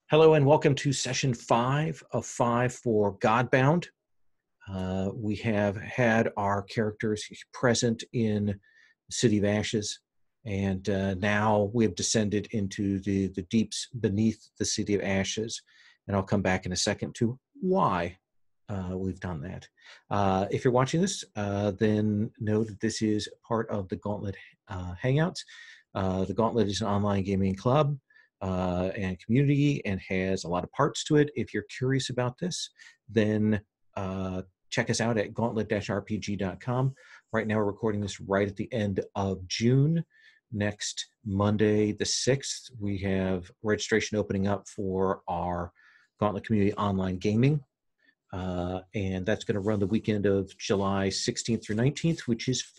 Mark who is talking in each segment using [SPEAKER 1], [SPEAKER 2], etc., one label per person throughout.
[SPEAKER 1] Hello and welcome to session 5 of 5 for Godbound. We have had our characters present in the City of Ashes, and now we have descended into the deeps beneath the City of Ashes. And I'll come back in a second to why we've done that. If you're watching this, then know that this is part of the Gauntlet Hangouts. The Gauntlet is an online gaming club and community and has a lot of parts to it. If you're curious about this, then check us out at gauntlet-rpg.com. Right now we're recording this right at the end of June. Next Monday the 6th, we have registration opening up for our Gauntlet Community Online Gaming. And that's going to run the weekend of July 16th through 19th,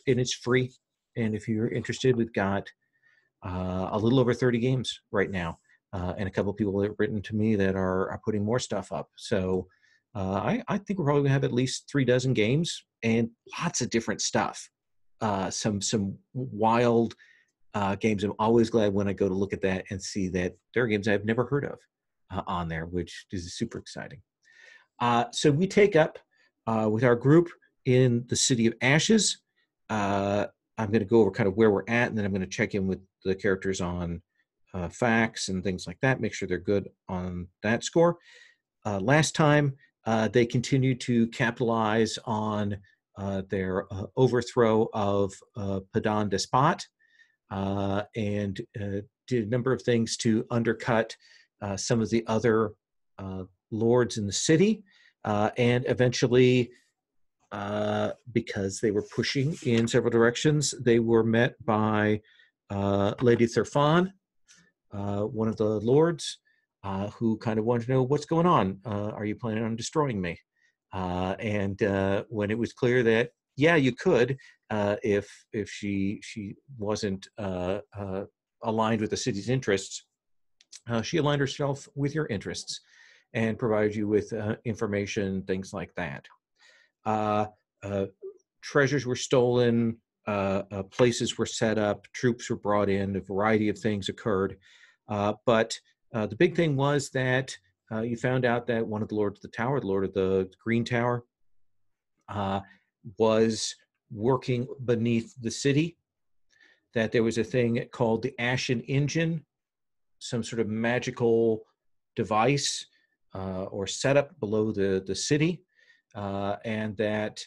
[SPEAKER 1] it's free. And if you're interested, we've got a little over 30 games right now, and a couple of people have written to me that are putting more stuff up. So I think we're probably gonna have at least 3 dozen games and lots of different stuff. Some wild games. I'm always glad when I go to look at that and see that there are games I've never heard of on there, which is super exciting. So we take up with our group in the City of Ashes. I'm going to go over kind of where we're at, and then I'm going to check in with the characters on facts and things like that, make sure they're good on that score. Last time, they continued to capitalize on their overthrow of Padan Despot and did a number of things to undercut some of the other lords in the city, and eventually, because they were pushing in several directions, they were met by Lady Thurfan, one of the lords, who kind of wanted to know what's going on. Are you planning on destroying me? And when it was clear that, yeah, you could, if she wasn't aligned with the city's interests, she aligned herself with your interests and provided you with information, things like that. Treasures were stolen, places were set up, troops were brought in, a variety of things occurred. But the big thing was that you found out that one of the lords of the tower, the Lord of the Green Tower, was working beneath the city, that there was a thing called the Ashen Engine, some sort of magical device or setup below the city, and that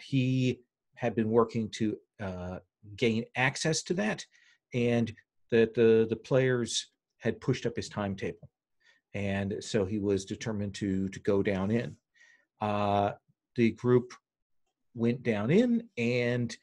[SPEAKER 1] he had been working to gain access to that, and that the players had pushed up his timetable, and so he was determined to go down in. The group went down in and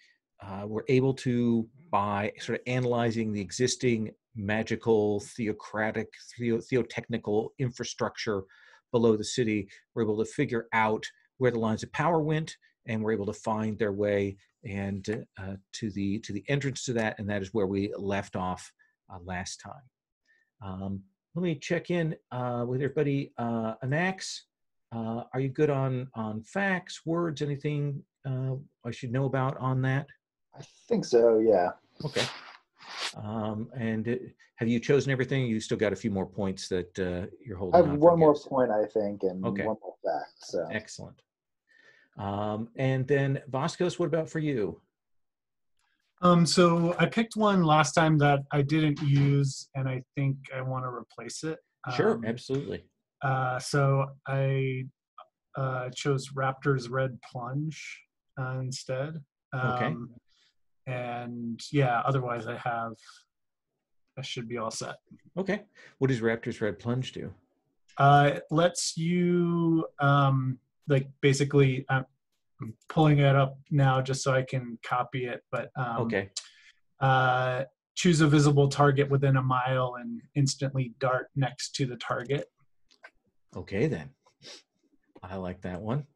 [SPEAKER 1] were able to, by sort of analyzing the existing magical, theotechnical infrastructure below the city, were able to figure out where the lines of power went, and were able to find their way and to the entrance to that, and that is where we left off last time. Let me check in with everybody. Anax, are you good on facts, words, anything I should know about on that?
[SPEAKER 2] I think so, yeah.
[SPEAKER 1] Okay. And have you chosen everything? You still got a few more points that you're holding on for.
[SPEAKER 2] I have one more point, I think, and
[SPEAKER 1] okay.
[SPEAKER 2] One more fact. So.
[SPEAKER 1] Excellent. And then Vascos, what about for you?
[SPEAKER 3] So I picked one last time that I didn't use, and I think I want to replace it.
[SPEAKER 1] Sure, absolutely.
[SPEAKER 3] So I chose Raptor's Red Plunge instead.
[SPEAKER 1] Okay.
[SPEAKER 3] And yeah, otherwise I should be all set.
[SPEAKER 1] Okay. What does Raptor's Red Plunge do?
[SPEAKER 3] It lets you, like, basically, I'm pulling it up now just so I can copy it, but
[SPEAKER 1] okay.
[SPEAKER 3] Choose a visible target within a mile and instantly dart next to the target.
[SPEAKER 1] Okay, then. I like that one.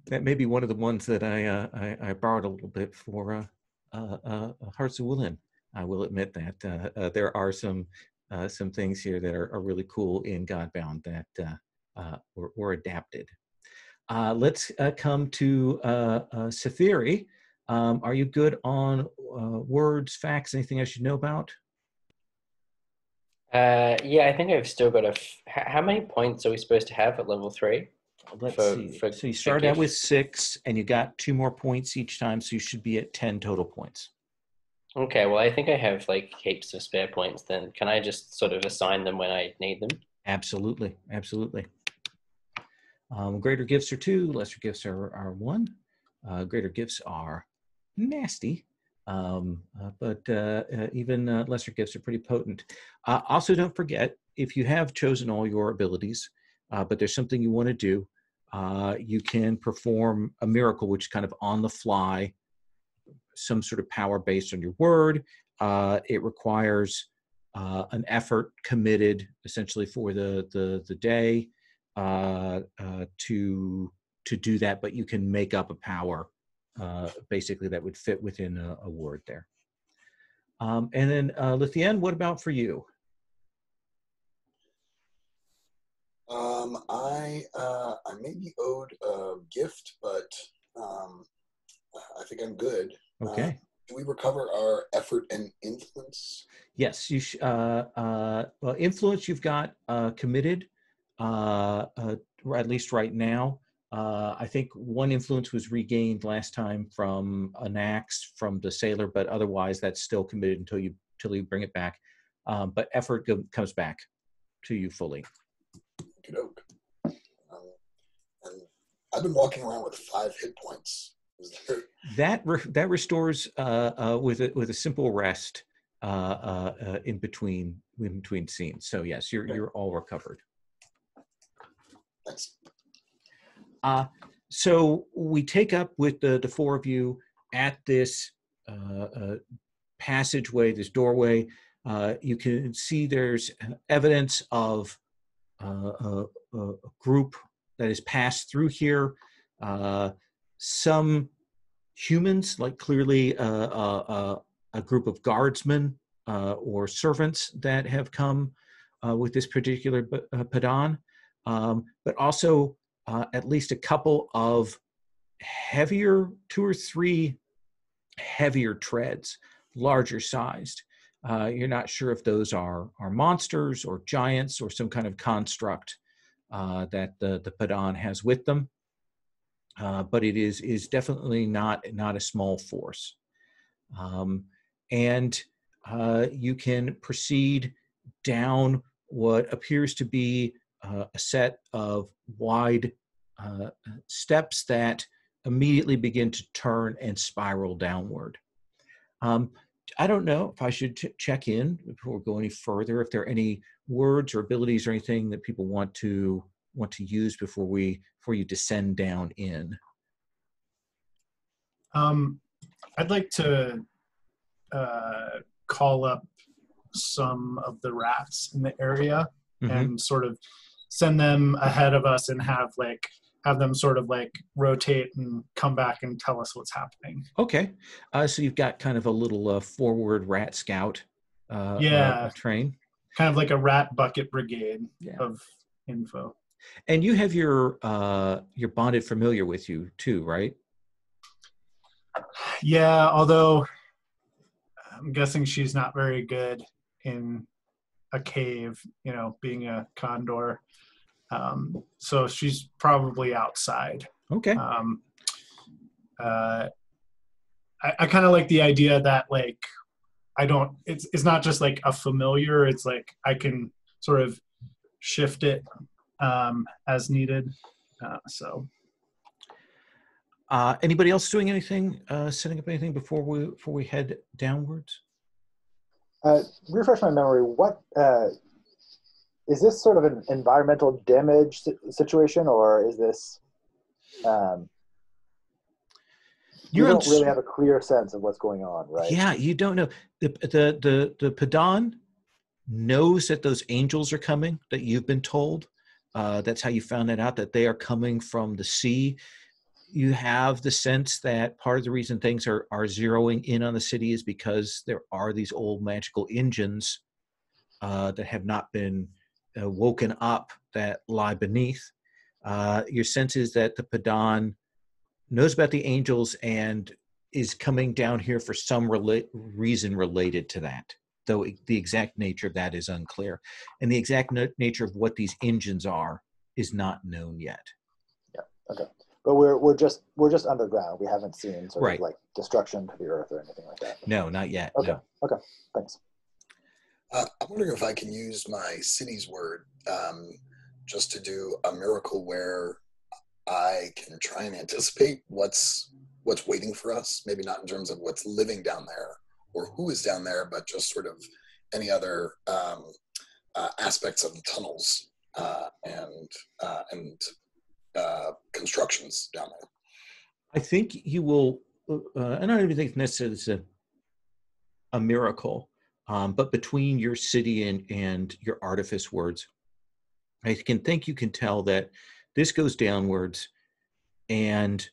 [SPEAKER 1] That may be one of the ones that I borrowed a little bit for Hearts of Wulin. I will admit that there are some things here that are really cool in Godbound that were adapted. Let's come to Sathiri. Are you good on words, facts, anything I should know about?
[SPEAKER 4] Yeah, I think I've still got how many points are we supposed to have at level 3
[SPEAKER 1] Let's
[SPEAKER 4] for
[SPEAKER 1] see.
[SPEAKER 4] for
[SPEAKER 1] So you
[SPEAKER 4] for
[SPEAKER 1] started out with
[SPEAKER 4] gift?
[SPEAKER 1] 6, and you got 2 more points each time, so you should be at 10 total points.
[SPEAKER 4] Okay, well, I think I have like heaps of spare points. Then can I just sort of assign them when I need them?
[SPEAKER 1] Absolutely, absolutely. Greater gifts are 2, lesser gifts are 1. Greater gifts are nasty, but even lesser gifts are pretty potent. Also, don't forget, if you have chosen all your abilities, but there's something you want to do, you can perform a miracle, which is kind of on the fly, some sort of power based on your word. It requires an effort committed essentially for the day to do that, but you can make up a power basically that would fit within a word there. And then Lithien, what about for you?
[SPEAKER 5] I may be owed a gift, but I think I'm good.
[SPEAKER 1] Okay.
[SPEAKER 5] Do we recover our effort and influence?
[SPEAKER 1] Yes, you well, influence you've got committed, at least right now. I think 1 influence was regained last time from an axe from the sailor, but otherwise that's still committed until you bring it back. But effort comes back to you fully.
[SPEAKER 5] Okey-doke. And I've been walking around with 5 hit points. Is there...
[SPEAKER 1] That restores with a simple rest in between scenes. So yes, you're all recovered.
[SPEAKER 5] Thanks.
[SPEAKER 1] So we take up with the 4 of you at this passageway, this doorway. You can see there's evidence of a group that has passed through here. Some humans, like clearly a group of guardsmen or servants that have come with this particular Padan, but also at least a couple of heavier, 2 or 3 heavier treads, larger sized. You're not sure if those are monsters or giants or some kind of construct that the Padan has with them. But it is definitely not a small force. And you can proceed down what appears to be a set of wide steps that immediately begin to turn and spiral downward. I don't know if I should check in before we go any further, if there are any words or abilities or anything that people want to use before you descend down in.
[SPEAKER 3] I'd like to call up some of the rats in the area and sort of send them ahead of us and have them sort of like rotate and come back and tell us what's happening.
[SPEAKER 1] Okay. So you've got kind of a little forward rat scout train.
[SPEAKER 3] Kind of like a rat bucket brigade of info.
[SPEAKER 1] And you have your bonded familiar with you too, right?
[SPEAKER 3] Yeah, although I'm guessing she's not very good in a cave, being a condor. So she's probably outside.
[SPEAKER 1] Okay.
[SPEAKER 3] I kind of like the idea that it's not just like a familiar, it's like I can sort of shift it as needed.
[SPEAKER 1] Anybody else doing anything, setting up anything before we head downwards?
[SPEAKER 2] Refresh my memory. What is this sort of an environmental damage situation, or is this? You don't really have a clear sense of what's going on, right?
[SPEAKER 1] Yeah, you don't know. The Padan knows that those angels are coming, that you've been told. That's how you found that out, that they are coming from the sea. You have the sense that part of the reason things are zeroing in on the city is because there are these old magical engines that have not been woken up that lie beneath. Your sense is that the Padan knows about the angels and is coming down here for some reason related to that. though the exact nature of that is unclear. And the exact nature of what these engines are is not known yet.
[SPEAKER 2] Yeah. Okay. But we're just underground. We haven't seen sort
[SPEAKER 1] Right.
[SPEAKER 2] of like destruction to the earth or anything like that.
[SPEAKER 1] No, not yet.
[SPEAKER 2] Okay.
[SPEAKER 1] No.
[SPEAKER 2] Okay. Thanks.
[SPEAKER 5] I'm wondering if I can use my city's word just to do a miracle where I can try and anticipate what's waiting for us. Maybe not in terms of what's living down there or who is down there, but just sort of any other aspects of the tunnels and constructions down there.
[SPEAKER 1] I think you will. I don't even think necessarily it's a miracle, but between your city and your artifice words, I can think you can tell that this goes downwards, and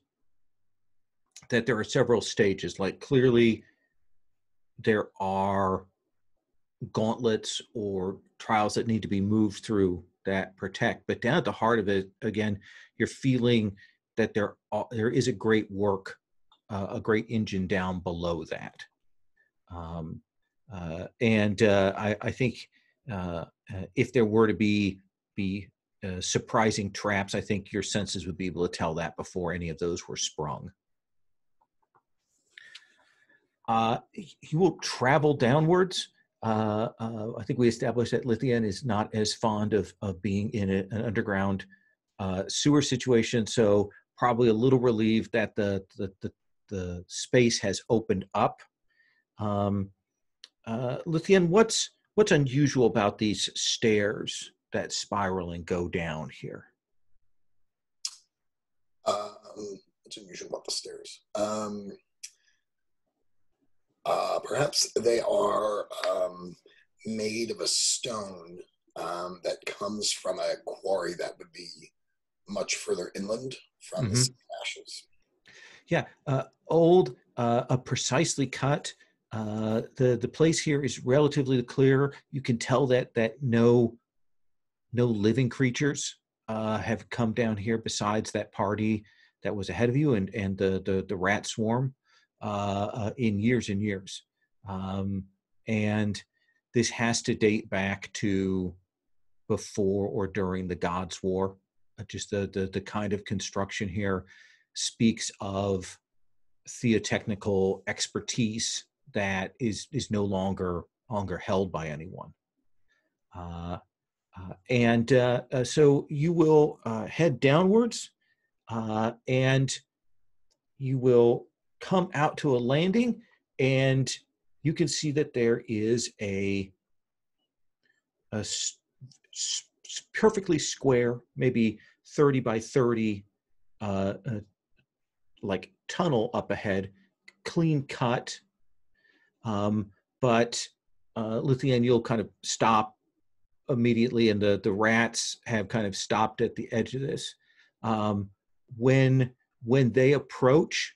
[SPEAKER 1] that there are several stages. Like clearly, there are gauntlets or trials that need to be moved through that protect. But down at the heart of it, again, you're feeling that there is a great work, a great engine down below that. I think if there were to be surprising traps, I think your senses would be able to tell that before any of those were sprung. You will travel downwards. I think we established that Lithian is not as fond of being in an underground sewer situation, so probably a little relieved that the space has opened up. Lithian, what's unusual about these stairs that spiral and go down here?
[SPEAKER 5] What's unusual about the stairs? Perhaps they are made of a stone that comes from a quarry that would be much further inland from the Sea of Ashes.
[SPEAKER 1] Yeah, old, precisely cut. The place here is relatively clear. You can tell that no living creatures have come down here besides that party that was ahead of you and the rat swarm in years and years. And this has to date back to before or during the Gods' War. Just the kind of construction here speaks of theotechnical expertise that is no longer held by anyone. So you will head downwards, and you will come out to a landing, and you can see that there is a perfectly square, maybe 30 by 30, like tunnel up ahead, clean cut. But Lithian, you'll kind of stop immediately, and the rats have kind of stopped at the edge of this. When they approach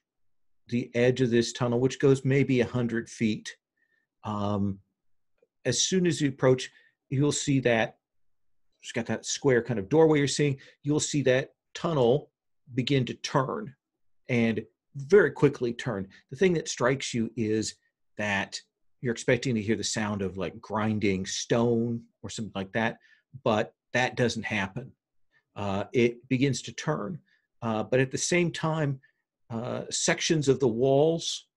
[SPEAKER 1] the edge of this tunnel, which goes maybe 100 feet, as soon as you approach, you'll see that it's got that square kind of doorway you're seeing. You'll see that tunnel begin to turn, and very quickly turn. The thing that strikes you is that you're expecting to hear the sound of like grinding stone or something like that, but that doesn't happen. It begins to turn, but at the same time, sections of the walls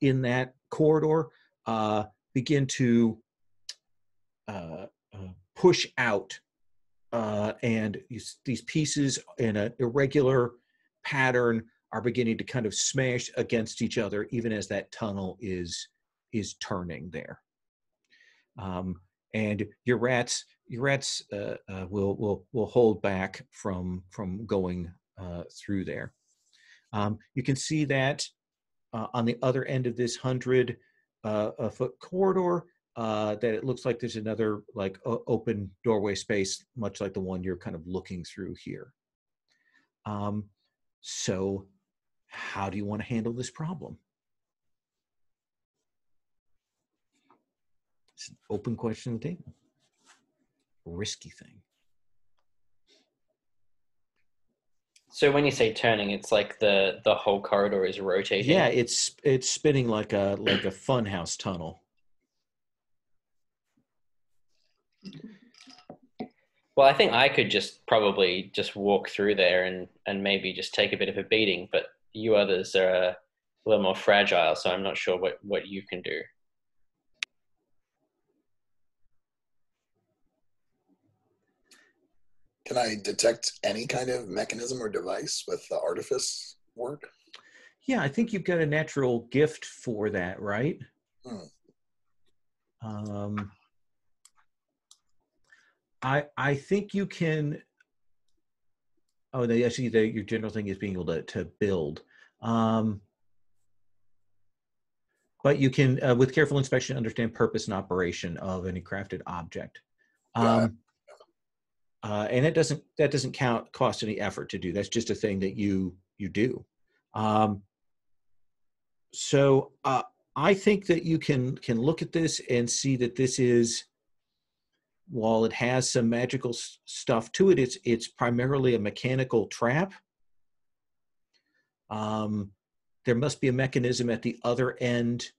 [SPEAKER 1] in that corridor begin to push out, and these pieces in an irregular pattern are beginning to kind of smash against each other, even as that tunnel is turning there. And your rats will hold back from going through there. You can see that on the other end of this 100-foot corridor, that it looks like there's another like open doorway space, much like the one you're kind of looking through here. So how do you want to handle this problem? It's an open question on the table. A risky thing.
[SPEAKER 4] So when you say turning, it's like the whole corridor is rotating?
[SPEAKER 1] Yeah, it's spinning like a funhouse tunnel.
[SPEAKER 4] Well, I think I could just probably just walk through there and maybe just take a bit of a beating, but you others are a little more fragile, so I'm not sure what you can do.
[SPEAKER 5] Can I detect any kind of mechanism or device with the artifice work?
[SPEAKER 1] Yeah, I think you've got a natural gift for that, right? I think you can. Oh, your general thing is being able to build. But you can, with careful inspection, understand purpose and operation of any crafted object. And that doesn't cost any effort to do. That's just a thing that you do. So I think that you can look at this and see that this is, while it has some magical stuff to it, it's primarily a mechanical trap. There must be a mechanism at the other end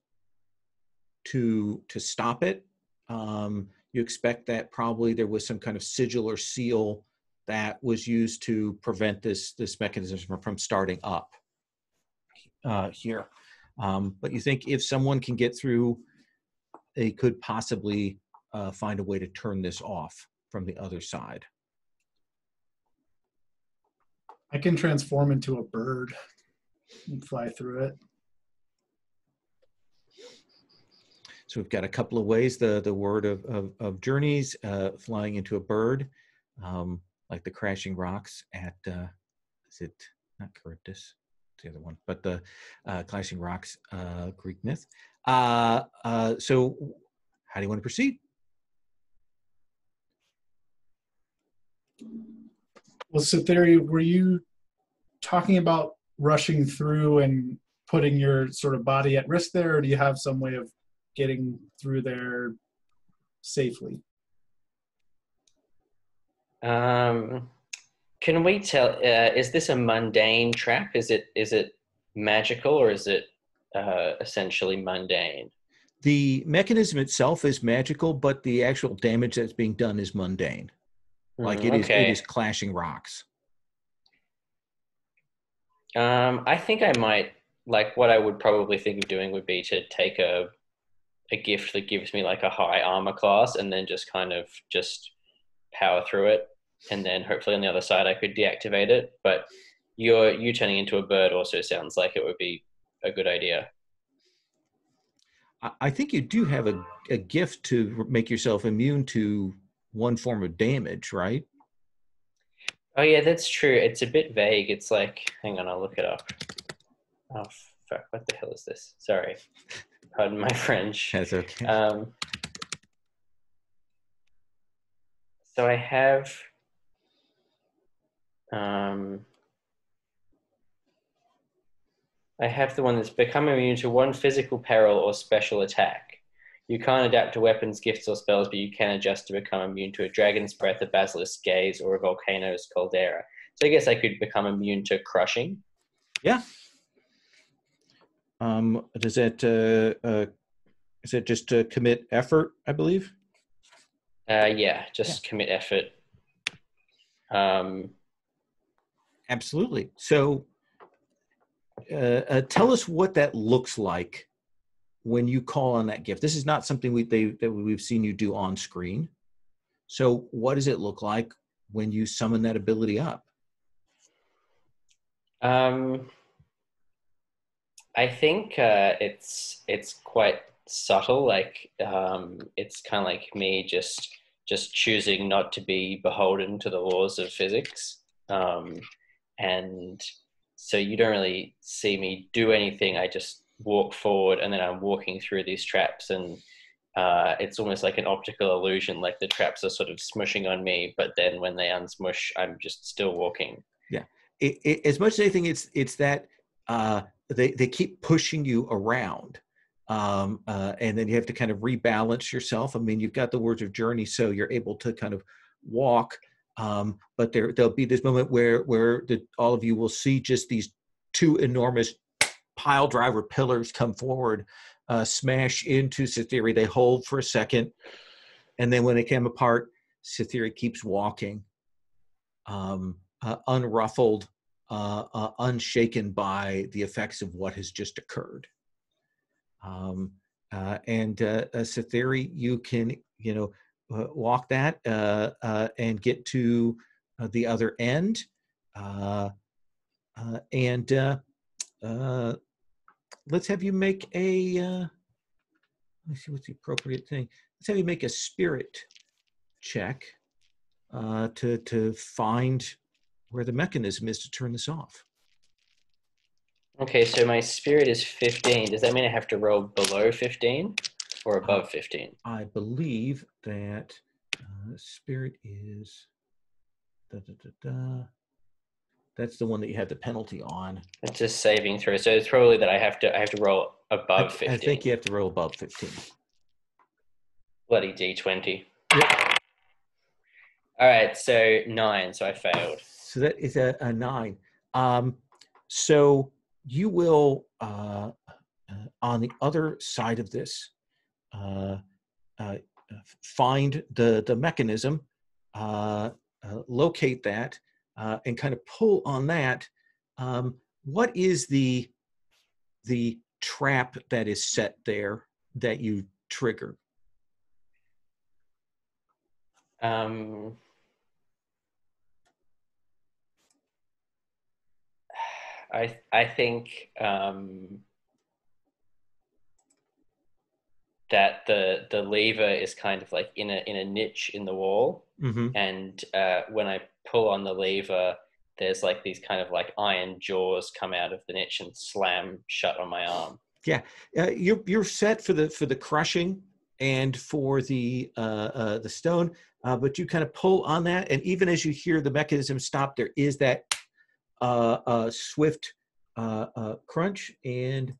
[SPEAKER 1] to stop it. You expect that probably there was some kind of sigil or seal that was used to prevent this mechanism from starting up here. But you think if someone can get through, they could possibly find a way to turn this off from the other side.
[SPEAKER 3] I can transform into a bird and fly through it.
[SPEAKER 1] So we've got a couple of ways. The word of journeys, flying into a bird, like the crashing rocks at, is it not Charybdis? It's the other one, but the crashing rocks, Greek myth. So how do you want to proceed?
[SPEAKER 3] Well, Cytherea, were you talking about rushing through and putting your sort of body at risk there, or do you have some way of getting through there safely?
[SPEAKER 4] Can we tell? Is this a mundane trap? Is it magical, or is it essentially mundane?
[SPEAKER 1] The mechanism itself is magical, but the actual damage that's being done is mundane. Like it is clashing rocks.
[SPEAKER 4] I think I might, like, what I would probably think of doing would be to take a gift that gives me like a high armor class and then just kind of just power through it, and then hopefully on the other side I could deactivate it. But you turning into a bird also sounds like it would be a good idea.
[SPEAKER 1] I think you do have a gift to make yourself immune to one form of damage, right?
[SPEAKER 4] Oh yeah, that's true. It's a bit vague. It's like, hang on, I'll look it up. Oh fuck, what the hell is this? Sorry. Pardon my French.
[SPEAKER 1] That's okay.
[SPEAKER 4] So I have the one that's become immune to one physical peril or special attack. You can't adapt to weapons, gifts, or spells, but you can adjust to become immune to a dragon's breath, a basilisk's gaze, or a volcano's caldera. So I guess I could become immune to crushing.
[SPEAKER 1] Yeah. Does that is it just to commit effort, I believe?
[SPEAKER 4] Yeah, just commit effort.
[SPEAKER 1] Absolutely. So tell us what that looks like when you call on that gift. This is not something that we've seen you do on screen. So what does it look like when you summon that ability up?
[SPEAKER 4] I think it's quite subtle. Like it's kind of like me just choosing not to be beholden to the laws of physics, and so you don't really see me do anything. I just walk forward, and then I'm walking through these traps, and it's almost like an optical illusion. Like the traps are sort of smushing on me, but then when they unsmush, I'm just still walking.
[SPEAKER 1] Yeah, as much as anything, it's that they keep pushing you around, and then you have to kind of rebalance yourself. I mean, you've got the words of journey, so you're able to kind of walk. But there'll be this moment where all of you will see just these two enormous pile driver pillars come forward, smash into Cytherea. They hold for a second, and then when they come apart, Cytherea keeps walking, unruffled, unshaken by the effects of what has just occurred. Cytherea, you can, walk that and get to the other end. Let's have you make a, let me see what's the appropriate thing. Let's have you make a spirit check to find where the mechanism is to turn this off.
[SPEAKER 4] Okay, so my spirit is 15. Does that mean I have to roll below 15 or above 15?
[SPEAKER 1] I believe that spirit is that's the one that you have the penalty on.
[SPEAKER 4] It's just saving throw. So it's probably that I have to roll above 15.
[SPEAKER 1] I think you have to roll above 15.
[SPEAKER 4] Bloody D20.
[SPEAKER 1] Yep.
[SPEAKER 4] All right, so 9. So I failed.
[SPEAKER 1] So that is a 9. So you will on the other side of this find the mechanism, locate that, and kind of pull on that. What is the trap that is set there that you trigger?
[SPEAKER 4] I think that the lever is kind of like in a niche in the wall, and when I pull on the lever, there's like these kind of like iron jaws come out of the niche and slam shut on my arm.
[SPEAKER 1] Yeah, you're set for the crushing and for the stone, but you kind of pull on that, and even as you hear the mechanism stop, there is that swift crunch, and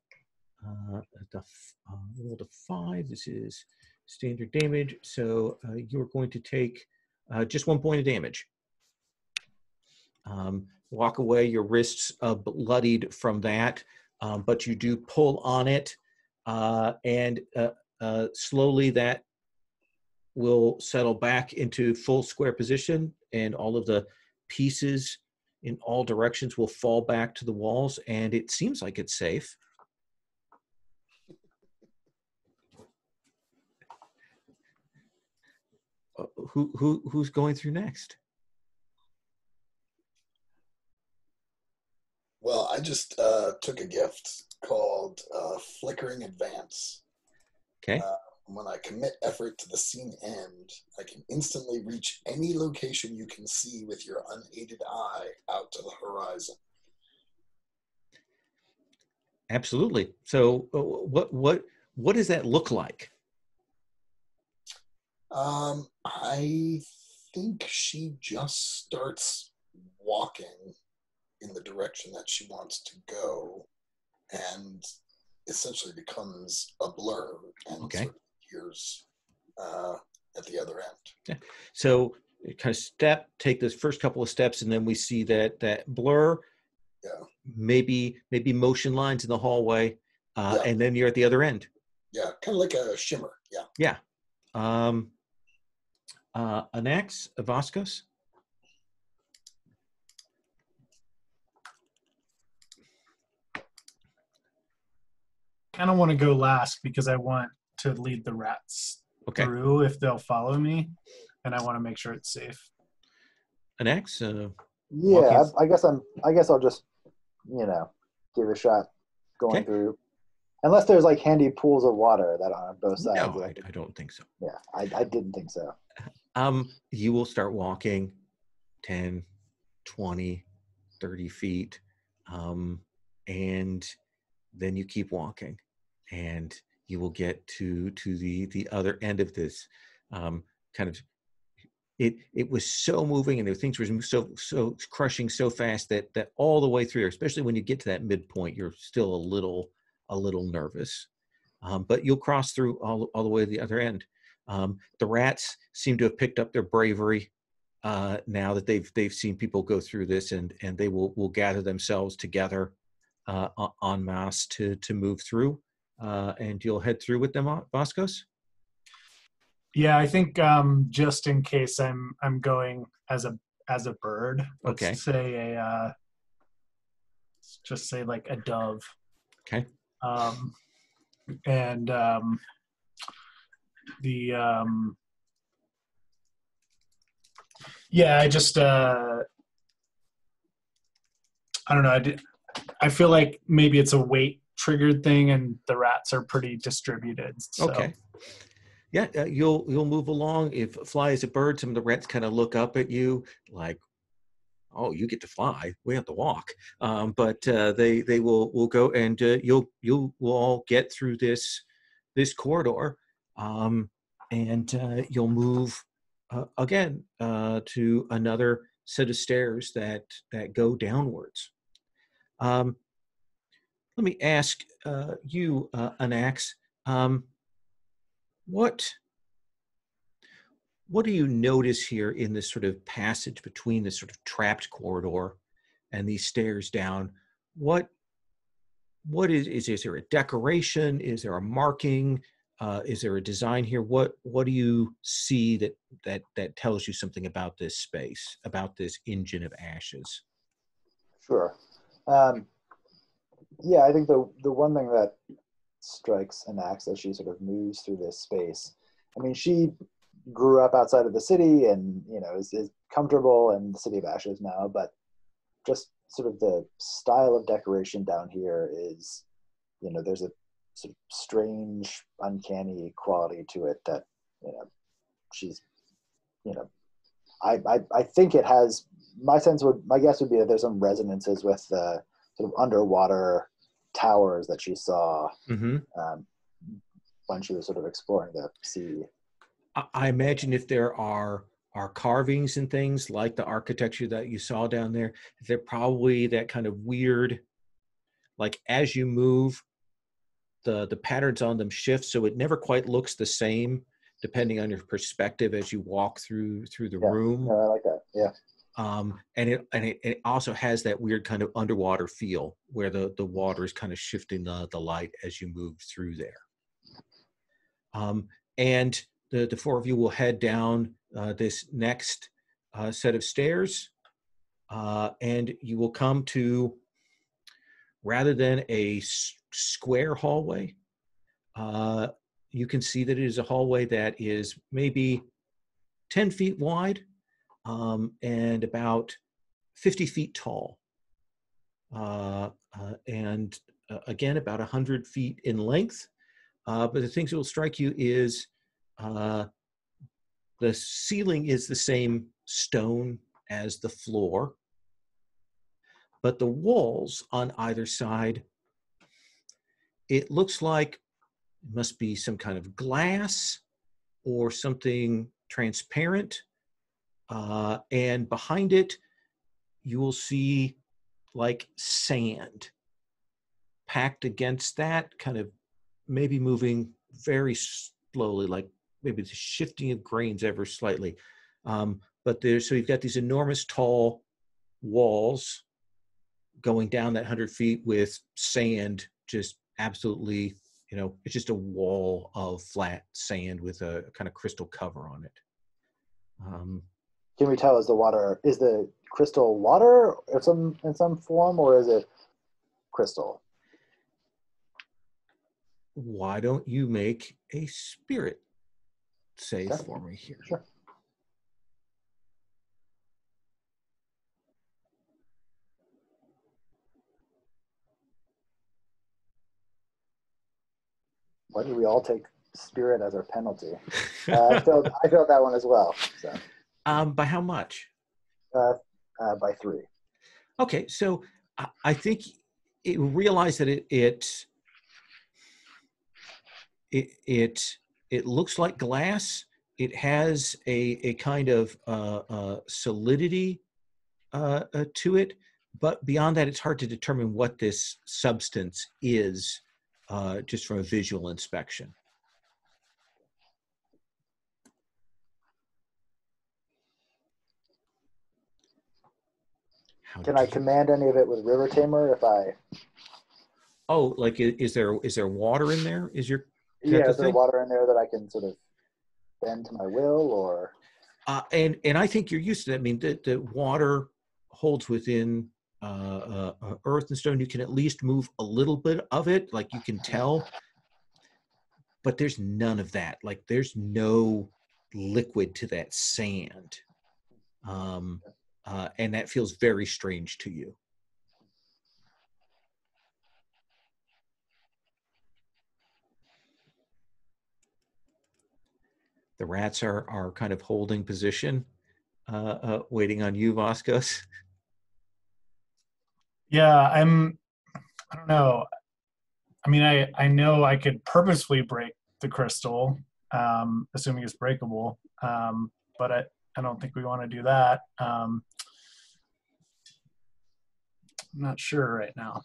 [SPEAKER 1] roll to 5. This is standard damage, so you're going to take just 1 point of damage. Walk away, your wrists bloodied from that, but you do pull on it, and slowly that will settle back into full square position, and all of the pieces in all directions will fall back to the walls, and it seems like it's safe. Who's going through next?
[SPEAKER 5] Well, I just took a gift called Flickering Advance.
[SPEAKER 1] Okay.
[SPEAKER 5] When I commit effort to the scene end, I can instantly reach any location you can see with your unaided eye out to the horizon.
[SPEAKER 1] Absolutely. So, what does that look like?
[SPEAKER 5] I think she just starts walking in the direction that she wants to go, and essentially becomes a blur and
[SPEAKER 1] Okay.
[SPEAKER 5] sort of appears at the other end.
[SPEAKER 1] Yeah. So kind of take those first couple of steps, and then we see that blur.
[SPEAKER 5] Yeah.
[SPEAKER 1] Maybe motion lines in the hallway,
[SPEAKER 5] Yeah.
[SPEAKER 1] and then you're at the other end.
[SPEAKER 5] Yeah, kind of like a shimmer. Yeah.
[SPEAKER 1] Yeah. Anax, Vascos.
[SPEAKER 3] Kind of want to go last because I want to lead the rats through if they'll follow me, and I want to make sure it's safe.
[SPEAKER 1] Anax.
[SPEAKER 2] Yeah, I guess I'll just give it a shot going through, unless there's like handy pools of water that are on both sides.
[SPEAKER 1] No, I don't think so.
[SPEAKER 2] Yeah, I didn't think so.
[SPEAKER 1] You will start walking 10, 20, 30 feet, and then you keep walking, and you will get to the other end of this. Kind of, it was so moving, and things were so crushing so fast that all the way through, especially when you get to that midpoint, you're still a little nervous. But you'll cross through all the way to the other end. The rats seem to have picked up their bravery now that they've seen people go through this, and they will gather themselves together en masse to move through, and you'll head through with them, Vascos?
[SPEAKER 3] Yeah, I think just in case I'm going as a bird. Let's
[SPEAKER 1] Okay.
[SPEAKER 3] say just say like a dove.
[SPEAKER 1] Okay.
[SPEAKER 3] And yeah, I just I don't know. I feel like maybe it's a weight triggered thing, and the rats are pretty distributed. So.
[SPEAKER 1] Okay. Yeah, you'll move along. If fly is a bird, some of the rats kind of look up at you like, "Oh, you get to fly. We have to walk." But they will go, and you'll all get through this corridor, and you'll move again to another set of stairs that go downwards. Let me ask you, Anax, what do you notice here in this sort of passage between this sort of trapped corridor and these stairs down? What is there a decoration? Is there a marking? Is there a design here? What do you see that tells you something about this space, about this engine of ashes?
[SPEAKER 2] Sure. Yeah, I think the one thing that strikes Anax as she sort of moves through this space, I mean, she grew up outside of the city and, you know, is comfortable in the City of Ashes now, but just sort of the style of decoration down here is, you know, there's a sort of strange, uncanny quality to it that, you know, she's, you know, I think it has, my guess would be that there's some resonances with the sort of underwater towers that she saw when she was sort of exploring the sea.
[SPEAKER 1] I imagine if there are carvings and things like the architecture that you saw down there, they're probably that kind of weird, like as you move, the patterns on them shift, so it never quite looks the same depending on your perspective as you walk through the room.
[SPEAKER 2] Yeah, I like that. Yeah.
[SPEAKER 1] And it also has that weird kind of underwater feel where the water is kind of shifting the light as you move through there. And the four of you will head down this next set of stairs, and you will come to, rather than a square hallway, you can see that it is a hallway that is maybe 10 feet wide and about 50 feet tall. And again, about 100 feet in length. But the things that will strike you is the ceiling is the same stone as the floor, but the walls on either side, it looks like it must be some kind of glass or something transparent. And behind it, you will see like sand packed against that, kind of maybe moving very slowly, like maybe the shifting of grains ever slightly. But so you've got these enormous tall walls going down that 100 feet with sand just absolutely, you know, it's just a wall of flat sand with a kind of crystal cover on it.
[SPEAKER 2] Can we tell, is the crystal water in some form, or is it crystal?
[SPEAKER 1] Why don't you make a spirit save for me here?
[SPEAKER 2] Sure. Why did we all take spirit as our penalty? I failed that one as well. So.
[SPEAKER 1] By how much?
[SPEAKER 2] By 3.
[SPEAKER 1] Okay, so I think it realized that it looks like glass. It has a kind of solidity to it, but beyond that, it's hard to determine what this substance is just from a visual inspection.
[SPEAKER 2] Can I command any of it with River Tamer if I?
[SPEAKER 1] Oh, like is there water in there? Is there
[SPEAKER 2] water in there that I can sort of bend to my will, or?
[SPEAKER 1] And I think you're used to that. I mean, the water holds within earth and stone. You can at least move a little bit of it, like you can tell. But there's none of that. Like there's no liquid to that sand, and that feels very strange to you. The rats are kind of holding position, waiting on you, Vascos.
[SPEAKER 3] Yeah, I don't know. I mean, I know I could purposefully break the crystal, assuming it's breakable, but I don't think we want to do that. I'm not sure right now.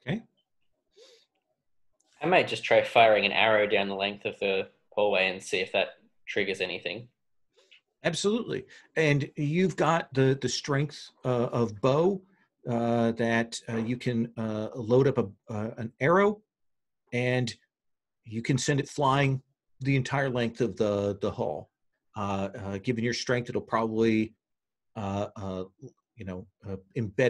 [SPEAKER 1] Okay.
[SPEAKER 4] I might just try firing an arrow down the length of the hallway and see if that triggers anything.
[SPEAKER 1] Absolutely. And you've got the strength of bow that you can load up an arrow, and you can send it flying the entire length of the hall. Given your strength, it'll probably embed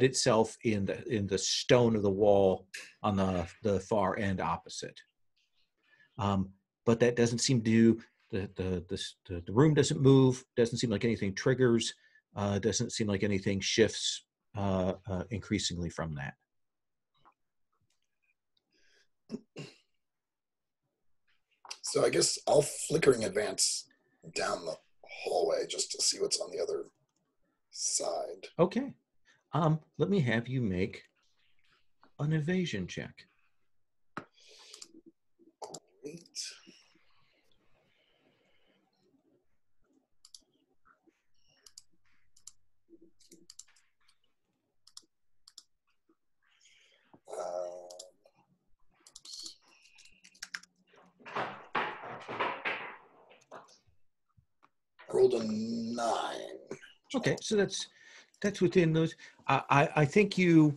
[SPEAKER 1] itself in the stone of the wall on the far end opposite. But that doesn't seem to the room doesn't move. Doesn't seem like anything triggers. Doesn't seem like anything shifts increasingly from that.
[SPEAKER 5] So I guess I'll flickering advance down the hallway just to see what's on the other side.
[SPEAKER 1] Okay. Let me have you make an evasion check.
[SPEAKER 5] Great. I rolled a 9.
[SPEAKER 1] Okay, so that's within those. I think the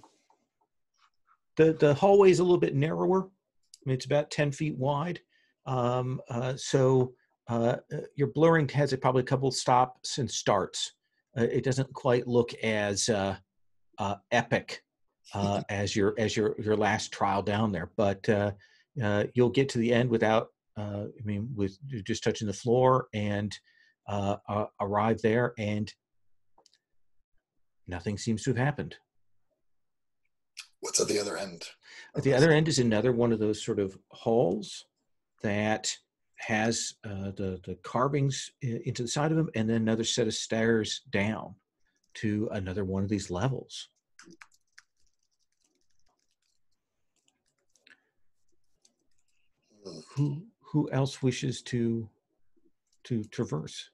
[SPEAKER 1] hallway is a little bit narrower. I mean, it's about 10 feet wide. So your blurring has probably a couple stops and starts. It doesn't quite look as epic as your last trial down there, but you'll get to the end without. With just touching the floor and arrive there, and nothing seems to have happened.
[SPEAKER 5] What's at the other end?
[SPEAKER 1] At the other end is another one of those sort of halls that has the carvings into the side of them, and then another set of stairs down to another one of these levels. Who else wishes to traverse?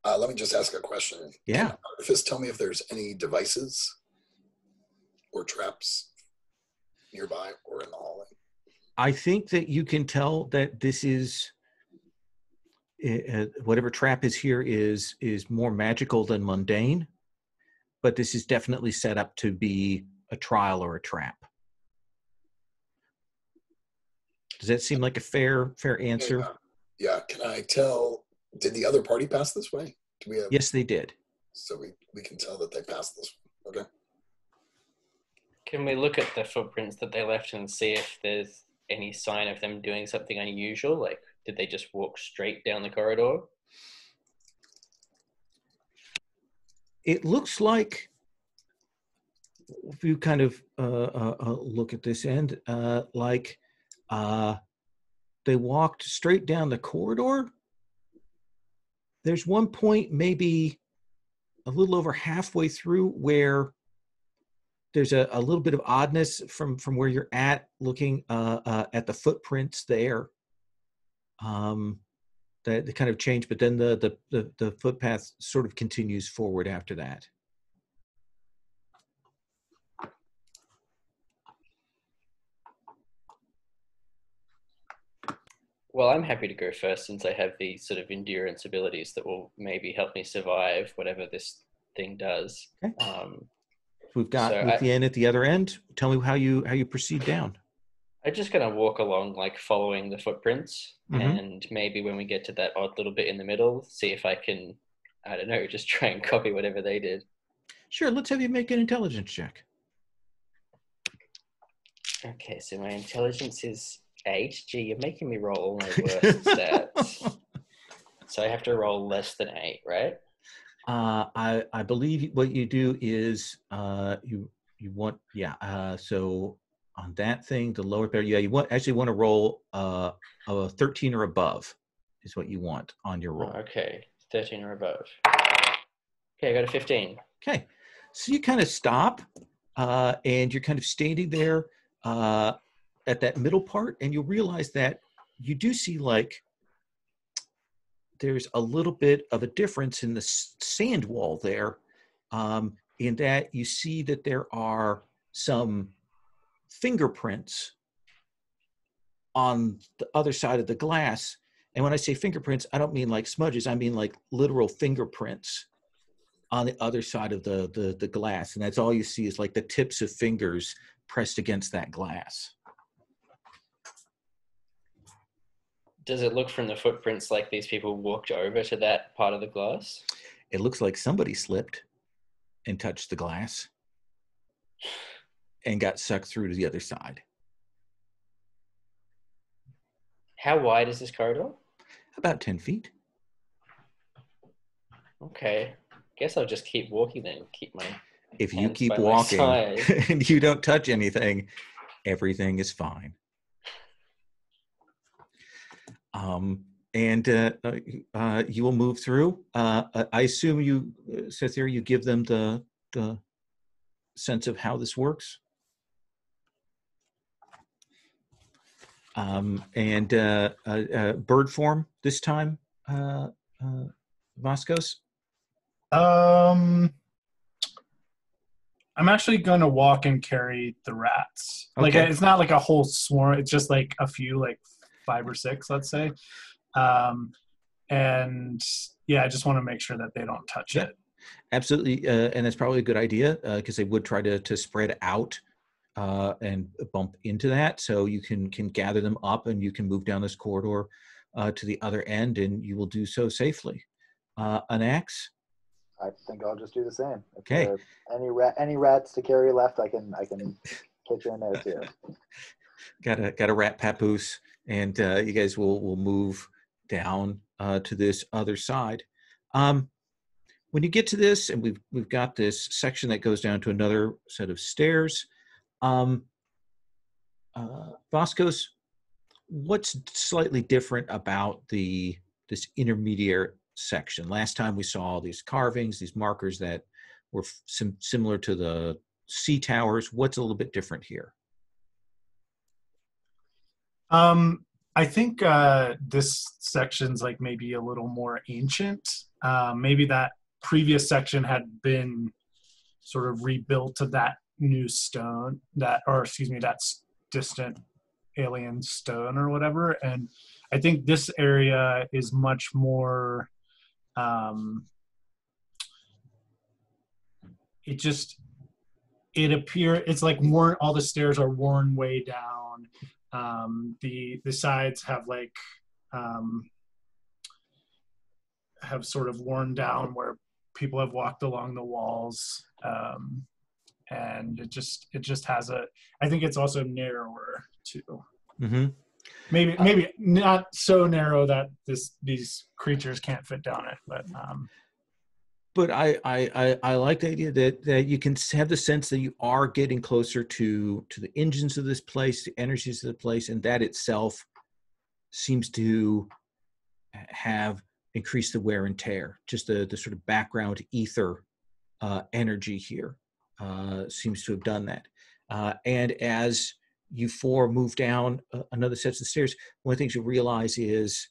[SPEAKER 5] Let me just ask a question.
[SPEAKER 1] Yeah.
[SPEAKER 5] Can Artifice tell me if there's any devices or traps nearby or in the hallway?
[SPEAKER 1] I think that you can tell that this is whatever trap is here is more magical than mundane, but this is definitely set up to be a trial or a trap. Does that seem like a fair answer?
[SPEAKER 5] Yeah. Can I tell? Did the other party pass this way? Do we have?
[SPEAKER 1] Yes, they did.
[SPEAKER 5] So we can tell that they passed this way. Okay.
[SPEAKER 4] Can we look at the footprints that they left and see if there's any sign of them doing something unusual? Like, did they just walk straight down the corridor?
[SPEAKER 1] It looks like, if you kind of look at this end, they walked straight down the corridor. There's one point, maybe a little over halfway through, where there's a little bit of oddness from where you're at, looking at the footprints there. That kind of change, but then the footpath sort of continues forward after that.
[SPEAKER 4] Well, I'm happy to go first since I have these sort of endurance abilities that will maybe help me survive whatever this thing does.
[SPEAKER 1] Okay. We've got
[SPEAKER 4] So
[SPEAKER 1] with the end at the other end. Tell me how you proceed down.
[SPEAKER 4] I'm just gonna walk along, like following the footprints,
[SPEAKER 1] Mhm.
[SPEAKER 4] and maybe when we get to that odd little bit in the middle, see if I can, I don't know, just try and copy whatever they did.
[SPEAKER 1] Sure. Let's have you make an intelligence check.
[SPEAKER 4] Okay, so my intelligence is 8. Gee, you're making me roll all my worst stats. So I have to roll less than 8, right?
[SPEAKER 1] I believe what you do is you want so on that thing the lower better you want to roll a 13 or above is what you want on your roll.
[SPEAKER 4] Okay, 13 or above. Okay, I got a 15.
[SPEAKER 1] Okay, so you kind of stop and you're kind of standing there at that middle part, and you realize that you do see like there's a little bit of a difference in the sand wall there, in that you see that there are some fingerprints on the other side of the glass. And when I say fingerprints, I don't mean like smudges. I mean like literal fingerprints on the other side of the glass. And that's all you see is like the tips of fingers pressed against that glass.
[SPEAKER 4] Does it look from the footprints like these people walked over to that part of the glass?
[SPEAKER 1] It looks like somebody slipped and touched the glass and got sucked through to the other side.
[SPEAKER 4] How wide is this corridor?
[SPEAKER 1] About 10 feet.
[SPEAKER 4] Okay. Guess I'll just keep walking then. Keep my
[SPEAKER 1] If you
[SPEAKER 4] hands
[SPEAKER 1] keep
[SPEAKER 4] by my
[SPEAKER 1] walking
[SPEAKER 4] side.
[SPEAKER 1] and you don't touch anything, everything is fine. You will move through. I assume you, Sethir, you give them the sense of how this works. Bird form this time, Vascos?
[SPEAKER 3] I'm actually going to walk and carry the rats. Like,
[SPEAKER 1] Okay.
[SPEAKER 3] it's not like a whole swarm. It's just like a few, like 5 or 6, let's say. And yeah, I just want to make sure that they don't touch it.
[SPEAKER 1] Absolutely. And that's probably a good idea because they would try to spread out and bump into that. So you can gather them up and you can move down this corridor to the other end, and you will do so safely. An axe?
[SPEAKER 2] I think I'll just do the same. If
[SPEAKER 1] Okay.
[SPEAKER 2] there are any rats to carry left, I can pitch in there too.
[SPEAKER 1] Got a rat papoose, and you guys will move down to this other side. When you get to this, and we've got this section that goes down to another set of stairs. Vascos, what's slightly different about this intermediate section? Last time we saw these carvings, these markers that were similar to the sea towers. What's a little bit different here?
[SPEAKER 3] I think this section's like maybe a little more ancient. Maybe that previous section had been sort of rebuilt to that new stone, that distant alien stone or whatever. And I think this area is much more, it's like worn, all the stairs are worn way down. The sides have like, have sort of worn down where people have walked along the walls. And it just has I think it's also narrower too.
[SPEAKER 1] Mm-hmm.
[SPEAKER 3] Maybe not so narrow that these creatures can't fit down it,
[SPEAKER 1] but I like the idea that you can have the sense that you are getting closer to the engines of this place, the energies of the place, and that itself seems to have increased the wear and tear. Just the sort of background ether energy here seems to have done that. And as you four move down another set of stairs, one of the things you realize is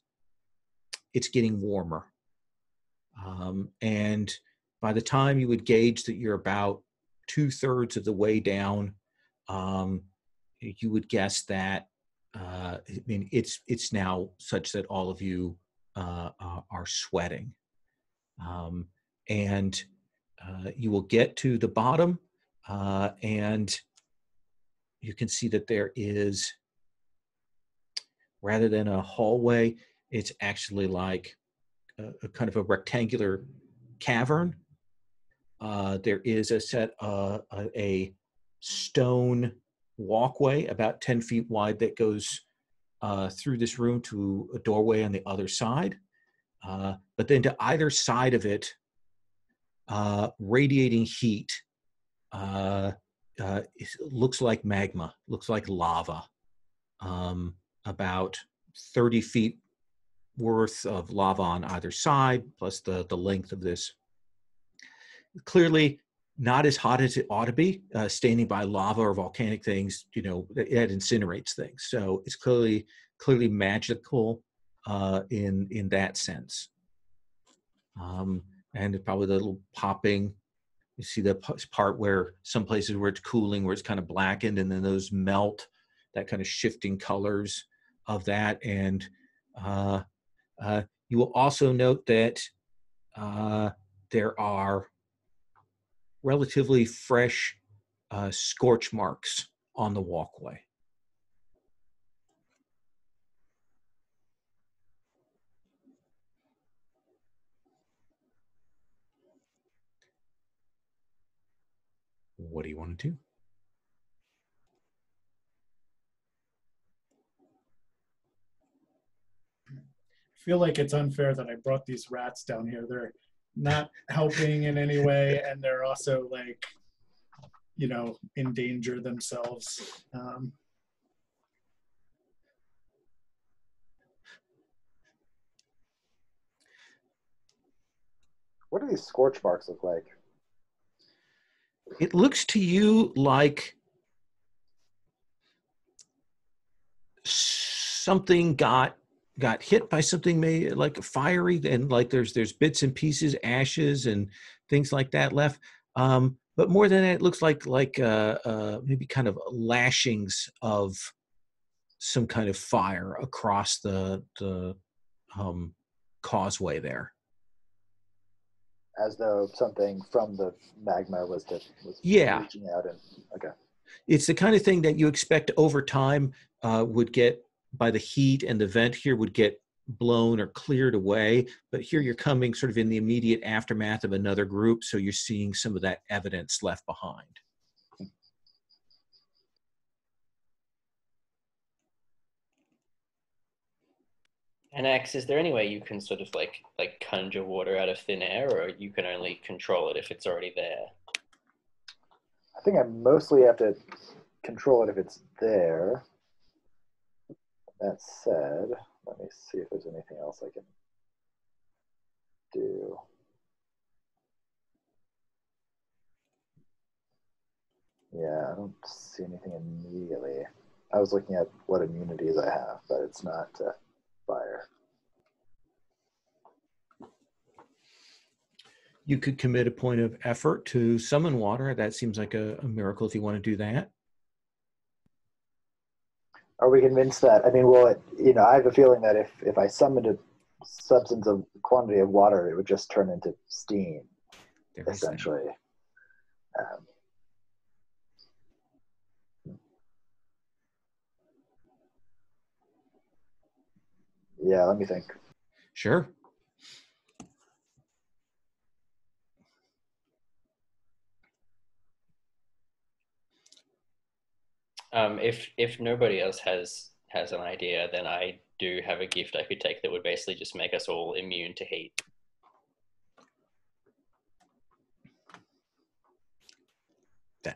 [SPEAKER 1] it's getting warmer. And by the time you would gauge that you're about 2/3 of the way down, you would guess that it's now such that all of you are sweating, and you will get to the bottom, And you can see that there is, rather than a hallway, it's actually like a kind of a rectangular cavern. There is a stone walkway about 10 feet wide that goes through this room to a doorway on the other side. But then to either side of it, radiating heat, it looks like magma, looks like lava. About 30 feet worth of lava on either side, plus the length of this. Clearly not as hot as it ought to be. Standing by lava or volcanic things, you know, it incinerates things. So it's clearly magical in that sense. And probably the little popping. You see the part where some places where it's cooling, where it's kind of blackened, and then those melt, that kind of shifting colors of that. And you will also note that there are relatively fresh scorch marks on the walkway. What do you want to do?
[SPEAKER 3] I feel like it's unfair that I brought these rats down here. They're not helping in any way, and they're also like, you know, in danger themselves.
[SPEAKER 2] What do these scorch marks look like?
[SPEAKER 1] It looks to you like something got hit by something, maybe like fiery, and like there's bits and pieces, ashes and things like that left. But more than that, it looks like maybe kind of lashings of some kind of fire across the causeway there.
[SPEAKER 2] As though something from the magma was
[SPEAKER 1] Yeah.
[SPEAKER 2] reaching out and okay.
[SPEAKER 1] It's the kind of thing that you expect over time would get, by the heat and the vent here, would get blown or cleared away. But here you're coming sort of in the immediate aftermath of another group, so you're seeing some of that evidence left behind.
[SPEAKER 4] And Axe, is there any way you can sort of like conjure water out of thin air, or you can only control it if it's already there?
[SPEAKER 2] I think I mostly have to control it if it's there. That said, let me see if there's anything else I can do. Yeah, I don't see anything immediately. I was looking at what immunities I have, but it's not fire.
[SPEAKER 1] You could commit a point of effort to summon water. That seems like a miracle if you want to do that.
[SPEAKER 2] Are we convinced that? I mean, well, I have a feeling that if I summoned a substance of quantity of water, it would just turn into steam, essentially. Yeah, let me think.
[SPEAKER 1] Sure.
[SPEAKER 4] If nobody else has an idea, then I do have a gift I could take that would basically just make us all immune to heat.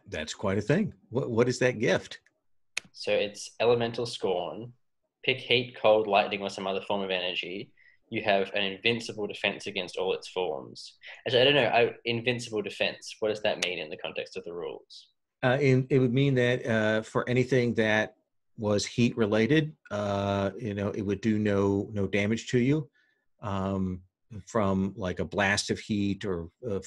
[SPEAKER 1] That's quite a thing. What is that gift?
[SPEAKER 4] So it's Elemental Scorn. Pick heat, cold, lightning, or some other form of energy. You have an invincible defense against all its forms. Actually, I don't know. Invincible defense. What does that mean in the context of the rules?
[SPEAKER 1] It would mean that for anything that was heat related, it would do no damage to you, from like a blast of heat or a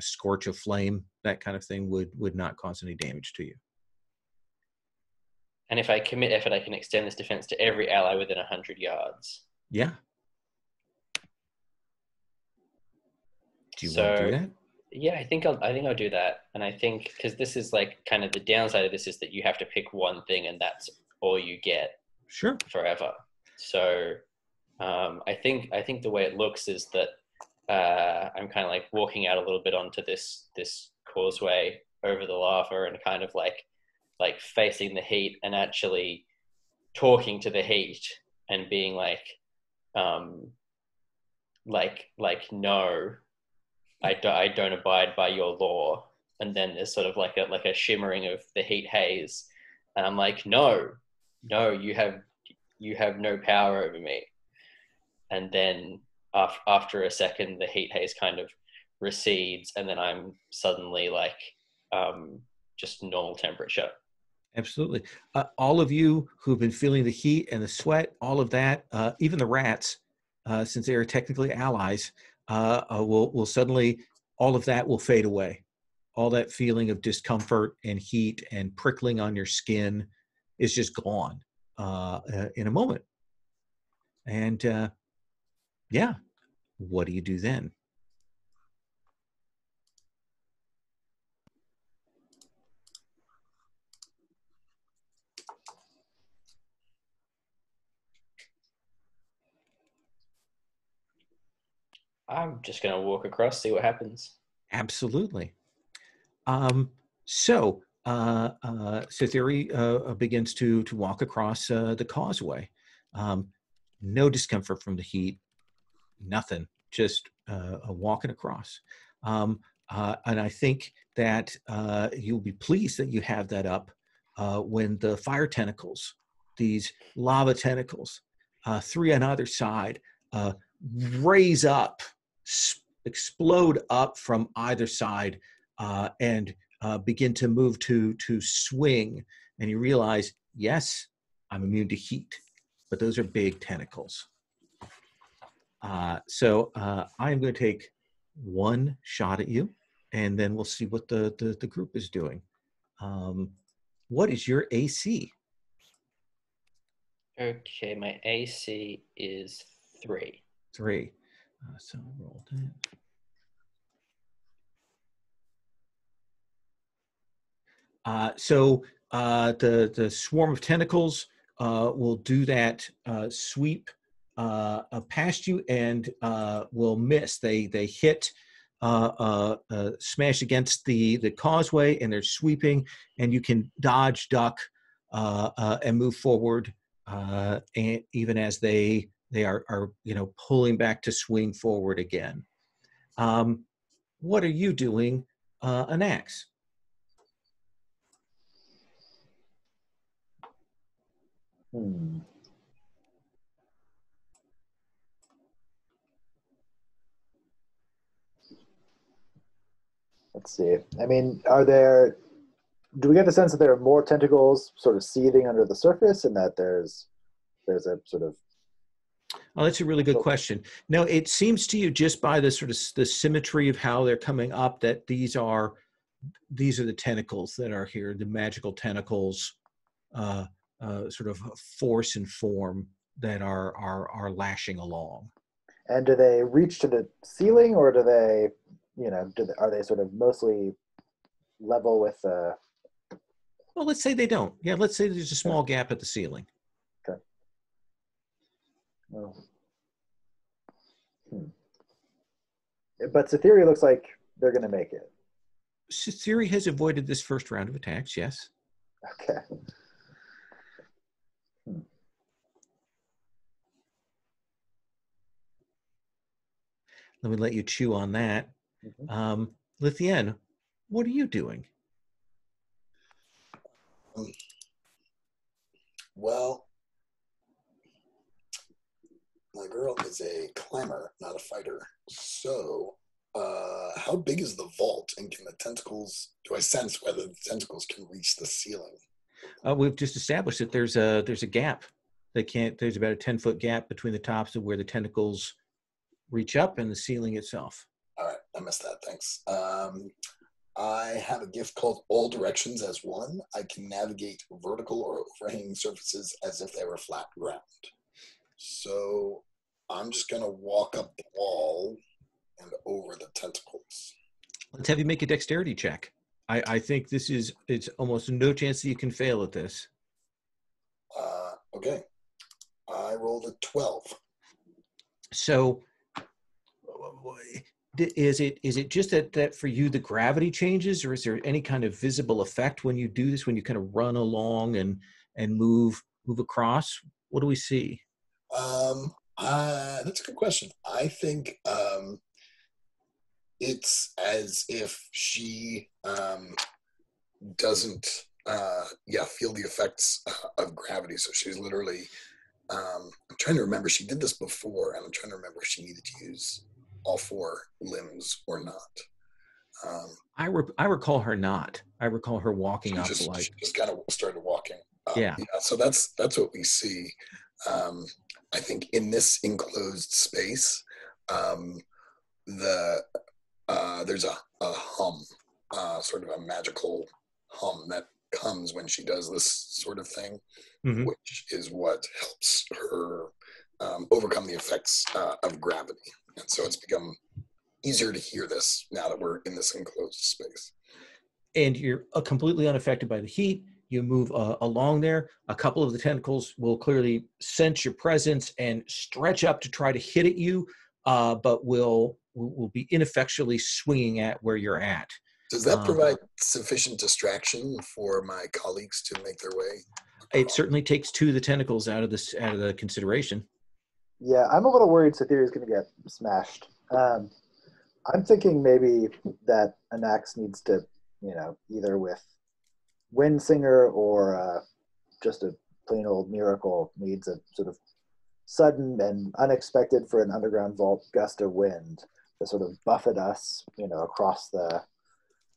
[SPEAKER 1] scorch of flame. That kind of thing would not cause any damage to you.
[SPEAKER 4] And if I commit effort, I can extend this defense to every ally within 100 yards.
[SPEAKER 1] Yeah. Do you want to do that?
[SPEAKER 4] Yeah, I think I'll do that. And I think because this is like kind of the downside of this is that you have to pick one thing and that's all you get
[SPEAKER 1] Sure.
[SPEAKER 4] forever. So I think the way it looks is that I'm kind of like walking out a little bit onto this causeway over the lava and kind of like facing the heat and actually talking to the heat and being um no, I don't abide by your law. And then there's sort of like a shimmering of the heat haze, and I'm like, no, you have no power over me. And then after a second, the heat haze kind of recedes, and then I'm suddenly like just normal temperature.
[SPEAKER 1] Absolutely. All of you who've been feeling the heat and the sweat, all of that, even the rats, since they are technically allies, will suddenly, all of that will fade away. All that feeling of discomfort and heat and prickling on your skin is just gone in a moment. And yeah, what do you do then?
[SPEAKER 4] I'm just gonna walk across, see what happens.
[SPEAKER 1] Absolutely. So Cytherea begins to walk across the causeway. No discomfort from the heat, nothing, just walking across. And I think that you'll be pleased that you have that up when the fire tentacles, these lava tentacles, three on either side, raise up, explode up from either side, and begin to move to swing. And you realize, yes, I'm immune to heat, but those are big tentacles. So I'm going to take one shot at you, and then we'll see what the group is doing. What is your AC?
[SPEAKER 4] Okay, my AC is 3.
[SPEAKER 1] 3. So I'll roll that. So the swarm of tentacles will do that sweep past you and will miss. They hit, smash against the causeway, and they're sweeping, and you can dodge, duck, and move forward, and even as they are pulling back to swing forward again. What are you doing, Anax?
[SPEAKER 2] Let's see. I mean, do we get the sense that there are more tentacles sort of seething under the surface and that there's a sort of...
[SPEAKER 1] Oh, that's a really good question. No, it seems to you just by the sort of the symmetry of how they're coming up that these are the tentacles that are here, the magical tentacles, sort of force and form that are lashing along.
[SPEAKER 2] And do they reach to the ceiling, or do they, are they sort of mostly level with the...
[SPEAKER 1] Well, let's say they don't. Yeah, let's say there's a small gap at the ceiling.
[SPEAKER 2] Okay. Oh. But Cytherea looks like they're going to make it.
[SPEAKER 1] Cytherea has avoided this first round of attacks, yes.
[SPEAKER 2] Okay.
[SPEAKER 1] Let me let you chew on that. Mm-hmm. Lithienne, what are you doing?
[SPEAKER 5] Well, my girl is a climber, not a fighter. So, how big is the vault, and can the tentacles? Do I sense whether the tentacles can reach the ceiling?
[SPEAKER 1] We've just established that there's a gap. They can't. There's about a 10-foot gap between the tops of where the tentacles reach up and the ceiling itself.
[SPEAKER 5] All right, I missed that. Thanks. I have a gift called All Directions as 1. I can navigate vertical or overhanging surfaces as if they were flat ground. So I'm just going to walk up the wall and over the tentacles.
[SPEAKER 1] Let's have you make a dexterity check. I think it's almost no chance that you can fail at this.
[SPEAKER 5] Okay. I rolled a 12.
[SPEAKER 1] So is it just that for you the gravity changes, or is there any kind of visible effect when you do this, when you kind of run along and move across? What do we see?
[SPEAKER 5] That's a good question. I think it's as if she doesn't feel the effects of gravity. So she's literally I'm trying to remember, she did this before, and I'm trying to remember if she needed to use all 4 limbs or not.
[SPEAKER 1] I recall her not. I recall her walking up
[SPEAKER 5] she
[SPEAKER 1] like
[SPEAKER 5] just kind of started walking up.
[SPEAKER 1] Yeah.
[SPEAKER 5] So that's what we see. I think in this enclosed space, there's a hum, sort of a magical hum that comes when she does this sort of thing, which is what helps her overcome the effects of gravity. And so it's become easier to hear this now that we're in this enclosed space.
[SPEAKER 1] And you're completely unaffected by the heat. You move along there. A couple of the tentacles will clearly sense your presence and stretch up to try to hit at you, but will be ineffectually swinging at where you're at.
[SPEAKER 5] Does that provide sufficient distraction for my colleagues to make their way across?
[SPEAKER 1] It certainly takes 2 of the tentacles out of the consideration.
[SPEAKER 2] Yeah, I'm a little worried Sathiri is going to get smashed. I'm thinking maybe that Anax needs to, either with Wind Singer or just a plain old miracle, needs a sort of sudden and unexpected for an underground vault gust of wind to sort of buffet us,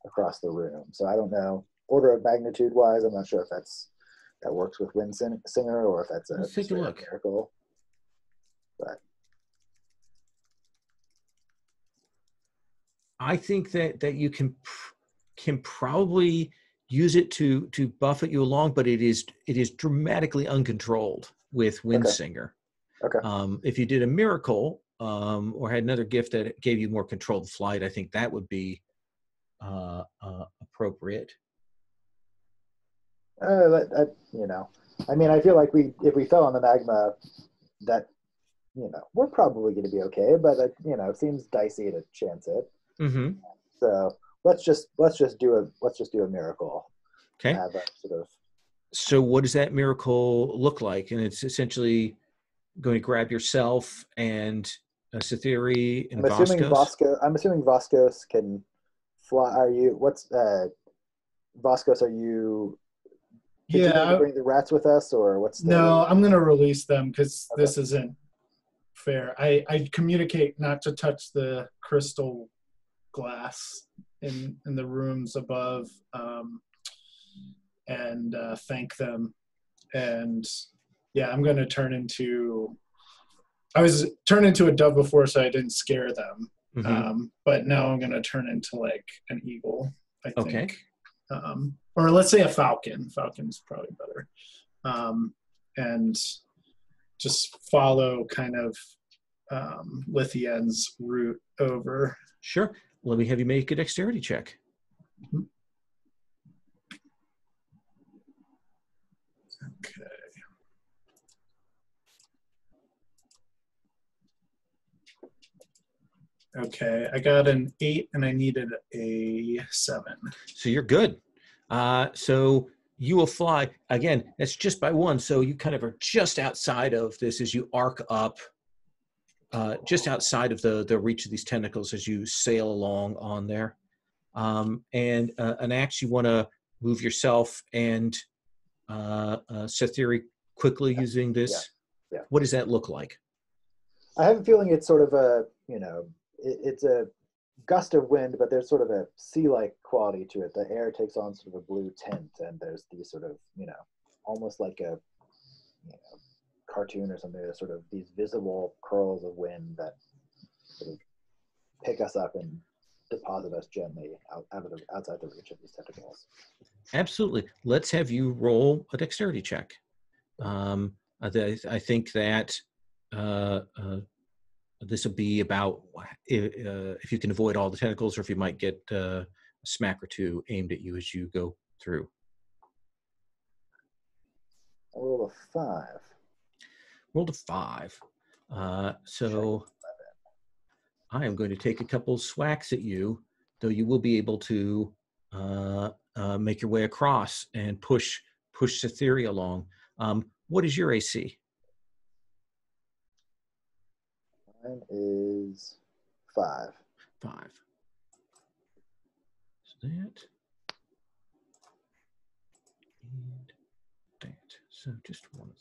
[SPEAKER 2] across the room. So I don't know, order of magnitude wise, I'm not sure if that works with Wind Singer or if that's
[SPEAKER 1] Let's take a look.
[SPEAKER 2] Miracle. But
[SPEAKER 1] I think that you can probably use it to buffet you along, but it is dramatically uncontrolled with Wind Singer.
[SPEAKER 2] Okay.
[SPEAKER 1] If you did a miracle or had another gift that gave you more controlled flight, I think that would be appropriate. I mean, I feel like if we fell on the magma, that we're probably going to be okay, but it seems dicey to chance it. Mm-hmm.
[SPEAKER 2] So let's just do a miracle.
[SPEAKER 1] Okay.
[SPEAKER 2] Have a sort of.
[SPEAKER 1] So what does that miracle look like? And it's essentially going to grab yourself and Sathiri and Voskos.
[SPEAKER 2] I'm assuming Voskos can fly. Are you? Voskos? Are you?
[SPEAKER 3] Yeah.
[SPEAKER 2] Bring the rats with us, or what's?
[SPEAKER 3] No, I'm going to release them because this isn't fair. I communicate not to touch the crystal glass in the rooms above, and thank them. And yeah, I'm going to turn into. I was turned into a dove before, so I didn't scare them.
[SPEAKER 1] Mm-hmm.
[SPEAKER 3] But now I'm going to turn into like an eagle, I think.
[SPEAKER 1] Okay.
[SPEAKER 3] Or let's say a falcon. Falcon's probably better. And just follow kind of Lithien's route over.
[SPEAKER 1] Sure. Let me have you make a dexterity check.
[SPEAKER 3] Mm-hmm. Okay. Okay, I got an 8 and I needed a 7.
[SPEAKER 1] So you're good. So you will fly. Again, that's just by 1. So you kind of are just outside of this as you arc up, just outside of the reach of these tentacles as you sail along on there. And an axe, you want to move yourself and Sathiri quickly using this.
[SPEAKER 2] Yeah.
[SPEAKER 1] What does that look like?
[SPEAKER 2] I have a feeling it's sort of a, it's a gust of wind, but there's sort of a sea-like quality to it. The air takes on sort of a blue tint, and there's these sort of, almost like a cartoon or something. There's sort of these visible curls of wind that sort of pick us up and deposit us gently outside the reach of these tentacles.
[SPEAKER 1] Absolutely. Let's have you roll a dexterity check. I think that this will be about if you can avoid all the tentacles, or if you might get a smack or two aimed at you as you go through.
[SPEAKER 2] I rolled a 5.
[SPEAKER 1] Rolled a 5. So I am going to take a couple swacks at you, though you will be able to make your way across and push Cytherea along. What is your AC?
[SPEAKER 2] Mine is 5.
[SPEAKER 1] 5. So that and that. So just one of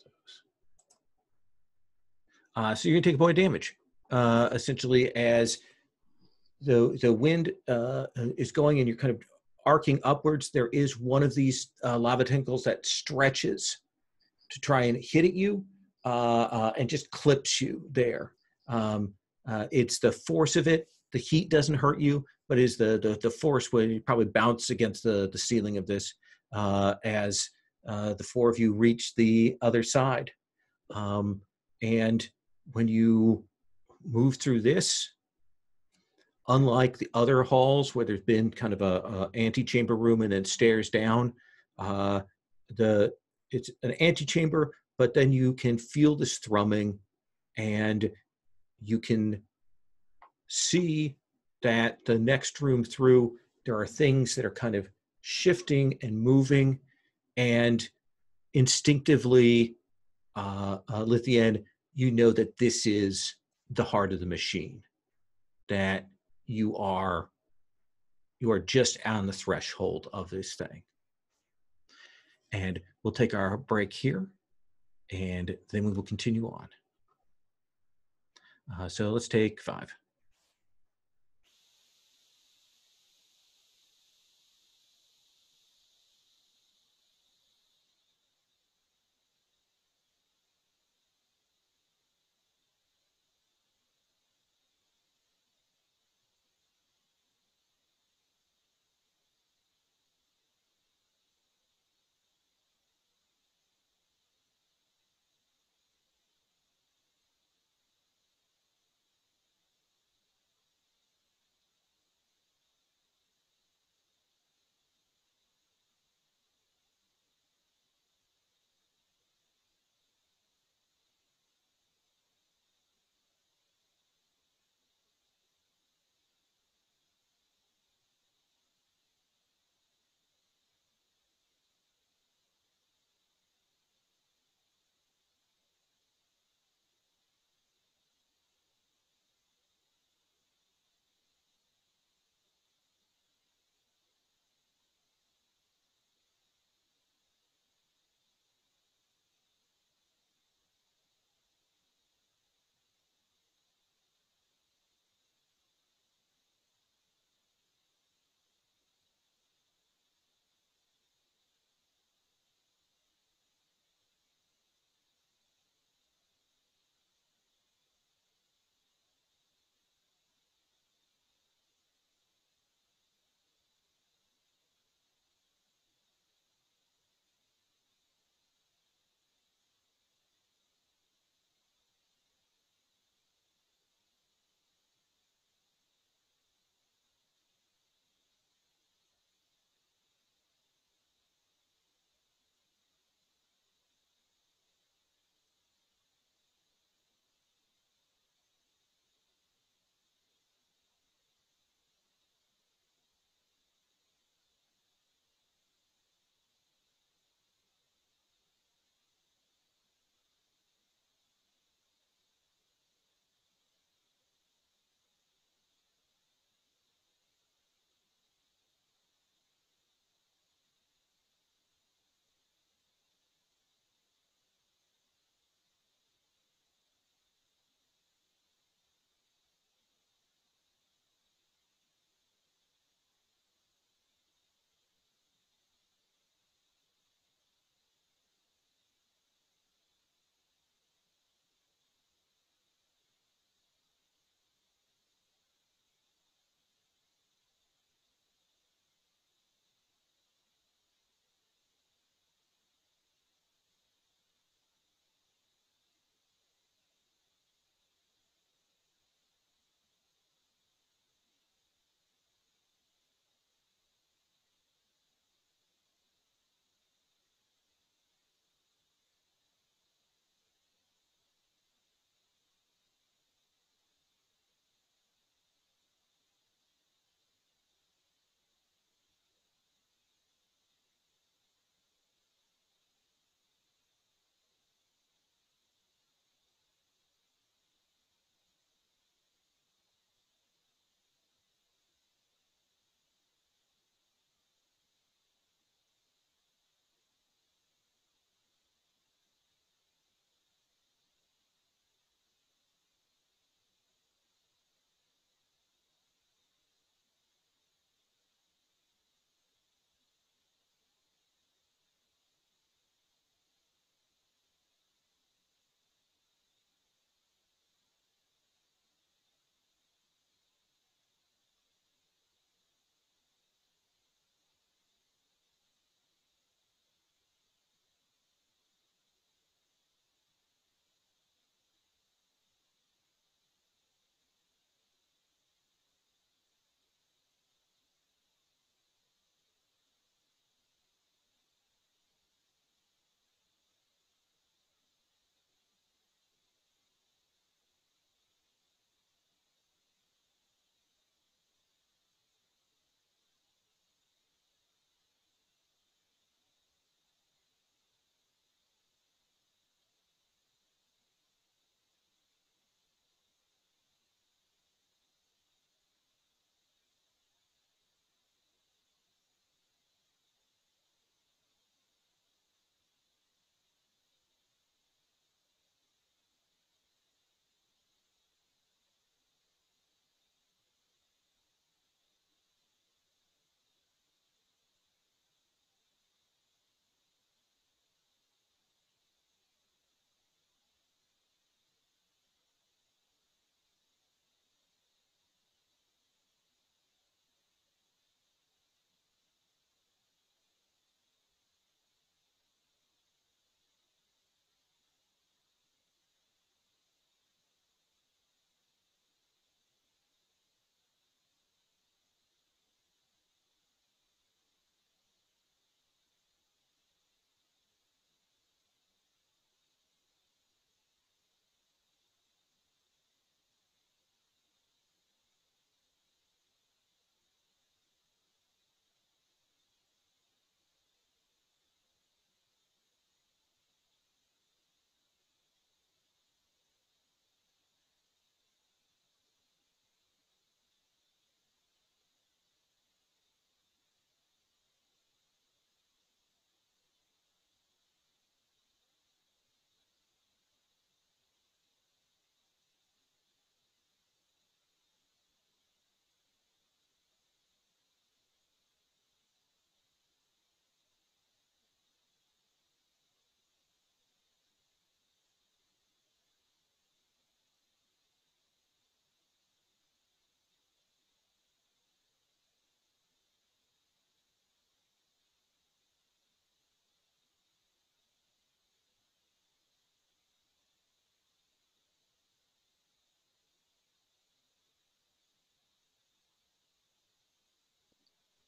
[SPEAKER 1] those. So you're gonna take a point of damage, essentially, as the wind is going and you're kind of arcing upwards. There is one of these lava tentacles that stretches to try and hit at you and just clips you there. It's the force of it. The heat doesn't hurt you, but is the force when you probably bounce against the ceiling of this as the four of you reach the other side. And when you move through this, unlike the other halls where there's been kind of a antechamber room and then stairs down, it's an antechamber, but then you can feel this thrumming, and you can see that the next room through, there are things that are kind of shifting and moving, and instinctively, Lithian, you know that this is the heart of the machine, that you are just on the threshold of this thing. And we'll take our break here, and then we will continue on. So let's take 5.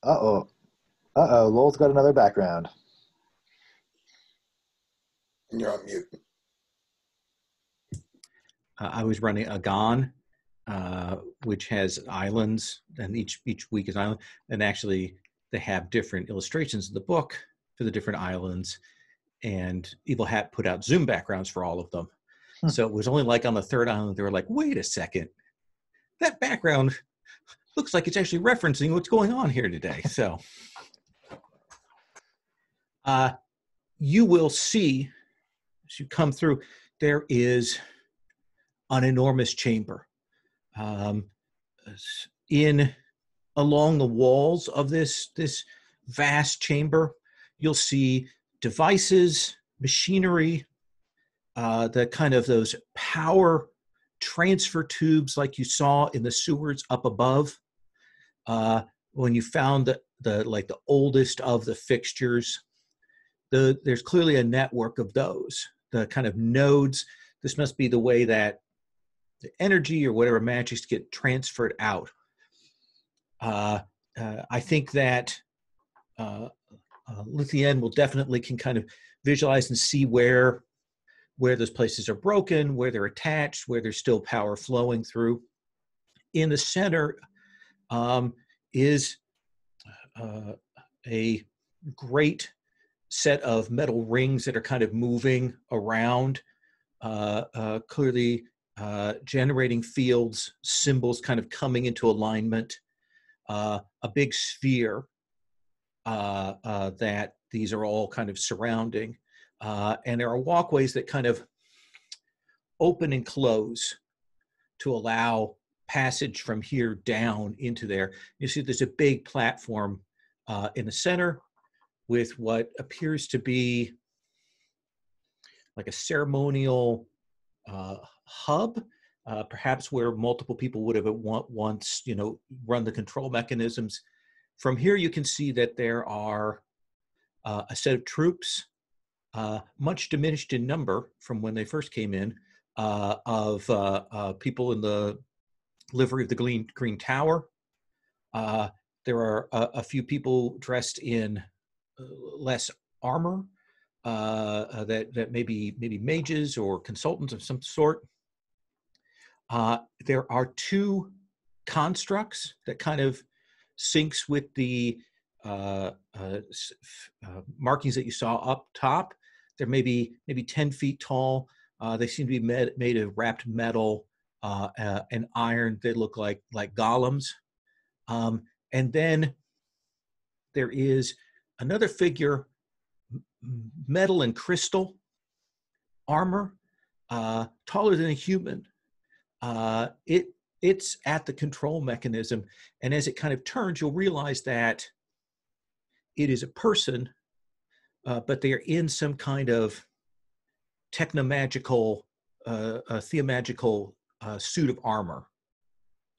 [SPEAKER 2] Uh-oh. Uh-oh, Lowell's got another background.
[SPEAKER 5] You're on mute.
[SPEAKER 1] I was running a GON, which has islands, and each week is an island. And actually, they have different illustrations in the book for the different islands. And Evil Hat put out Zoom backgrounds for all of them. So it was only like on the third island, they were like, wait a second, that background looks like it's actually referencing what's going on here today. So you will see, as you come through, there is an enormous chamber. Along the walls of this vast chamber, you'll see devices, machinery, the kind of those power transfer tubes like you saw in the sewers up above. When you found the oldest of the fixtures, there's clearly a network of those, the kind of nodes. This must be the way that the energy or whatever magics get transferred out. I think that Luthien will definitely can kind of visualize and see where those places are broken, where they're attached, where there's still power flowing through. In the center is a great set of metal rings that are kind of moving around, clearly generating fields, symbols kind of coming into alignment, a big sphere that these are all kind of surrounding. And there are walkways that kind of open and close to allow passage from here down into there. You see there's a big platform in the center with what appears to be like a ceremonial hub, perhaps where multiple people would have at once, run the control mechanisms. From here, you can see that there are a set of troops, much diminished in number from when they first came in, of people in the livery of the Green Tower. There are a few people dressed in less armor, that may be mages or consultants of some sort. There are two constructs that kind of syncs with the markings that you saw up top. They're maybe 10 feet tall. They seem to be made of wrapped metal and iron. They look like golems. And then there is another figure, metal and crystal armor, taller than a human. It's at the control mechanism, and as it kind of turns, you'll realize that it is a person, but they are in some kind of technomagical, theomagical suit of armor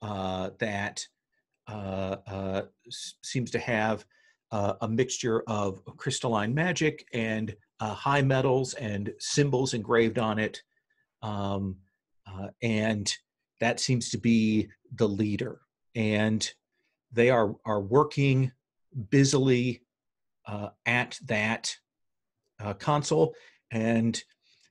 [SPEAKER 1] that seems to have a mixture of crystalline magic and high metals and symbols engraved on it, and that seems to be the leader. And they are working busily at that console, and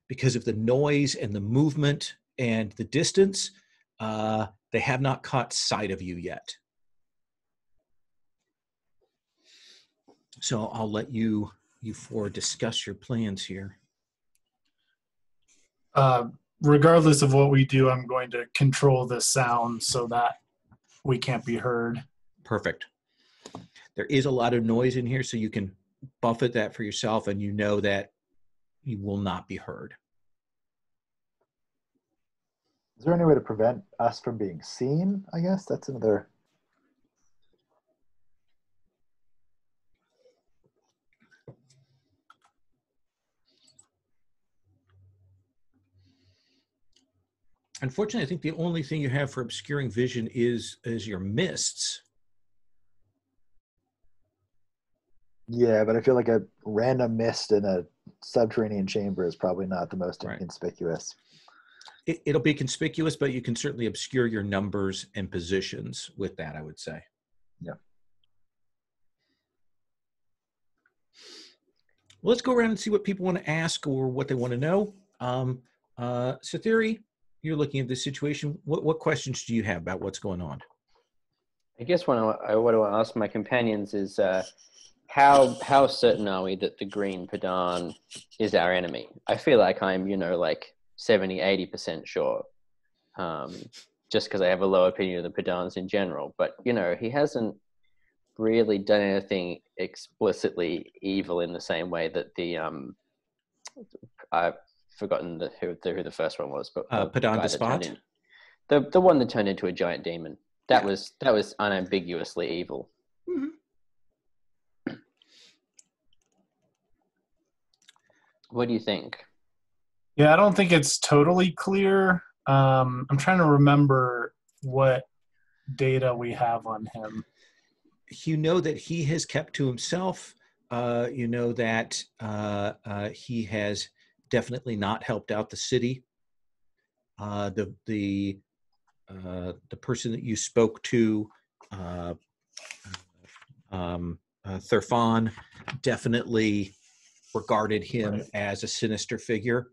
[SPEAKER 1] because of the noise and the movement and the distance, they have not caught sight of you yet. So I'll let you four discuss your plans here.
[SPEAKER 3] Regardless of what we do, I'm going to control the sound so that we can't be heard.
[SPEAKER 1] Perfect. There is a lot of noise in here, so you can buffet that for yourself, and you know that you will not be heard.
[SPEAKER 2] Is there any way to prevent us from being seen? I guess that's another.
[SPEAKER 1] Unfortunately, I think the only thing you have for obscuring vision is your mists.
[SPEAKER 2] Yeah, but I feel like a random mist in a subterranean chamber is probably not the most inconspicuous.
[SPEAKER 1] It'll be conspicuous, but you can certainly obscure your numbers and positions with that, I would say.
[SPEAKER 2] Yeah.
[SPEAKER 1] Well, let's go around and see what people want to ask or what they want to know. Sathiri, you're looking at this situation. What questions do you have about what's going on?
[SPEAKER 4] I guess what I want to ask my companions is how certain are we that the green Padan is our enemy? I feel like I'm, like 70, 80% sure, just because I have a low opinion of the Padans in general. But, he hasn't really done anything explicitly evil in the same way that the, I've forgotten who the first one was, but the
[SPEAKER 1] Padan
[SPEAKER 4] guy that turned
[SPEAKER 1] Despot?
[SPEAKER 4] the one that turned into a giant demon. That was unambiguously evil.
[SPEAKER 1] Mm-hmm.
[SPEAKER 4] What do you think?
[SPEAKER 3] Yeah, I don't think it's totally clear. I'm trying to remember what data we have on him.
[SPEAKER 1] You know that he has kept to himself. You know that he has definitely not helped out the city. The person that you spoke to, Thurfan, definitely regarded him as a sinister figure.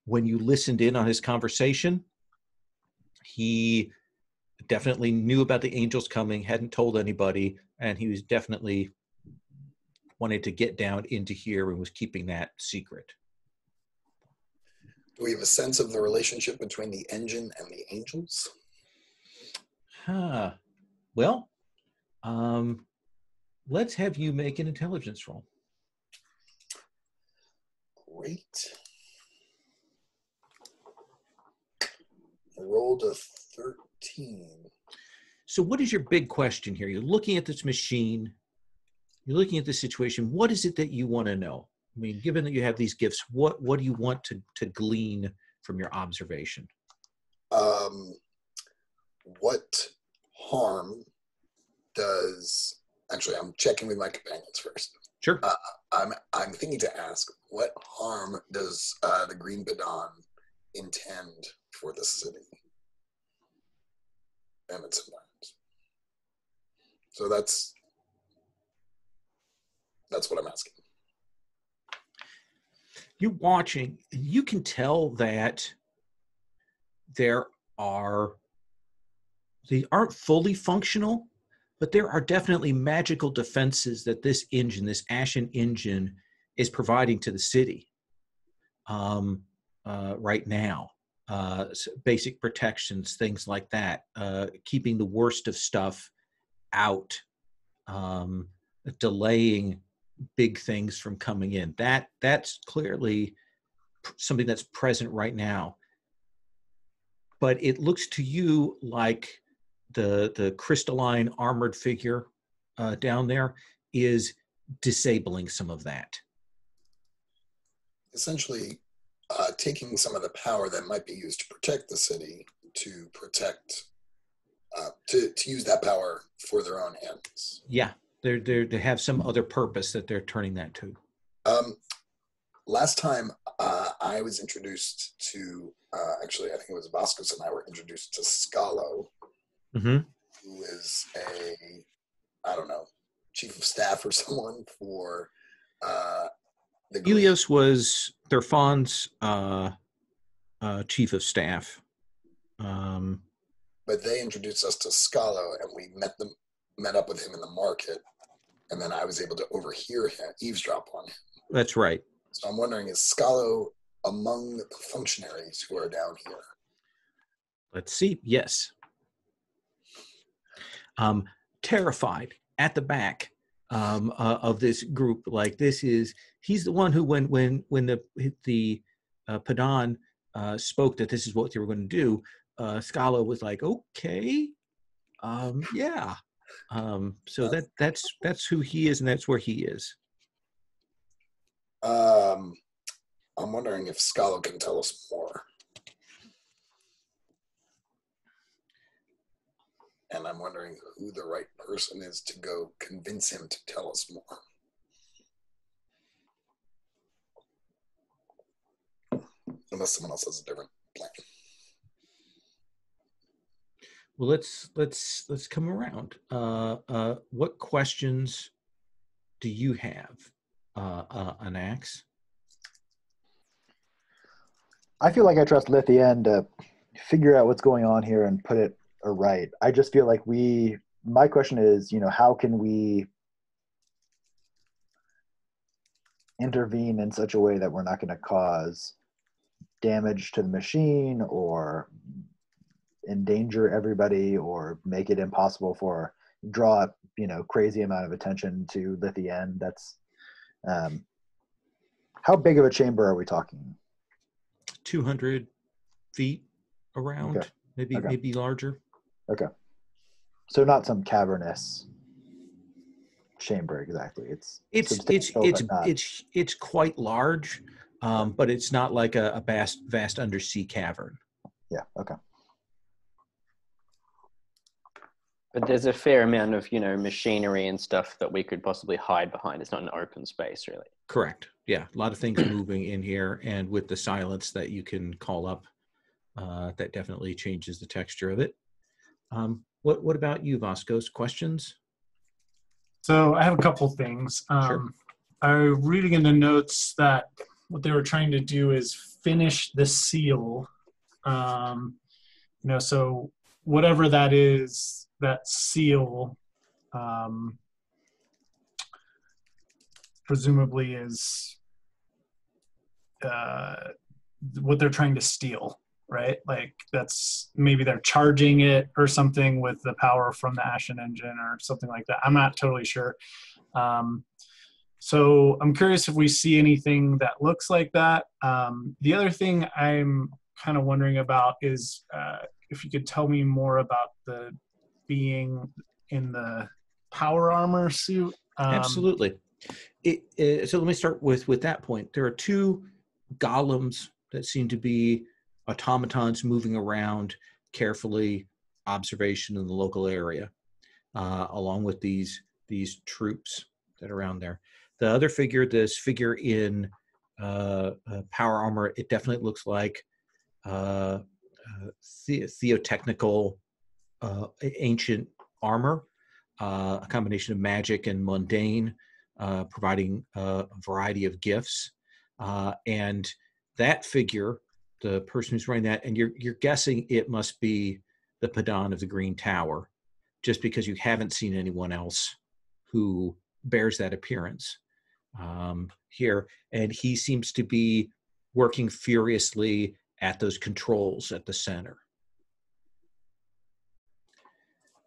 [SPEAKER 1] When you listened in on his conversation, he definitely knew about the angels coming, hadn't told anybody, and he was definitely wanted to get down into here and was keeping that secret.
[SPEAKER 5] Do we have a sense of the relationship between the engine and the angels?
[SPEAKER 1] Well, let's have you make an intelligence roll.
[SPEAKER 5] Great. I rolled a 13.
[SPEAKER 1] So what is your big question here? You're looking at this machine. You're looking at this situation. What is it that you want to know? I mean, given that you have these gifts, what do you want to glean from your observation?
[SPEAKER 5] What harm does... Actually, I'm checking with my companions first.
[SPEAKER 1] Sure.
[SPEAKER 5] I'm thinking to ask, what harm does the Green Badan intend for the city and its environs? So that's what I'm asking.
[SPEAKER 1] You're watching, you can tell that they aren't fully functional, but there are definitely magical defenses that this engine, this Ashen engine, is providing to the city right now. Basic protections, things like that, keeping the worst of stuff out, delaying big things from coming in. That's clearly something that's present right now. But it looks to you like the crystalline armored figure down there is disabling some of that.
[SPEAKER 5] Essentially, taking some of the power that might be used to protect the city to protect, to use that power for their own ends.
[SPEAKER 1] Yeah, they have some other purpose that they're turning that to.
[SPEAKER 5] Last time I was introduced to, actually, I think it was Vasquez and I were introduced to Scalo,
[SPEAKER 1] Mm-hmm.
[SPEAKER 5] who is I don't know, chief of staff or someone for the group.
[SPEAKER 1] Helios was Thurfan's chief of staff.
[SPEAKER 5] But they introduced us to Scalo, and we met up with him in the market, and then I was able to overhear him, eavesdrop on him.
[SPEAKER 1] That's right.
[SPEAKER 5] So I'm wondering, is Scalo among the functionaries who are down here?
[SPEAKER 1] Let's see. Yes. Terrified at the back of this group. Like he's the one who when the Padan spoke that this is what they were going to do, Scalo was like, okay, yeah. So that's who he is, and that's where he is.
[SPEAKER 5] I'm wondering if Scalo can tell us more. And I'm wondering who the right person is to go convince him to tell us more. Unless someone else has a different plan.
[SPEAKER 1] Well, let's come around. What questions do you have an axe.
[SPEAKER 2] I feel like I trust Lithian to figure out what's going on here and put it right. I just feel like my question is, how can we intervene in such a way that we're not going to cause damage to the machine or endanger everybody or make it impossible for draw up, crazy amount of attention to Lithian. That's how big of a chamber are we talking?
[SPEAKER 1] 200 feet around,
[SPEAKER 2] Okay.
[SPEAKER 1] maybe larger.
[SPEAKER 2] Okay. So not some cavernous chamber exactly.
[SPEAKER 1] It's quite large, but it's not like a vast undersea cavern.
[SPEAKER 2] Yeah. Okay.
[SPEAKER 4] But there's a fair amount of, machinery and stuff that we could possibly hide behind. It's not an open space, really.
[SPEAKER 1] Correct. Yeah, a lot of things moving in here, and with the silence that you can call up, that definitely changes the texture of it. What about you, Vascos? Questions?
[SPEAKER 3] So I have a couple things.
[SPEAKER 1] Sure.
[SPEAKER 3] I'm reading in the notes that what they were trying to do is finish the seal. So whatever that is, that seal presumably is what they're trying to steal, right? Like that's maybe they're charging it or something with the power from the Ashen engine or something like that. I'm not totally sure. So I'm curious if we see anything that looks like that. The other thing I'm kind of wondering about is if you could tell me more about the being in the power armor suit.
[SPEAKER 1] Absolutely. So let me start with that point. There are two golems that seem to be automatons moving around carefully, observation in the local area, along with these troops that are around there. The other figure, this figure in power armor, it definitely looks like theotechnical ancient armor, a combination of magic and mundane, providing a variety of gifts. And that figure, the person who's running that, and you're guessing it must be the Padan of the Green Tower, just because you haven't seen anyone else who bears that appearance here. And he seems to be working furiously at those controls at the center.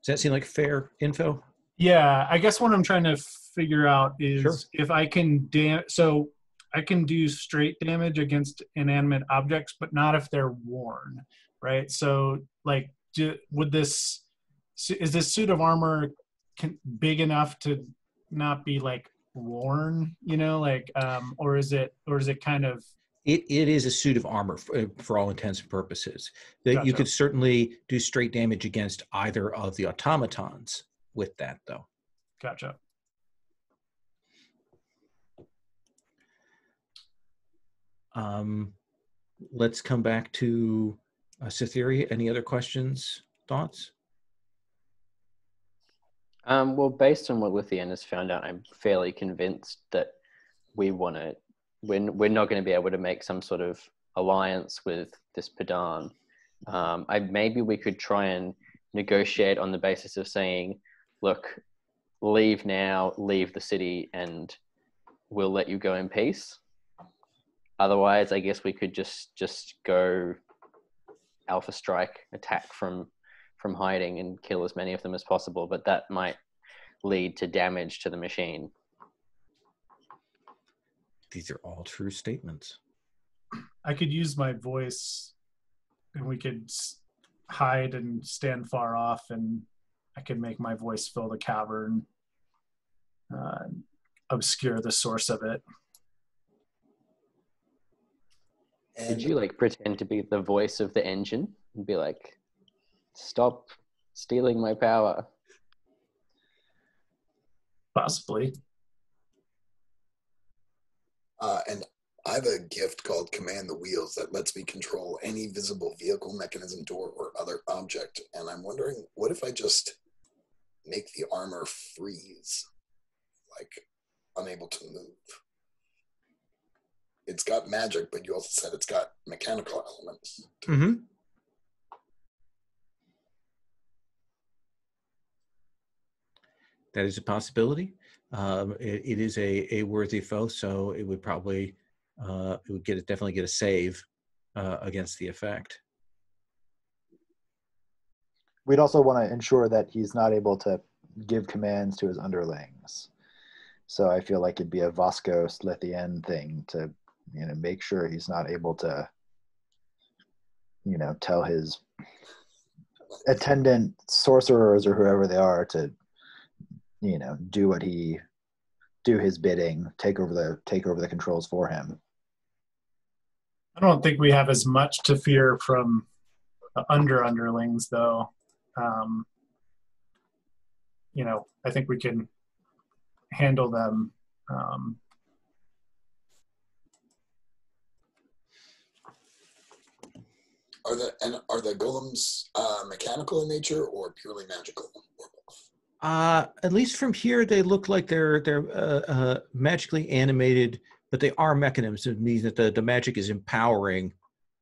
[SPEAKER 1] Does that seem like fair info?
[SPEAKER 3] Yeah, I guess what I'm trying to figure out is
[SPEAKER 1] Sure.
[SPEAKER 3] if I can so I can do straight damage against inanimate objects, but not if they're worn, right? So like, is this suit of armor big enough to not be like worn, or is it kind of?
[SPEAKER 1] It is a suit of armor for all intents and purposes. That
[SPEAKER 3] Gotcha.
[SPEAKER 1] You could certainly do straight damage against either of the automatons with that, though.
[SPEAKER 3] Gotcha.
[SPEAKER 1] Let's come back to Cytherea. Any other questions, thoughts?
[SPEAKER 4] Well, based on what Lithian has found out, I'm fairly convinced that we're not going to be able to make some sort of alliance with this Padan. Maybe we could try and negotiate on the basis of saying, look, leave now, leave the city, and we'll let you go in peace. Otherwise, I guess we could just go Alpha Strike, attack from hiding and kill as many of them as possible, but that might lead to damage to the machine.
[SPEAKER 1] These are all true statements.
[SPEAKER 3] I could use my voice and we could hide and stand far off, and I could make my voice fill the cavern, obscure the source of it.
[SPEAKER 4] Could you pretend to be the voice of the engine and be like, stop stealing my power?
[SPEAKER 3] Possibly.
[SPEAKER 5] And I have a gift called Command the Wheels that lets me control any visible vehicle, mechanism, door, or other object. And I'm wondering, what if I just make the armor freeze, like unable to move? it's got magic, but you also said it's got mechanical elements.
[SPEAKER 1] Mm-hmm. That is a possibility. It is a worthy foe, so it would probably definitely get a save against the effect.
[SPEAKER 2] We'd also want to ensure that he's not able to give commands to his underlings. So I feel like it'd be a Voskos Lithien thing to, make sure he's not able to, tell his attendant sorcerers or whoever they are to, do his bidding, take over the controls for him.
[SPEAKER 3] I don't think we have as much to fear from the underlings, though. I think we can handle them.
[SPEAKER 5] Are the golems mechanical in nature or purely magical, or both?
[SPEAKER 1] At least from here, they look like they're magically animated, but they are mechanisms. It means that the magic is empowering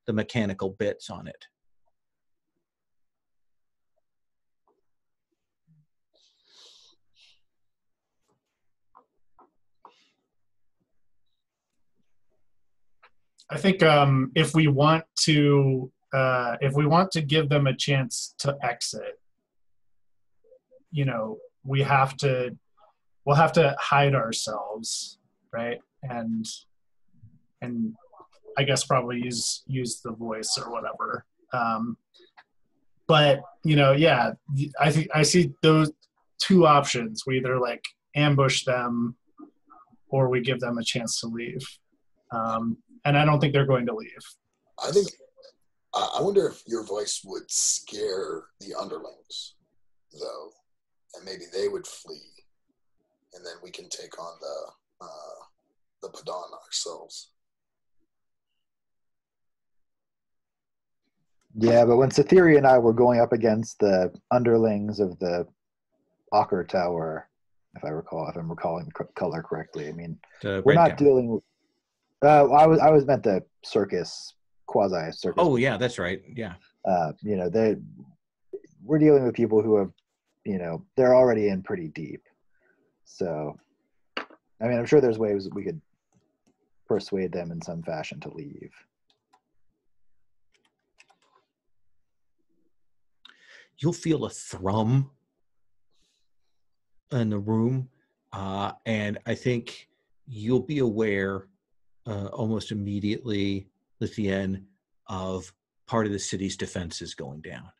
[SPEAKER 1] the mechanical bits on it.
[SPEAKER 3] I think if we want to give them a chance to exit, we'll have to hide ourselves, right? And I guess probably use the voice or whatever. But I think I see those two options. We either like ambush them or we give them a chance to leave. And I don't think they're going to leave.
[SPEAKER 5] I wonder if your voice would scare the underlings, though, and maybe they would flee, and then we can take on the Padan ourselves.
[SPEAKER 2] Yeah, but when Cytheria and I were going up against the underlings of the Ocker Tower, if I'm recalling the color correctly, I mean, we're not dealing with. I was meant the circus, quasi circus.
[SPEAKER 1] Oh yeah, that's right. Yeah.
[SPEAKER 2] We're dealing with people who have, they're already in pretty deep. So, I mean, I'm sure there's ways we could persuade them in some fashion to leave.
[SPEAKER 1] You'll feel a thrum in the room, and I think you'll be aware almost immediately, Lithien, of part of the city's defenses going down.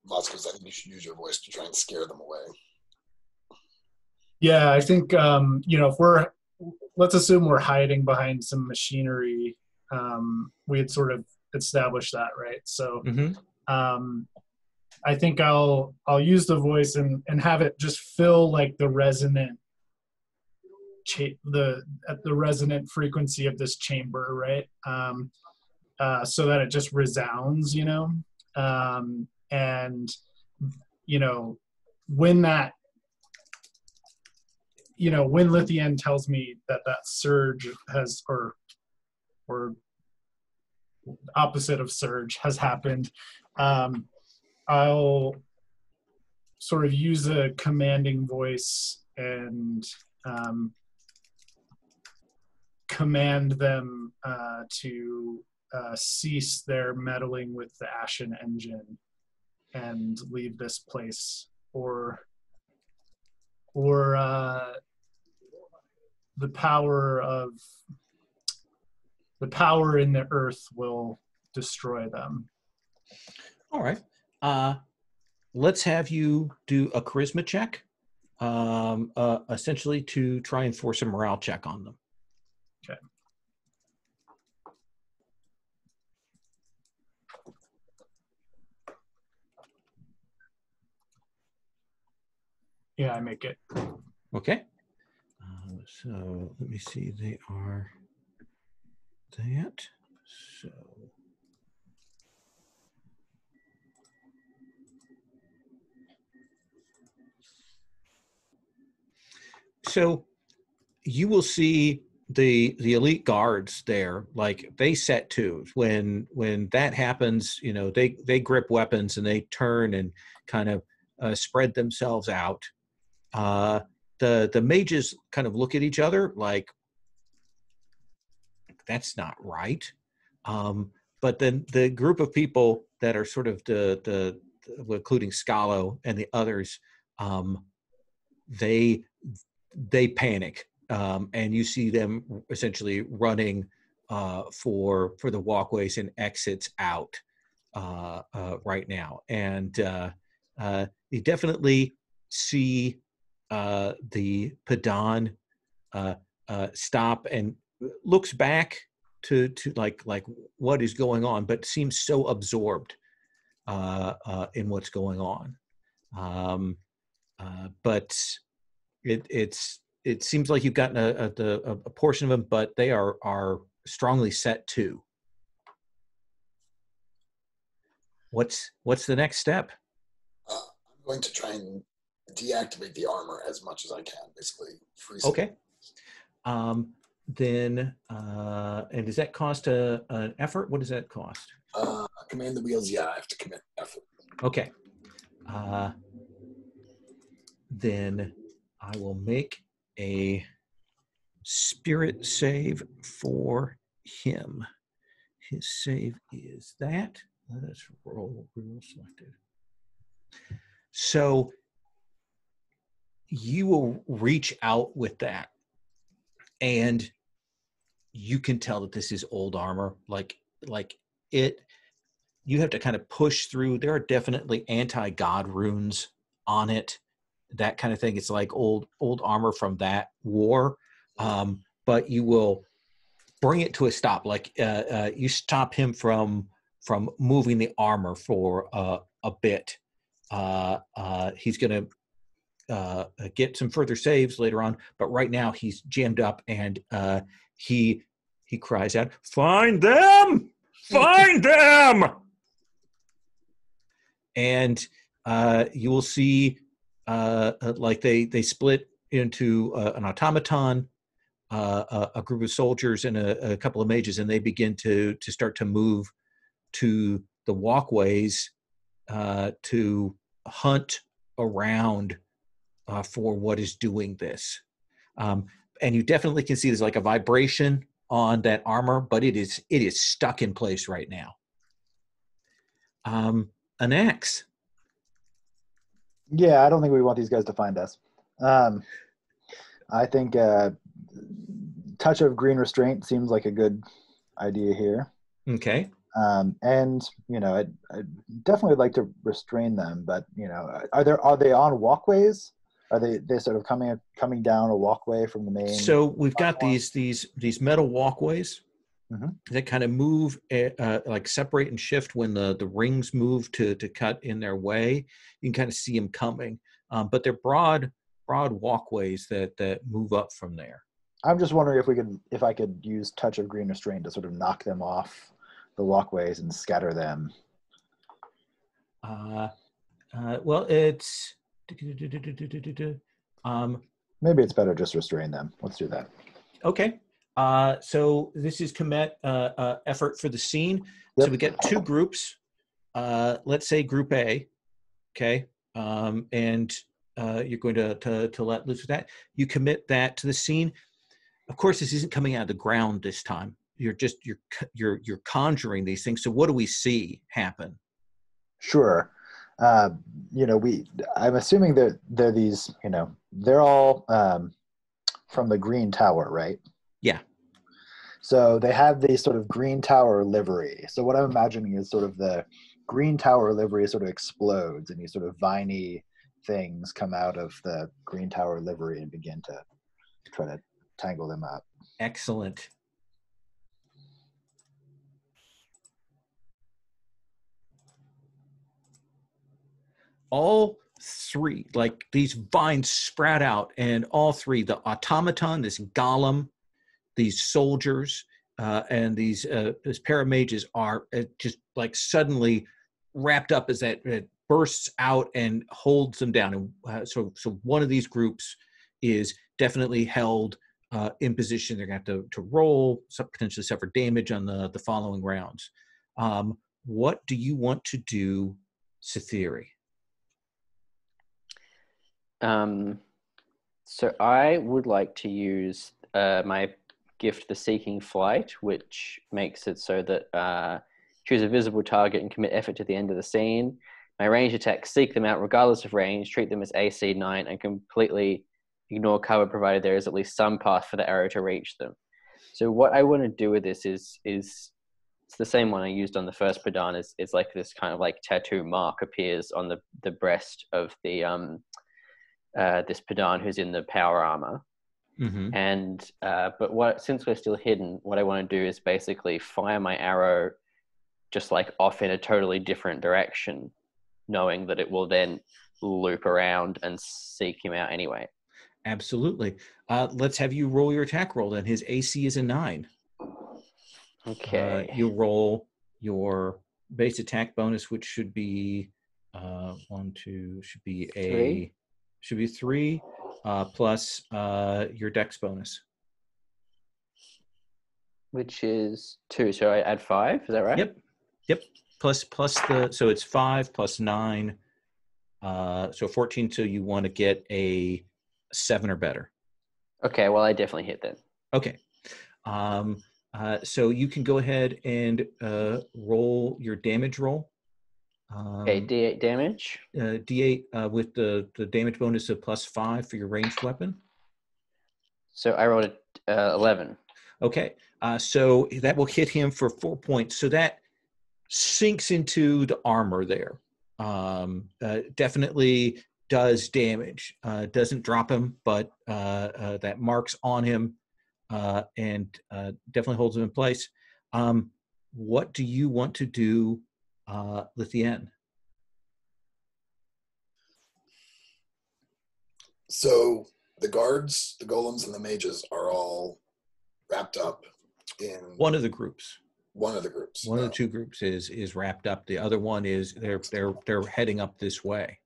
[SPEAKER 5] Voskos, I think you should use your voice to try and scare them away.
[SPEAKER 3] Yeah, I think if let's assume we're hiding behind some machinery. We had sort of established that, right? So I think I'll use the voice and have it just fill like the resonant the resonant frequency of this chamber, right? So that it just resounds, and when that when Lithien tells me that surge has or opposite of surge has happened, I'll sort of use a commanding voice and command them to cease their meddling with the Ashen engine and leave this place, or the power in the earth will destroy them.
[SPEAKER 1] All right. Let's have you do a charisma check, essentially to try and force a morale check on them.
[SPEAKER 3] Okay. Yeah, I make it.
[SPEAKER 1] Okay. So let me see. They are that. So So you will see the elite guards there, like they set twos. When that happens, they grip weapons and they turn and kind of spread themselves out. The mages kind of look at each other like, that's not right. But then the group of people that are sort of the including Scalo and the others, they panic, and you see them essentially running for the walkways and exits out right now. And you definitely see the Padan stop and looks back to like what is going on, but seems so absorbed in what's going on. But it seems like you've gotten a portion of them, but they are strongly set too. What's the next step?
[SPEAKER 5] I'm going to try and deactivate the armor as much as I can, basically.
[SPEAKER 1] Okay. Then, and does that cost an effort? What does that cost?
[SPEAKER 5] Command the wheels. Yeah, I have to commit effort.
[SPEAKER 1] Okay. Then I will make a spirit save for him. His save is that. Let us roll selected. So you will reach out with that, and you can tell that this is old armor. Like it, you have to kind of push through. There are definitely anti-god runes on it, that kind of thing. It's like old armor from that war, but you will bring it to a stop. Like you stop him from moving the armor for a bit. He's going to get some further saves later on, but right now he's jammed up, and he cries out, "Find them! Find them!" And you will see like they split into an automaton, a group of soldiers, and a couple of mages, and they begin to start to move to the walkways to hunt around for what is doing this. And you definitely can see there's like a vibration on that armor, but it is stuck in place right now. An axe.
[SPEAKER 2] Yeah, I don't think we want these guys to find us. I think touch of green restraint seems like a good idea here.
[SPEAKER 1] Okay.
[SPEAKER 2] And I'd definitely like to restrain them, but are they on walkways? Are they sort of coming down a walkway from the main?
[SPEAKER 1] So we've got these metal walkways
[SPEAKER 2] mm-hmm.
[SPEAKER 1] that kind of move, like separate and shift when the rings move to cut in their way. You can kind of see them coming, but they're broad walkways that move up from there.
[SPEAKER 2] I'm just wondering if I could use touch of green restraint to sort of knock them off the walkways and scatter them.
[SPEAKER 1] Well, it's
[SPEAKER 2] maybe it's better just restrain them. Let's do that.
[SPEAKER 1] Okay. So this is commit effort for the scene.
[SPEAKER 2] Yep.
[SPEAKER 1] So we get two groups. Let's say group A. Okay. And you're going to let loose with that. You commit that to the scene. Of course, this isn't coming out of the ground this time. You're conjuring these things. So what do we see happen?
[SPEAKER 2] Sure. I'm assuming that they're these, they're all from the Green Tower, right?
[SPEAKER 1] Yeah.
[SPEAKER 2] So they have these sort of Green Tower livery. So what I'm imagining is sort of the Green Tower livery sort of explodes, and these sort of viney things come out of the Green Tower livery and begin to try to tangle them up.
[SPEAKER 1] Excellent. All three, like these vines sprout out, and all three, the automaton, this golem, these soldiers, and these paramages are just like suddenly wrapped up as that it bursts out and holds them down. And so one of these groups is definitely held in position. They're going to have to roll, potentially suffer damage on the following rounds. What do you want to do, Cytherea?
[SPEAKER 4] So I would like to use my gift, the Seeking Flight, which makes it so that choose a visible target and commit effort to the end of the scene. My range attacks seek them out regardless of range, treat them as AC 9, and completely ignore cover provided there is at least some path for the arrow to reach them. So what I want to do with this is it's the same one I used on the first Padan. It's like this kind of like tattoo mark appears on the breast of the this Padan who's in the power armor.
[SPEAKER 1] Mm-hmm.
[SPEAKER 4] And but since we're still hidden, what I want to do is basically fire my arrow just like off in a totally different direction, knowing that it will then loop around and seek him out anyway.
[SPEAKER 1] Absolutely. Let's have you roll your attack roll then. His AC is a 9.
[SPEAKER 4] Okay.
[SPEAKER 1] You roll your base attack bonus, which should be should be a 3 plus your dex bonus,
[SPEAKER 4] which is 2. So I add 5. Is that right?
[SPEAKER 1] Yep. Plus so it's 5 plus 9, so 14. So you want to get a 7 or better.
[SPEAKER 4] Okay. Well, I definitely hit that.
[SPEAKER 1] Okay. So you can go ahead and roll your damage roll.
[SPEAKER 4] Okay, D8 damage.
[SPEAKER 1] D8 with the damage bonus of plus 5 for your ranged weapon.
[SPEAKER 4] So I rolled 11.
[SPEAKER 1] Okay, so that will hit him for 4 points. So that sinks into the armor there. Definitely does damage. Doesn't drop him, but that marks on him and definitely holds him in place. What do you want to do, Lithien?
[SPEAKER 5] So the guards, the golems, and the mages are all wrapped up in
[SPEAKER 1] One of the groups.
[SPEAKER 5] One of the groups.
[SPEAKER 1] One of the two groups is wrapped up. The other one is they're heading up this way.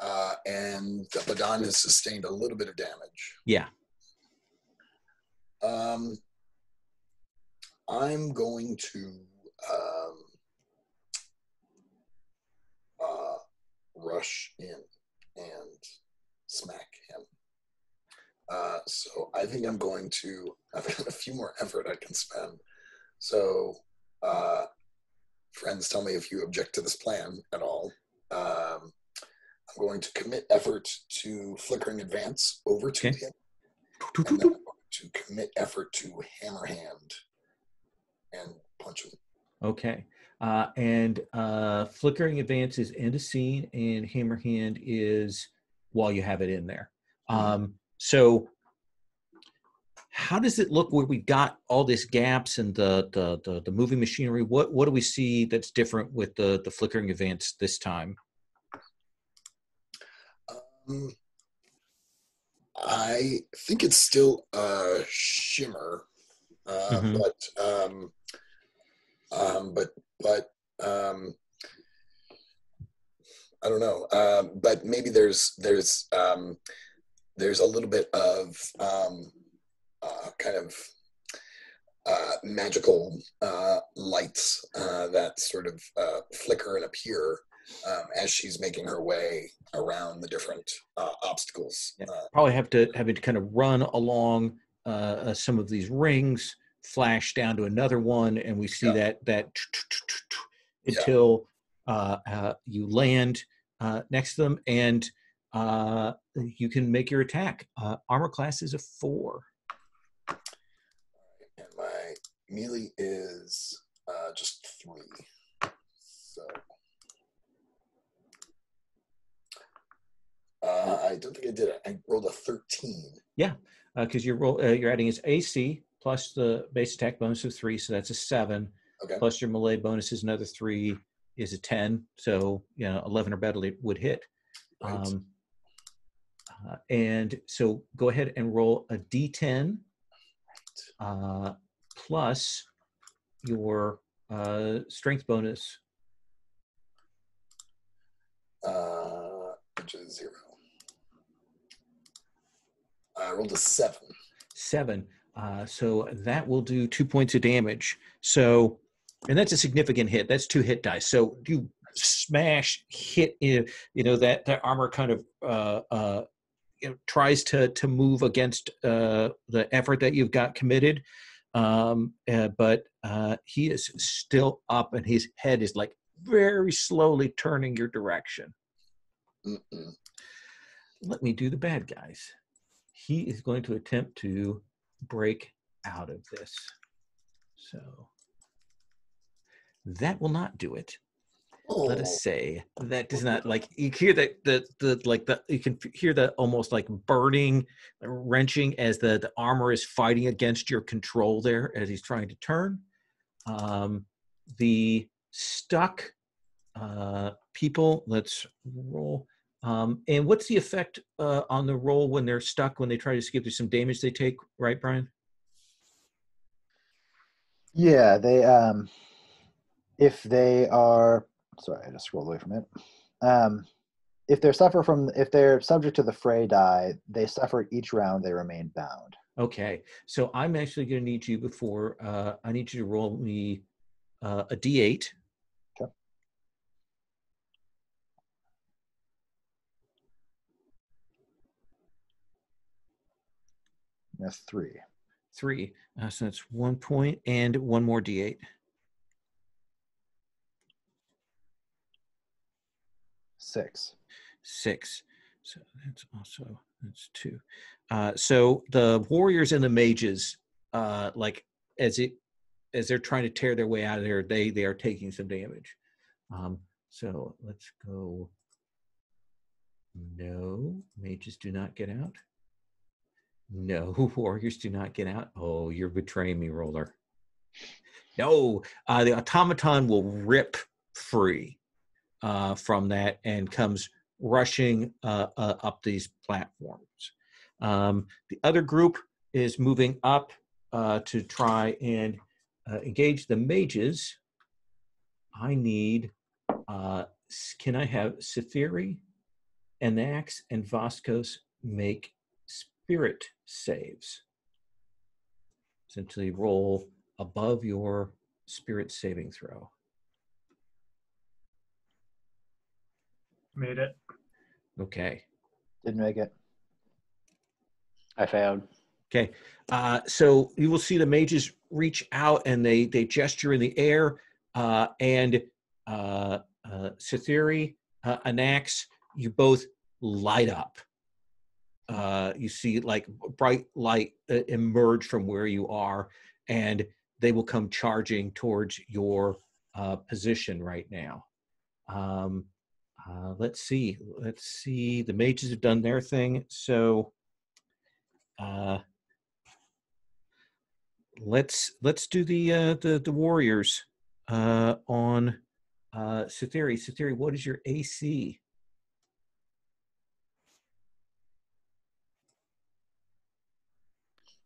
[SPEAKER 5] And the Padan has sustained a little bit of damage.
[SPEAKER 1] Yeah.
[SPEAKER 5] I'm going to rush in and smack him. So I think I've got a few more effort I can spend. So friends, tell me if you object to this plan at all. I'm going to commit effort to Flickering Advance over to him. And then I'm going to commit effort to Hammer Hand and punch him. Okay.
[SPEAKER 1] And Flickering Advance is end of scene, and Hammer Hand is while you have it in there. So how does it look where we got all these gaps and the moving machinery? What do we see that's different with the Flickering Advance this time?
[SPEAKER 5] I think it's still a shimmer, but I don't know. But maybe there's a little bit of kind of magical lights that sort of flicker and appear as she's making her way around the different obstacles.
[SPEAKER 1] Probably having to kind of run along some of these rings, flash down to another one, and we see that until you land next to them, and you can make your attack. Armor class is a 4.
[SPEAKER 5] And my melee is just 3. So I don't think I did it. I rolled a 13.
[SPEAKER 1] Yeah, because you're adding his AC plus the base attack bonus of 3, so that's a 7.
[SPEAKER 5] Okay.
[SPEAKER 1] Plus your melee bonus is another 3, is a 10. So 11 or better would hit.
[SPEAKER 5] Right.
[SPEAKER 1] And so go ahead and roll a D10 plus your strength bonus.
[SPEAKER 5] Which is 0. I rolled a 7.
[SPEAKER 1] 7. So that will do 2 points of damage. So, and that's a significant hit. That's 2 hit dice. So you smash, hit, that armor kind of tries to move against the effort that you've got committed. But he is still up, and his head is like very slowly turning your direction.
[SPEAKER 5] Mm-mm.
[SPEAKER 1] Let me do the bad guys. He is going to attempt to break out of this. So that will not do it. Let us say that does not, like, you hear that you can hear the almost like burning, wrenching as the armor is fighting against your control there as he's trying to turn. The stuck people, let's roll. And what's the effect on the roll when they're stuck, when they try to escape? There's some damage they take, right, Brian?
[SPEAKER 2] Yeah, they if they are, sorry, I just scrolled away from it. If they're subject to the fray die, they suffer each round they remain bound.
[SPEAKER 1] Okay, so I'm actually going to need you before I need you to roll me a d8.
[SPEAKER 2] Okay. That's 3.
[SPEAKER 1] 3. So that's 1 point and 1 more d8.
[SPEAKER 2] 6.
[SPEAKER 1] 6. So that's 2. So the warriors and the mages, like as they're trying to tear their way out of there, they are taking some damage. So let's go. No, mages do not get out. No, warriors do not get out. Oh, you're betraying me, roller. No, the automaton will rip free from that and comes rushing up these platforms. The other group is moving up to try and engage the mages. I need, can I have Cytheri, Anax, and Voskos make spirit saves? Essentially roll above your spirit saving throw.
[SPEAKER 3] Made it.
[SPEAKER 1] Okay.
[SPEAKER 2] Didn't make it.
[SPEAKER 4] I failed.
[SPEAKER 1] Okay. So you will see the mages reach out and they gesture in the air, and Cytheri, Anax, you both light up. You see like bright light emerge from where you are, and they will come charging towards your position right now. Let's see. The mages have done their thing. So let's do the warriors on Cytheri. Cytheri, what is your AC?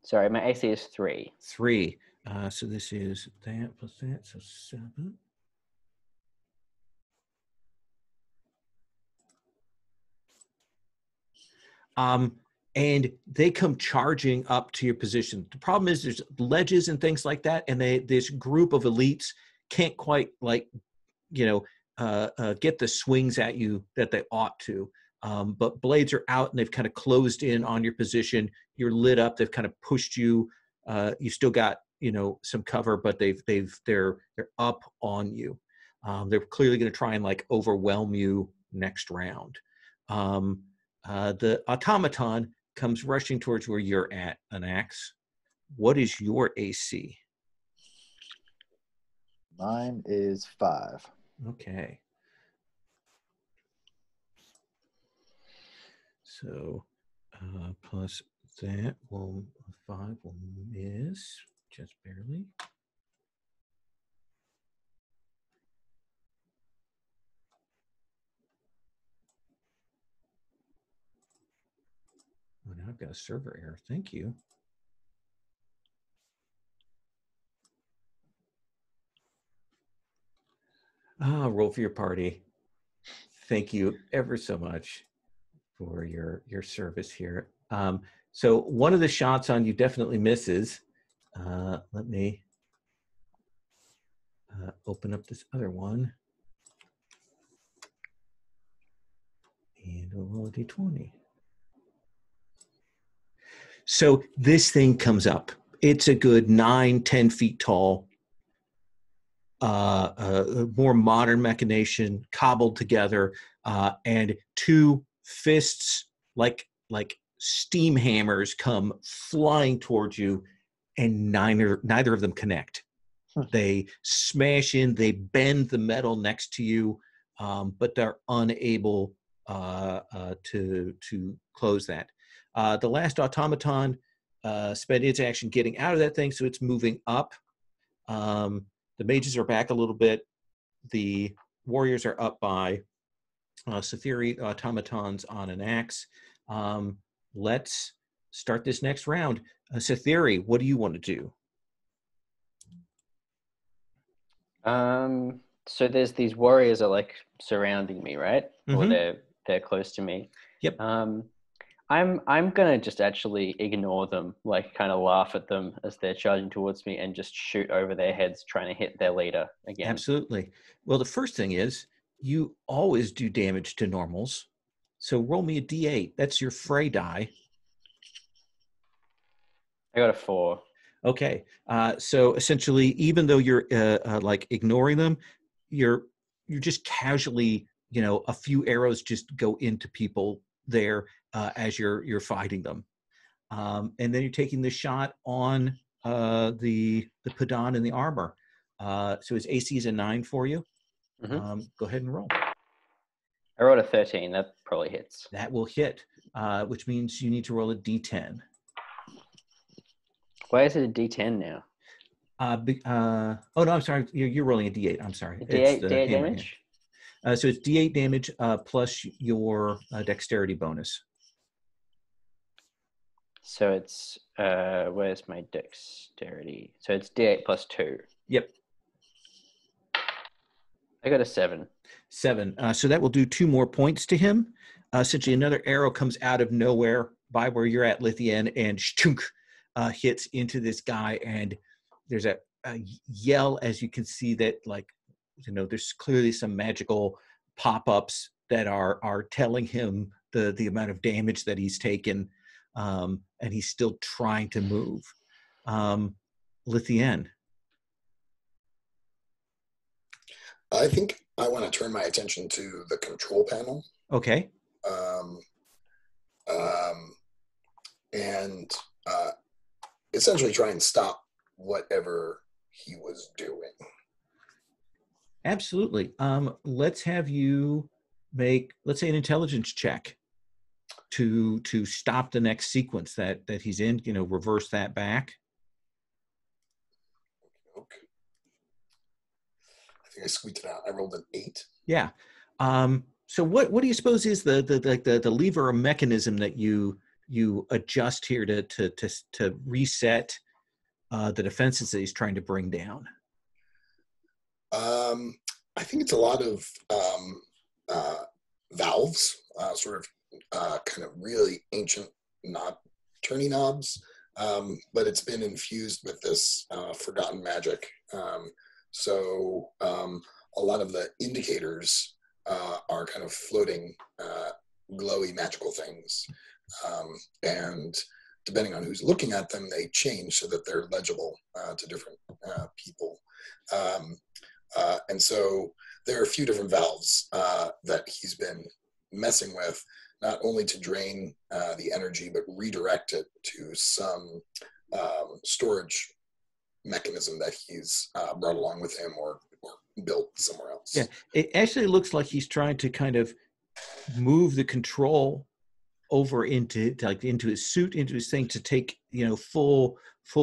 [SPEAKER 4] Sorry, my AC is 3.
[SPEAKER 1] 3. So this is that plus that, so 7. And they come charging up to your position. The problem is there's ledges and things like that, and this group of elites can't quite get the swings at you that they ought to. But blades are out and they've kind of closed in on your position. You're lit up. They've kind of pushed you. You still got some cover, but they're up on you. They're clearly going to try and like overwhelm you next round. The automaton comes rushing towards where you're at, Anax. What is your AC?
[SPEAKER 2] Mine is 5.
[SPEAKER 1] Okay. So plus that will 5 will miss just barely. Oh, now I've got a server error. Thank you. Roll for your party. Thank you ever so much for your service here. So one of the shots on you definitely misses. Let me open up this other one. And we'll roll a d20. So this thing comes up. It's a good 9-10 feet tall. More modern machination, cobbled together, and two fists like steam hammers come flying towards you, and neither of them connect. They smash in, they bend the metal next to you, but they're unable to close that. The last automaton spent its action getting out of that thing, so it's moving up. The mages are back a little bit. The warriors are up by Sathiri automatons on an axe. Let's start this next round. Sathiri, what do you want to do?
[SPEAKER 4] So there's these warriors are like surrounding me, right? Or
[SPEAKER 1] Mhm.
[SPEAKER 4] they're close to me.
[SPEAKER 1] Yep.
[SPEAKER 4] I'm gonna just actually ignore them, like kind of laugh at them as they're charging towards me, and just shoot over their heads, trying to hit their leader again.
[SPEAKER 1] Absolutely. Well, the first thing is you always do damage to normals. So roll me a d8. That's your fray die.
[SPEAKER 4] I got a 4.
[SPEAKER 1] Okay. So essentially, even though you're like ignoring them, you're just casually, a few arrows just go into people there as you're fighting them, and then you're taking the shot on the Padan and the armor. So his AC is a 9 for you. Go ahead and roll.
[SPEAKER 4] I rolled a 13. That probably hits.
[SPEAKER 1] That will hit, which means you need to roll a d10.
[SPEAKER 4] Why is it a D10 now?
[SPEAKER 1] Oh no, I'm sorry. You're rolling a D8. I'm sorry.
[SPEAKER 4] D8 damage.
[SPEAKER 1] So it's D8 damage plus your dexterity bonus.
[SPEAKER 4] So it's where's my dexterity? So it's D8 plus 2.
[SPEAKER 1] Yep.
[SPEAKER 4] I got a 7.
[SPEAKER 1] 7. So that will do 2 more points to him. Essentially, another arrow comes out of nowhere by where you're at, Lithien, and shtunk, hits into this guy, and there's a yell as you can see that, there's clearly some magical pop-ups that are telling him the amount of damage that he's taken, and he's still trying to move. Lithien.
[SPEAKER 5] I think I want to turn my attention to the control panel.
[SPEAKER 1] Okay.
[SPEAKER 5] And essentially try and stop whatever he was doing.
[SPEAKER 1] Absolutely. Let's have you make, let's say, an intelligence check to stop the next sequence that he's in. Reverse that back.
[SPEAKER 5] Okay. I think I squeaked it out. I rolled an 8.
[SPEAKER 1] Yeah. So what do you suppose is the lever or mechanism that you adjust here to reset the defenses that he's trying to bring down?
[SPEAKER 5] I think it's a lot of valves, sort of kind of really ancient turning knobs, but it's been infused with this forgotten magic. So a lot of the indicators are kind of floating, glowy magical things. And depending on who's looking at them, they change so that they're legible to different people. And so there are a few different valves that he's been messing with, not only to drain the energy, but redirect it to some storage mechanism that he's brought along with him or built somewhere else.
[SPEAKER 1] Yeah, it actually looks like he's trying to kind of move the control over into his suit, into his thing, to take full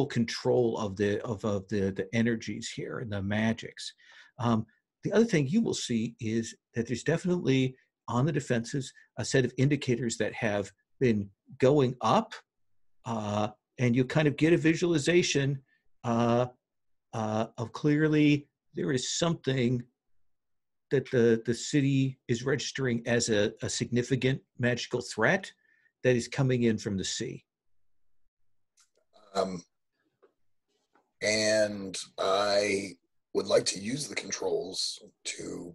[SPEAKER 1] control of the energies here and the magics. The other thing you will see is that there's definitely on the defenses a set of indicators that have been going up, and you kind of get a visualization of clearly there is something that the city is registering as a significant magical threat, that is coming in from the sea.
[SPEAKER 5] And I would like to use the controls to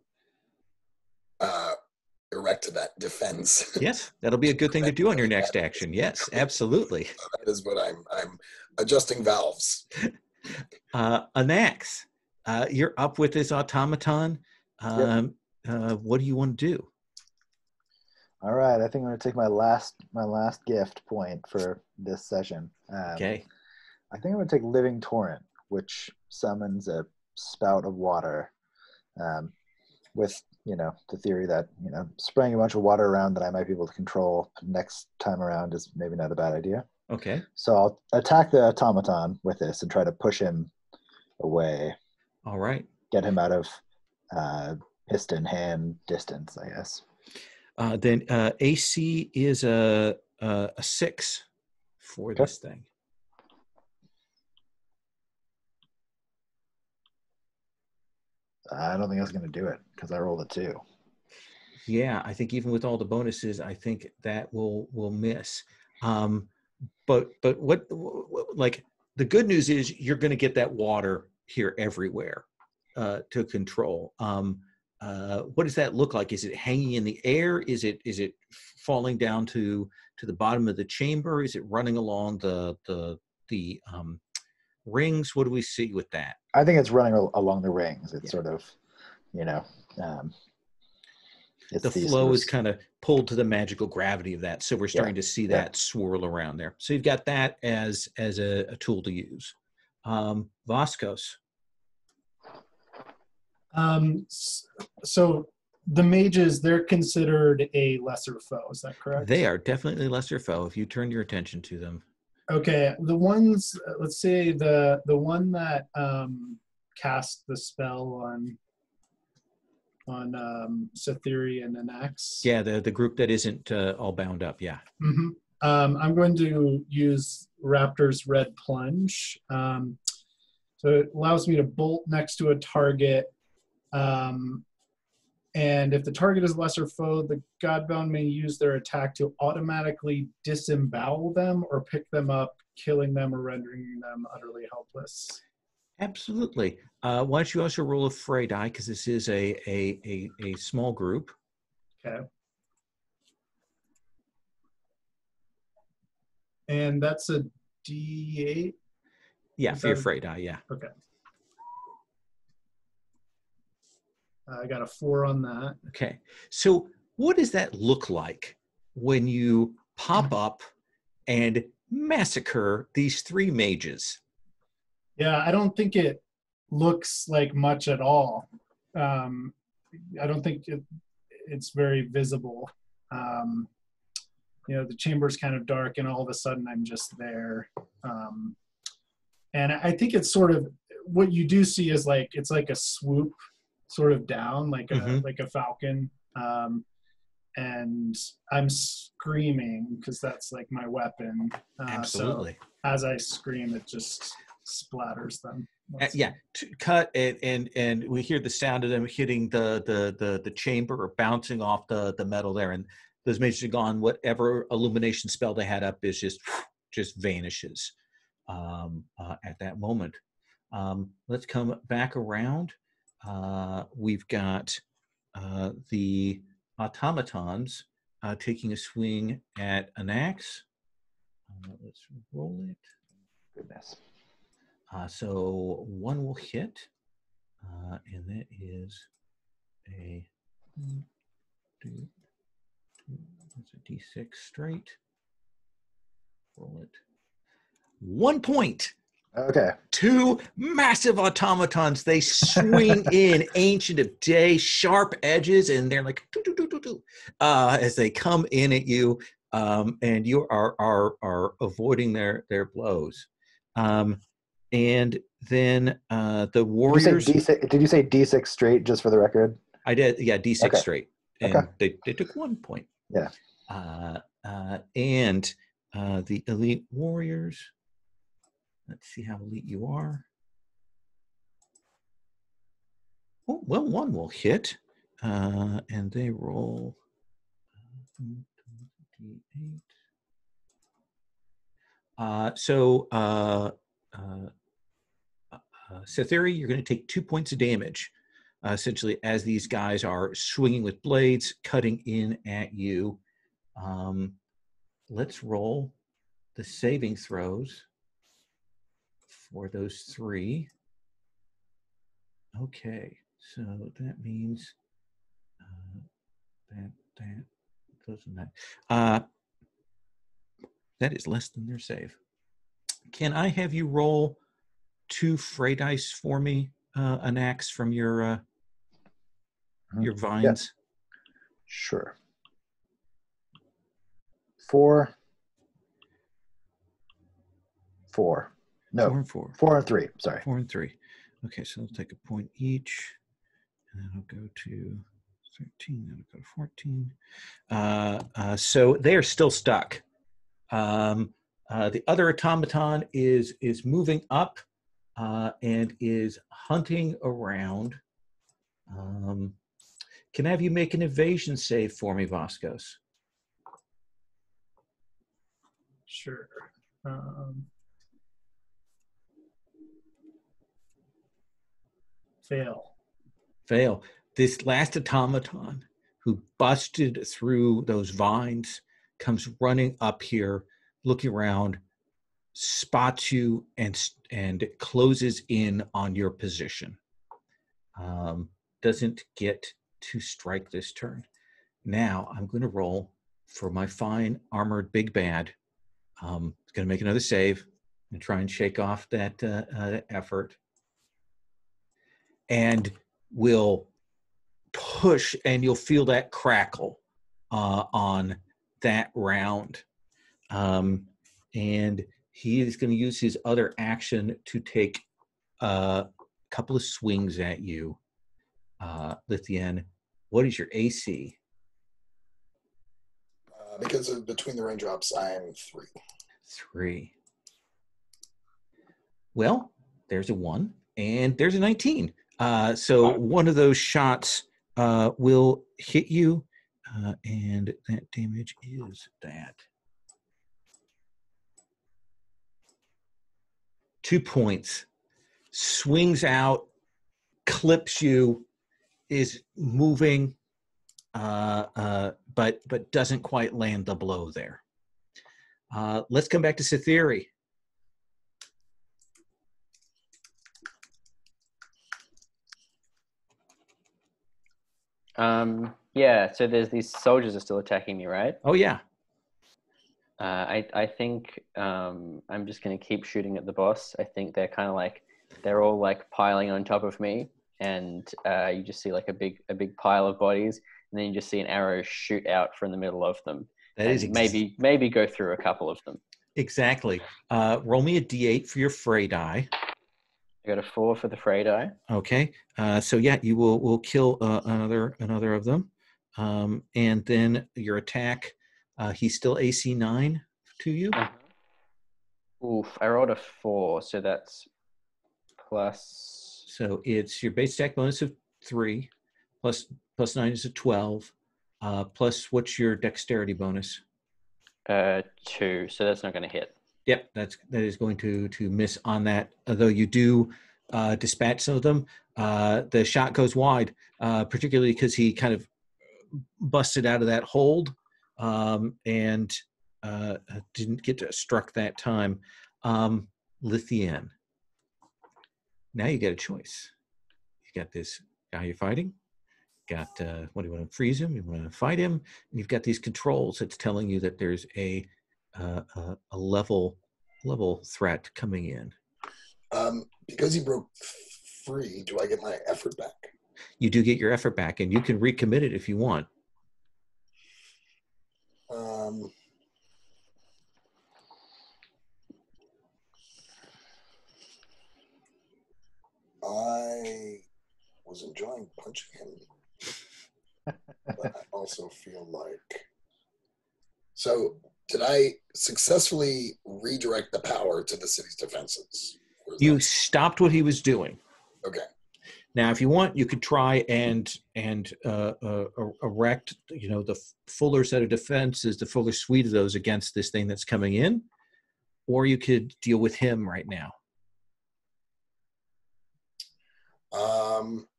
[SPEAKER 5] erect that defense.
[SPEAKER 1] Yes, that'll be a good thing to do on your next action. Yes, absolutely.
[SPEAKER 5] That is what I'm adjusting valves.
[SPEAKER 1] Anax, you're up with this automaton. What do you want to do?
[SPEAKER 2] All right, I think I'm going to take my last gift point for this session.
[SPEAKER 1] Okay.
[SPEAKER 2] I think I'm going to take Living Torrent, which summons a spout of water, with the theory that spraying a bunch of water around that I might be able to control next time around is maybe not a bad idea.
[SPEAKER 1] Okay.
[SPEAKER 2] So I'll attack the automaton with this and try to push him away.
[SPEAKER 1] All right.
[SPEAKER 2] Get him out of piston hand distance, I guess.
[SPEAKER 1] Then AC is a 6 for this thing.
[SPEAKER 2] I don't think I was going to do it because I rolled a 2.
[SPEAKER 1] Yeah, I think even with all the bonuses, I think that will miss. But what like the good news is you're going to get that water here everywhere to control. What does that look like? Is it hanging in the air? Is it falling down to the bottom of the chamber? Is it running along the rings? What do we see with that?
[SPEAKER 2] I think it's running along the rings. It's sort of,
[SPEAKER 1] the flow is kind of pulled to the magical gravity of that. So we're starting to see that swirl around there. So you've got that as a tool to use. Vascos.
[SPEAKER 3] So the mages, they're considered a lesser foe. Is that correct?
[SPEAKER 1] They are definitely lesser foe if you turn your attention to them.
[SPEAKER 3] Okay, the ones, let's say the one that cast the spell on Cytheria and Anax.
[SPEAKER 1] Yeah, the group that isn't all bound up. Yeah.
[SPEAKER 3] Mm-hmm. I'm going to use Raptor's Red Plunge. So it allows me to bolt next to a target. And if the target is lesser foe, the Godbound may use their attack to automatically disembowel them or pick them up, killing them or rendering them utterly helpless.
[SPEAKER 1] Absolutely. Why don't you also roll a fray die, because this is a small group.
[SPEAKER 3] Okay. And that's a D8?
[SPEAKER 1] Yeah, for your fray die, yeah.
[SPEAKER 3] Okay. I got a 4 on that.
[SPEAKER 1] Okay. So what does that look like when you pop up and massacre these 3 mages?
[SPEAKER 3] Yeah, I don't think it looks like much at all. I don't think it's very visible. The chamber's kind of dark, and all of a sudden I'm just there. And I think it's sort of, what you do see is it's like a swoop sort of down, like a falcon. And I'm screaming because that's like my weapon.
[SPEAKER 1] Absolutely.
[SPEAKER 3] So as I scream, it just splatters them.
[SPEAKER 1] Cut and we hear the sound of them hitting the chamber or bouncing off the metal there, and those mages are gone. Whatever illumination spell they had up is just vanishes at that moment. Let's come back around. We've got the automatons taking a swing at Anax. Let's roll it.
[SPEAKER 2] Goodness.
[SPEAKER 1] So 1 will hit, and that is a D6 straight. Roll it. 1 point.
[SPEAKER 2] Okay. 2
[SPEAKER 1] massive automatons. They swing in, ancient of day, sharp edges, and they're like as they come in at you, and you are avoiding their blows. And then the warriors.
[SPEAKER 2] Did you say D6 straight, just for the record?
[SPEAKER 1] I did, yeah, D6 straight, and they took 1 point.
[SPEAKER 2] Yeah.
[SPEAKER 1] And the elite warriors. Let's see how elite you are. Oh, well, 1 will hit, and they roll D8. Cytheria, you're going to take 2 points of damage, essentially, as these guys are swinging with blades, cutting in at you. Let's roll the saving throws for those 3. Okay, so that means that is less than their save. Can I have you roll 2 fray dice for me, an axe from your vines?
[SPEAKER 2] Yeah. Sure. 4. No.
[SPEAKER 1] 4 and 4.
[SPEAKER 2] 4 and 3. Sorry.
[SPEAKER 1] 4 and 3. Okay, so let's take a point each. And then I'll go to 13, then I'll go to 14. So they are still stuck. The other automaton is moving up and is hunting around. Can I have you make an evasion save for me, Vascos?
[SPEAKER 3] Sure. Fail.
[SPEAKER 1] This last automaton who busted through those vines comes running up here, looking around, spots you, and closes in on your position. Doesn't get to strike this turn. Now I'm going to roll for my fine armored big bad. Going to make another save and try and shake off that effort. And will push, and you'll feel that crackle on that round. And he is going to use his other action to take a couple of swings at you. Lithian, what is your AC?
[SPEAKER 5] Because of between the raindrops, I'm 3.
[SPEAKER 1] 3. Well, there's a 1, and there's a 19. So one of those shots will hit you, and that damage is that. 2 points. Swings out, clips you, is moving, but doesn't quite land the blow there. Let's come back to Cytheria.
[SPEAKER 4] Yeah, so there's these soldiers are still attacking me, right?
[SPEAKER 1] Oh, yeah.
[SPEAKER 4] I think I'm just going to keep shooting at the boss. I think they're all like piling on top of me, and you just see like a big pile of bodies, and then you just see an arrow shoot out from the middle of them.
[SPEAKER 1] That is
[SPEAKER 4] maybe go through a couple of them.
[SPEAKER 1] Exactly. Roll me a D8 for your fray die.
[SPEAKER 4] I got a 4 for the fray die.
[SPEAKER 1] Okay. So yeah, you will kill another of them, and then your attack. He's still AC 9 to you.
[SPEAKER 4] Oof! I rolled a 4, so that's plus.
[SPEAKER 1] So it's your base attack bonus of 3, plus 9 is a 12. Plus, what's your dexterity bonus?
[SPEAKER 4] 2. So that's not going to hit.
[SPEAKER 1] Yep, that is going to miss on that. Although you do dispatch some of them, the shot goes wide, particularly because he kind of busted out of that hold and didn't get struck that time. Lithian. Now you get a choice. You got this guy you're fighting. Got what do you want to freeze him? You want to fight him? And you've got these controls that's telling you that there's a level threat coming in.
[SPEAKER 5] Because he broke free, do I get my effort back?
[SPEAKER 1] You do get your effort back, and you can recommit it if you want.
[SPEAKER 5] I was enjoying punching him, but I also feel like... So, did I successfully redirect the power to the city's defenses?
[SPEAKER 1] You stopped what he was doing.
[SPEAKER 5] Okay.
[SPEAKER 1] Now, if you want, you could try and erect, the fuller set of defenses, the fuller suite of those against this thing that's coming in. or you could deal with him right now.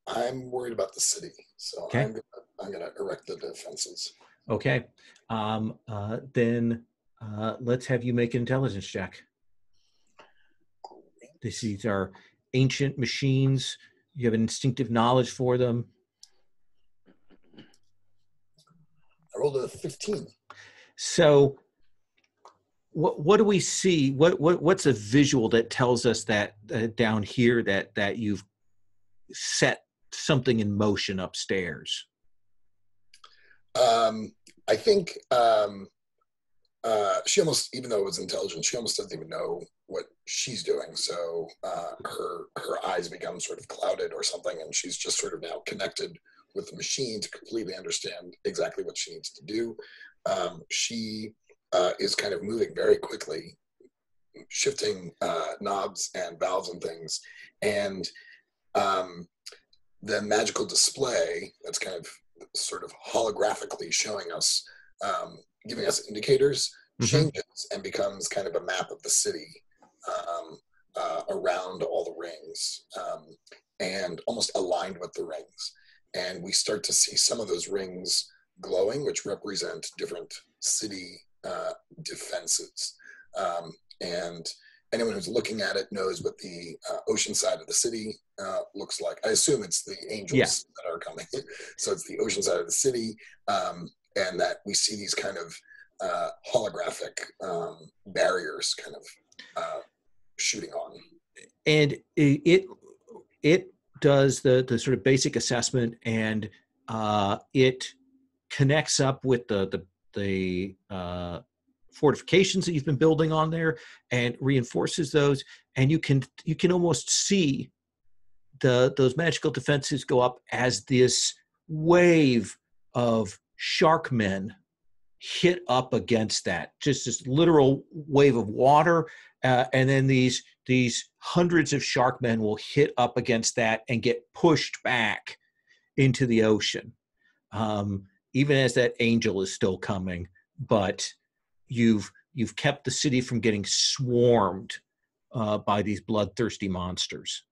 [SPEAKER 5] I'm worried about the city, so
[SPEAKER 1] Okay.
[SPEAKER 5] I'm gonna erect the defenses.
[SPEAKER 1] Okay. Then let's have you make an intelligence check. These are ancient machines. You have an instinctive knowledge for them.
[SPEAKER 5] I rolled a 15.
[SPEAKER 1] So what do we see? What's a visual that tells us that down here that you've set something in motion upstairs?
[SPEAKER 5] I think she almost, even though it was intelligent, she almost doesn't even know what she's doing. So her eyes become sort of clouded or something, and she's just sort of now connected with the machine to completely understand exactly what she needs to do. She is kind of moving very quickly, shifting knobs and valves and things, and the magical display that's kind of sort of holographically showing us, giving us indicators, changes and becomes kind of a map of the city around all the rings, and almost aligned with the rings. And we start to see some of those rings glowing, which represent different city defenses. And anyone who's looking at it knows what the ocean side of the city looks like. I assume it's the angels that are coming. So it's the ocean side of the city, and that we see these kind of holographic barriers kind of shooting on. And
[SPEAKER 1] it does the sort of basic assessment, and it connects up with the fortifications that you've been building on there and reinforces those, and you can almost see those magical defenses go up as this wave of shark men hit up against that, just this literal wave of water, and then these hundreds of shark men will hit up against that and get pushed back into the ocean, even as that angel is still coming. But you've kept the city from getting swarmed by these bloodthirsty monsters.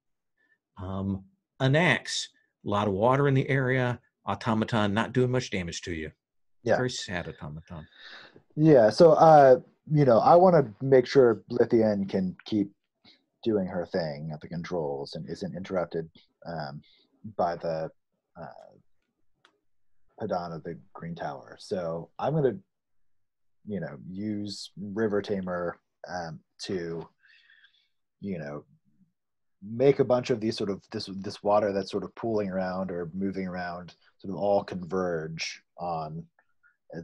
[SPEAKER 1] An axe, a lot of water in the area, automaton not doing much damage to you.
[SPEAKER 2] Yeah.
[SPEAKER 1] Very sad automaton.
[SPEAKER 2] Yeah, so I want to make sure Lithian can keep doing her thing at the controls and isn't interrupted by the Padan of the Green Tower. So I'm going to, use River Tamer to, make a bunch of these sort of this water that's sort of pooling around or moving around sort of all converge on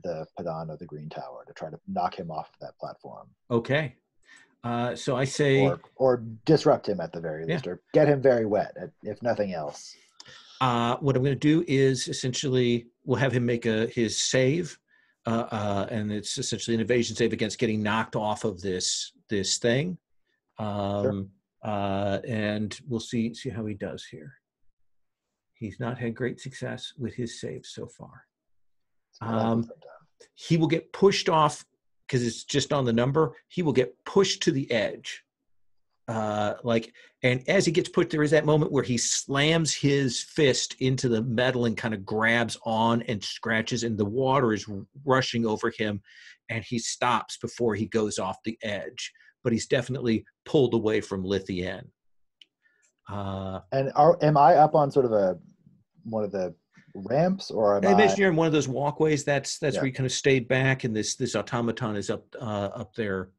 [SPEAKER 2] the Padan of the Green Tower to try to knock him off of that platform.
[SPEAKER 1] Okay. So I say...
[SPEAKER 2] Or disrupt him at the very least, or get him very wet, if nothing else.
[SPEAKER 1] What I'm going to do is essentially we'll have him make his save, and it's essentially an evasion save against getting knocked off of this thing.
[SPEAKER 2] Sure.
[SPEAKER 1] And we'll see how he does here. He's not had great success with his saves so far. He will get pushed off because it's just on the number. He will get pushed to the edge. And as he gets pushed, there is that moment where he slams his fist into the metal and kind of grabs on and scratches, and the water is rushing over him, and he stops before he goes off the edge. But he's definitely pulled away from Lithian.
[SPEAKER 2] And am I up on sort of one of the ramps, or
[SPEAKER 1] I imagine you're in one of those walkways. That's where you kind of stayed back, and this automaton is up there,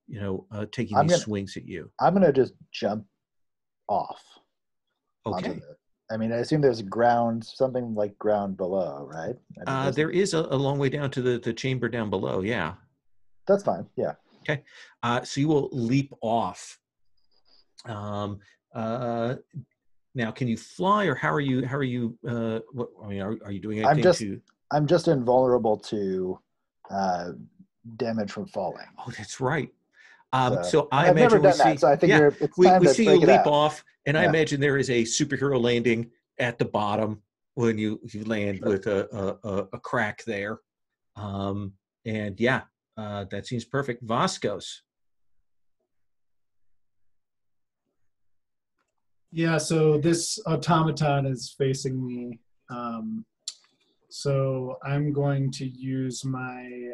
[SPEAKER 1] taking these swings at you.
[SPEAKER 2] I'm gonna just jump off.
[SPEAKER 1] Okay.
[SPEAKER 2] I assume there's something like ground below, right?
[SPEAKER 1] There is a long way down to the chamber down below. Yeah.
[SPEAKER 2] That's fine. Yeah.
[SPEAKER 1] Okay. So you will leap off. Now, can you fly, or how are you? Are you doing anything
[SPEAKER 2] I'm just invulnerable to damage from falling.
[SPEAKER 1] Oh, that's right.
[SPEAKER 2] So
[SPEAKER 1] I
[SPEAKER 2] I've never
[SPEAKER 1] imagine
[SPEAKER 2] done that, so I figure it's time
[SPEAKER 1] we
[SPEAKER 2] to
[SPEAKER 1] see
[SPEAKER 2] break
[SPEAKER 1] you
[SPEAKER 2] it
[SPEAKER 1] leap
[SPEAKER 2] out.
[SPEAKER 1] off, and I imagine there is a superhero landing at the bottom when you land with a crack there. That seems perfect. Vascos.
[SPEAKER 3] Yeah, so this automaton is facing me. So I'm going to use my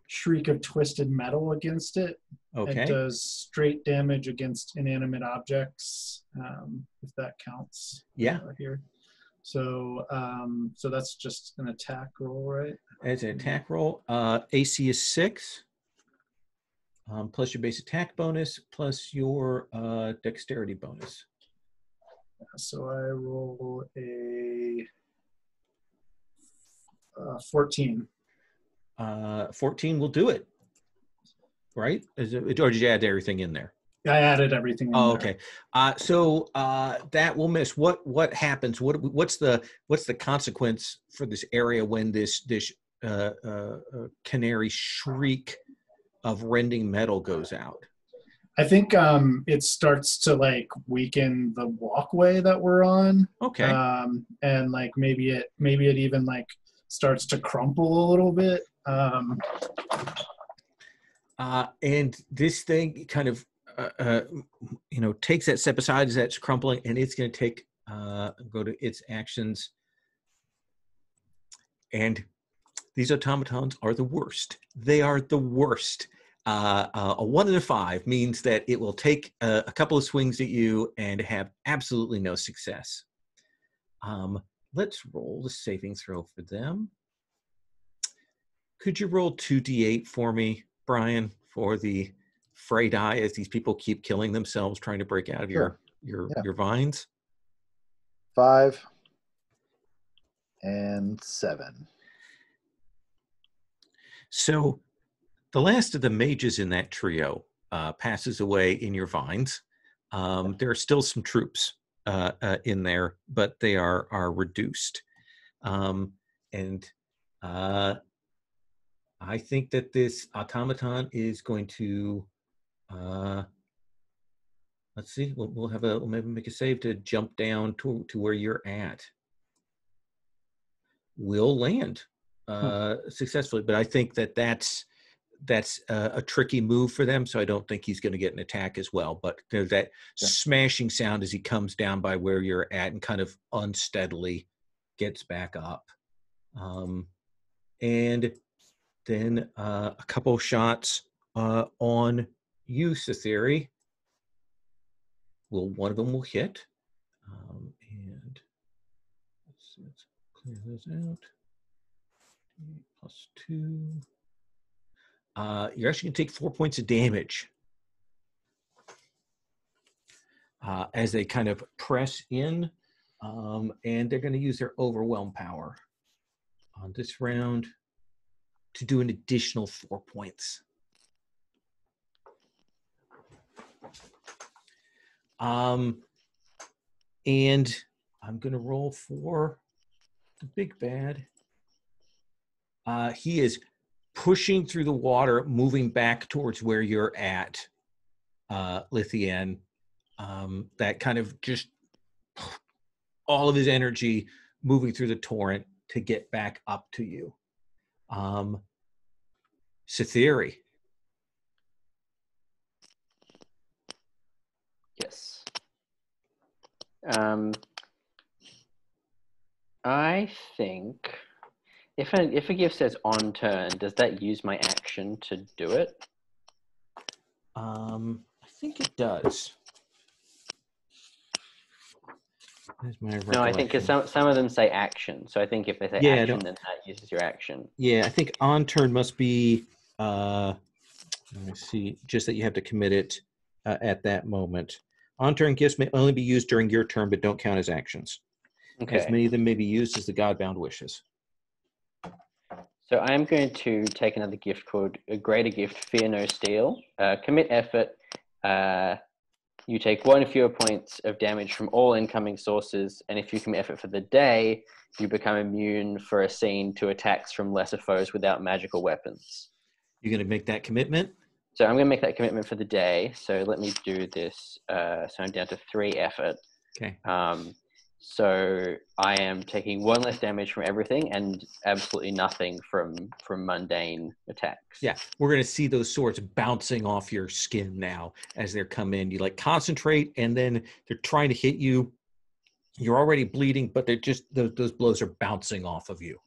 [SPEAKER 3] Shriek of Twisted Metal against it.
[SPEAKER 1] Okay.
[SPEAKER 3] It does straight damage against inanimate objects, if that counts.
[SPEAKER 1] Yeah.
[SPEAKER 3] Here. So so that's just an attack roll, right?
[SPEAKER 1] As an attack roll, AC is 6, plus your base attack bonus, plus your dexterity bonus.
[SPEAKER 3] So I roll a 14.
[SPEAKER 1] 14 will do it, right? Or did you add everything in there?
[SPEAKER 3] I added everything in
[SPEAKER 1] Oh,
[SPEAKER 3] there.
[SPEAKER 1] okay. So that will miss. What happens? What's the consequence for this area when this canary shriek of rending metal goes out?
[SPEAKER 3] I think it starts to like weaken the walkway that we're on.
[SPEAKER 1] Okay.
[SPEAKER 3] And like maybe it even like starts to crumple a little bit.
[SPEAKER 1] And this thing kind of takes that step aside as that's crumpling, and it's going to take go to its actions. And these automatons are the worst. They are the worst. A 1 and a 5 means that it will take a couple of swings at you and have absolutely no success. Let's roll the saving throw for them. Could you roll 2d8 for me, Brian, for the fray die as these people keep killing themselves trying to break out of your vines?
[SPEAKER 2] 5 and 7.
[SPEAKER 1] So the last of the mages in that trio passes away in your vines. There are still some troops in there, but they are reduced. And I think that this automaton is going to, let's see, we'll maybe make a save to jump down to where you're at. Will land successfully, but I think that's a tricky move for them, so I don't think he's going to get an attack as well. But there's that smashing sound as he comes down by where you're at and kind of unsteadily gets back up. And then a couple of shots on you, Cythery. One of them will hit. And let's clear those out. +2. You're actually going to take 4 points of damage as they kind of press in, and they're going to use their overwhelm power on this round to do an additional 4 points. And I'm going to roll for the big bad. He is pushing through the water, moving back towards where you're at, Lithian. That kind of just all of his energy moving through the torrent to get back up to you. Cythery.
[SPEAKER 4] Yes. I think if a gift says on turn, does that use my action to do it?
[SPEAKER 1] I think it does.
[SPEAKER 4] No, I think because some of them say action, so I think if they say action, then that uses your action.
[SPEAKER 1] Yeah, I think on turn must be. Let me see. Just that you have to commit it at that moment. On turn gifts may only be used during your turn, but don't count as actions. Okay. As many of them may be used as the Godbound wishes.
[SPEAKER 4] So I'm going to take another gift called a Greater Gift, Fear No Steel. Commit effort. You take 1 fewer points of damage from all incoming sources, and if you commit effort for the day, you become immune for a scene to attacks from lesser foes without magical weapons.
[SPEAKER 1] You're going to make that commitment?
[SPEAKER 4] So I'm going to make that commitment for the day. So let me do this. So I'm down to 3 effort.
[SPEAKER 1] Okay.
[SPEAKER 4] So I am taking 1 less damage from everything and absolutely nothing from mundane attacks.
[SPEAKER 1] Yeah, we're going to see those swords bouncing off your skin now as they're come in. You like concentrate, and then they're trying to hit you. You're already bleeding, but they're just those blows are bouncing off of you.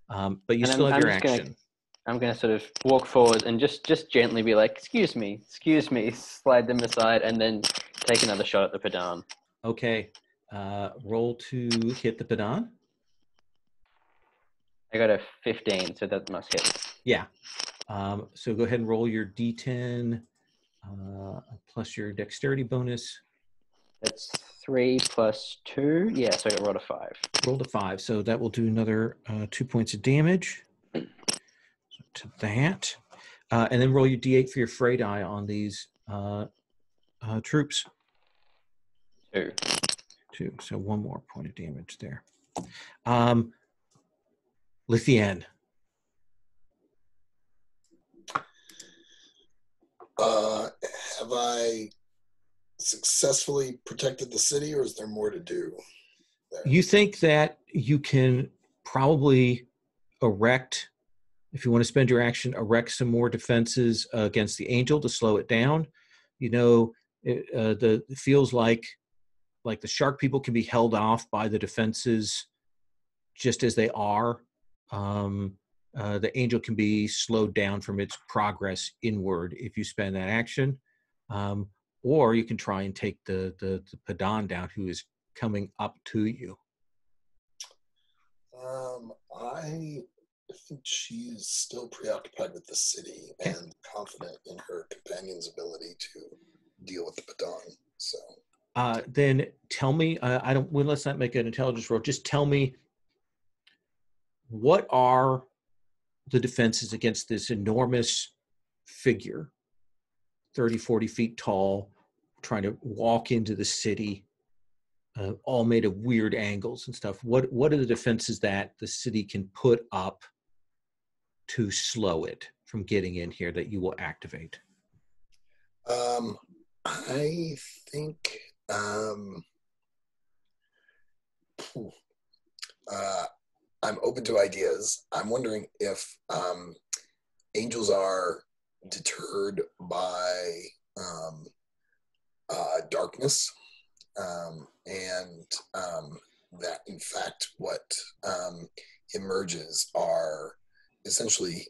[SPEAKER 1] But you
[SPEAKER 4] And
[SPEAKER 1] still have your
[SPEAKER 4] just
[SPEAKER 1] action.
[SPEAKER 4] I'm gonna sort of walk forward and just gently be like, excuse me, slide them aside, and then take another shot at the Padan.
[SPEAKER 1] Okay, roll to hit the Padan.
[SPEAKER 4] I got a 15, so that must hit.
[SPEAKER 1] Yeah. So go ahead and roll your D10 plus your dexterity bonus.
[SPEAKER 4] That's 3 plus 2. Yeah, so I rolled a 5.
[SPEAKER 1] Rolled a 5, so that will do another 2 points of damage. So to that, and then roll your D8 for your fray die on these troops.
[SPEAKER 4] 2.
[SPEAKER 1] 2, so 1 more point of damage there. Lithienne.
[SPEAKER 5] Have I successfully protected the city, or is there more to do there?
[SPEAKER 1] You think that you can probably erect, if you want to spend your action, erect some more defenses against the angel to slow it down. You know, it feels like the shark people can be held off by the defenses just as they are. The angel can be slowed down from its progress inward if you spend that action. Or you can try and take the Padan down, who is coming up to you.
[SPEAKER 5] I think she is still preoccupied with the city and confident in her companion's ability to deal with the Padan. So
[SPEAKER 1] then tell me, let's not make an intelligence roll. Just tell me, what are the defenses against this enormous figure, 30, 40 feet tall, trying to walk into the city, all made of weird angles and stuff. What are the defenses that the city can put up to slow it from getting in here that you will activate?
[SPEAKER 5] I think I'm open to ideas. I'm wondering if angels are deterred by darkness, and that in fact what emerges are essentially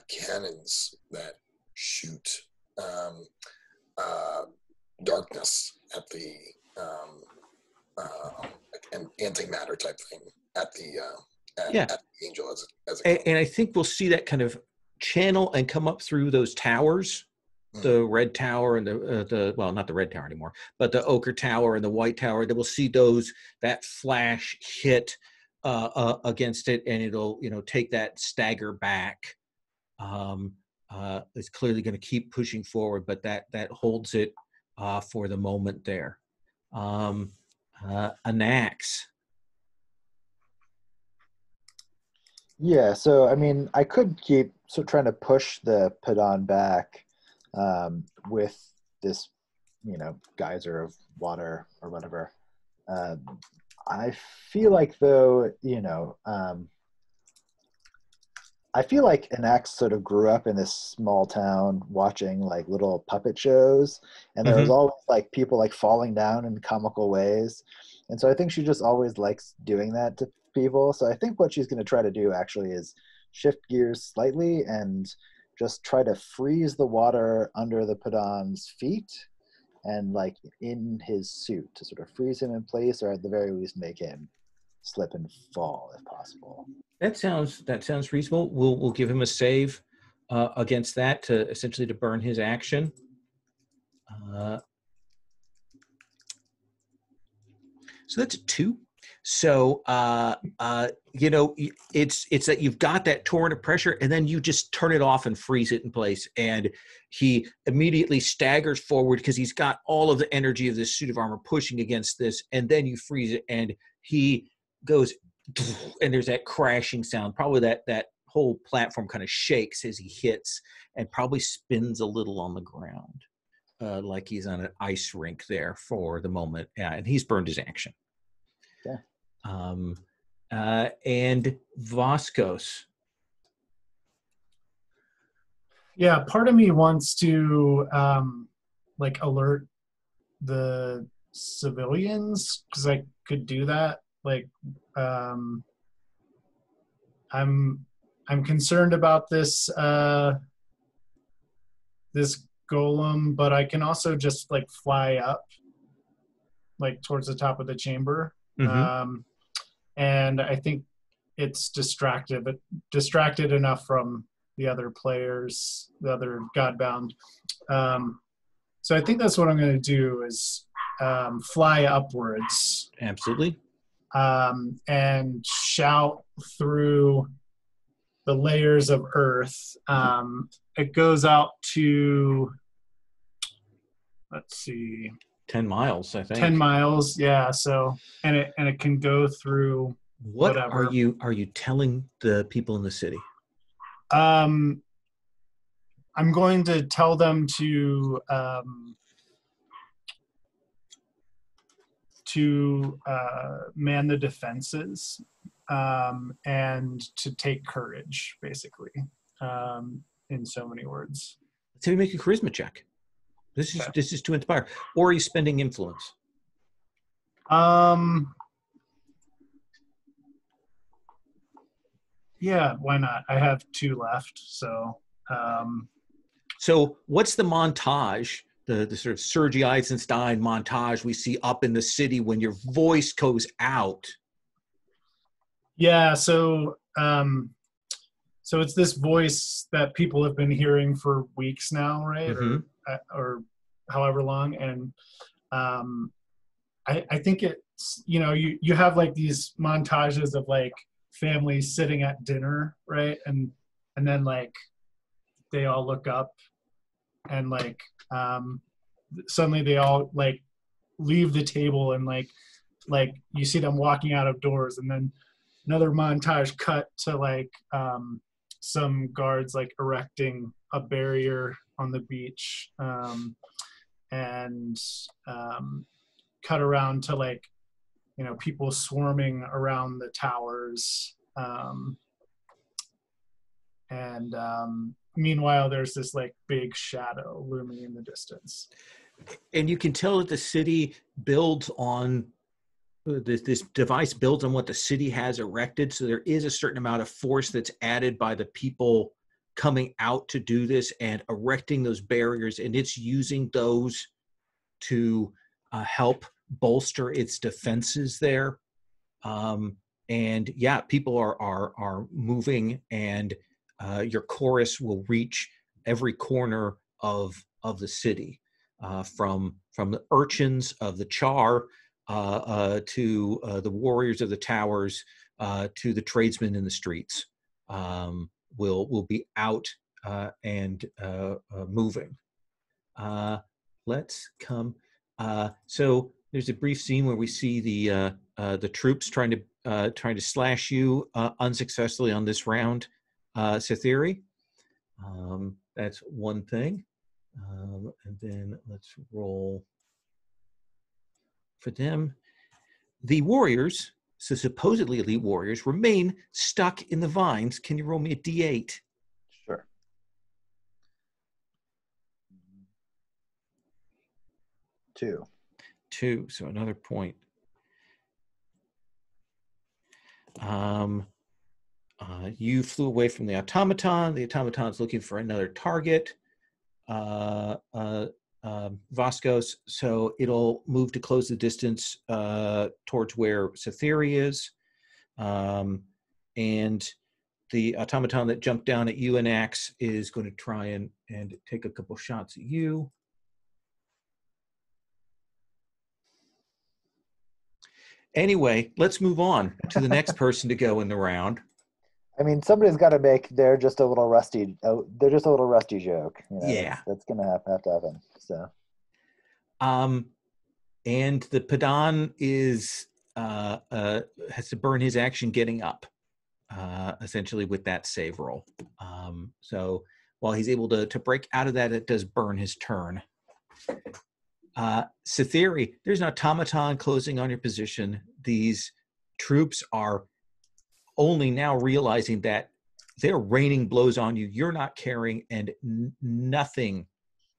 [SPEAKER 5] cannons that shoot darkness at the an antimatter type thing at the angel as a
[SPEAKER 1] and I think we'll see that kind of channel and come up through those towers, the red tower and the well, not the red tower anymore, but the ochre tower and the white tower. That we'll see that flash hit against it, and it'll take that stagger back. It's clearly going to keep pushing forward, but that holds it for the moment there. An axe.
[SPEAKER 2] Yeah, so I mean, I could keep trying to push the Padan back with this, geyser of water or whatever. I feel like though, I feel like an axe sort of grew up in this small town watching like little puppet shows, and there was always like people like falling down in comical ways. And so I think she just always likes doing that to people. So I think what she's going to try to do actually is shift gears slightly and just try to freeze the water under the Padan's feet and like in his suit to sort of freeze him in place, or at the very least make him slip and fall if possible.
[SPEAKER 1] That sounds reasonable. We'll give him a save against that to essentially to burn his action. So that's a 2. So it's that you've got that torrent of pressure, and then you just turn it off and freeze it in place, and he immediately staggers forward because he's got all of the energy of this suit of armor pushing against this, and then you freeze it, and he goes, and there's that crashing sound. Probably that whole platform kind of shakes as he hits, and probably spins a little on the ground, like he's on an ice rink there for the moment. Yeah, and he's burned his action.
[SPEAKER 2] Yeah.
[SPEAKER 1] And Voskos.
[SPEAKER 3] Yeah, part of me wants to like alert the civilians because I could do that. Like, I'm concerned about this this golem, but I can also just like fly up, like towards the top of the chamber.
[SPEAKER 1] Mm-hmm.
[SPEAKER 3] And I think it's distracted enough from the other players, the other Godbound. So I think that's what I'm going to do is fly upwards.
[SPEAKER 1] Absolutely.
[SPEAKER 3] And shout through the layers of earth. It goes out to, let's see,
[SPEAKER 1] 10 miles, I think.
[SPEAKER 3] 10 miles. Yeah. So, and it can go through
[SPEAKER 1] What
[SPEAKER 3] whatever.
[SPEAKER 1] are you telling the people in the city?
[SPEAKER 3] I'm going to tell them to man the defenses and to take courage, basically, in so many words.
[SPEAKER 1] Let's have you make a charisma check. This is to inspire. Or are you spending influence?
[SPEAKER 3] Yeah, why not? I have 2 left, so.
[SPEAKER 1] So what's the montage, the sort of Sergei Eisenstein montage we see up in the city when your voice goes out?
[SPEAKER 3] Yeah, so it's this voice that people have been hearing for weeks now, right?
[SPEAKER 1] Mm-hmm.
[SPEAKER 3] Or however long, and I think it's, you have like these montages of like families sitting at dinner, right? And then like they all look up and like suddenly they all like leave the table and like you see them walking out of doors, and then another montage cut to like some guards like erecting a barrier on the beach, and cut around to like, people swarming around the towers, and meanwhile there's this like big shadow looming in the distance.
[SPEAKER 1] And you can tell that the city builds on this device builds on what the city has erected. So there is a certain amount of force that's added by the people coming out to do this and erecting those barriers. And it's using those to help bolster its defenses there. And yeah, people are moving, and your chorus will reach every corner of the city, from the urchins of the Char to the warriors of the towers, to the tradesmen in the streets, will be out and moving. Let's come. So there's a brief scene where we see the troops trying to slash you unsuccessfully on this round, Cytheri. That's one thing. And then let's roll for them. The warriors, so supposedly elite warriors, remain stuck in the vines. Can you roll me a D8?
[SPEAKER 2] Sure. 2.
[SPEAKER 1] 2, so another point. You flew away from the automaton. The automaton's looking for another target. Voskos, so it'll move to close the distance towards where Cytheri is. And the automaton that jumped down at you and Axe is going to try and take a couple shots at you. Anyway, let's move on to the next person to go in the round.
[SPEAKER 2] I mean, somebody's got to make they're just a little rusty joke.
[SPEAKER 1] Yeah,
[SPEAKER 2] that's gonna have to happen. So,
[SPEAKER 1] and the Padan is has to burn his action getting up, essentially with that save roll. So while he's able to break out of that, it does burn his turn. Cytheri, there's an automaton closing on your position. these troops are only now realizing that they're raining blows on you. You're not caring, and nothing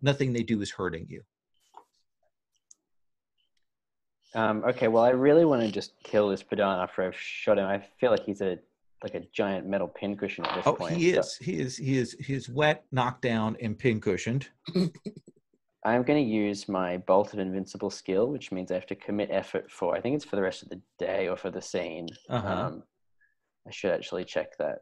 [SPEAKER 1] they do is hurting you.
[SPEAKER 4] Okay, well, I really want to just kill this Padan after I've shot him. I feel like he's a giant metal pincushion at this point.
[SPEAKER 1] He is wet, knocked down, and pincushioned.
[SPEAKER 4] I'm going to use my bolted invincible skill, which means I have to commit effort for, I think it's for the rest of the day or for the scene. I should actually check that.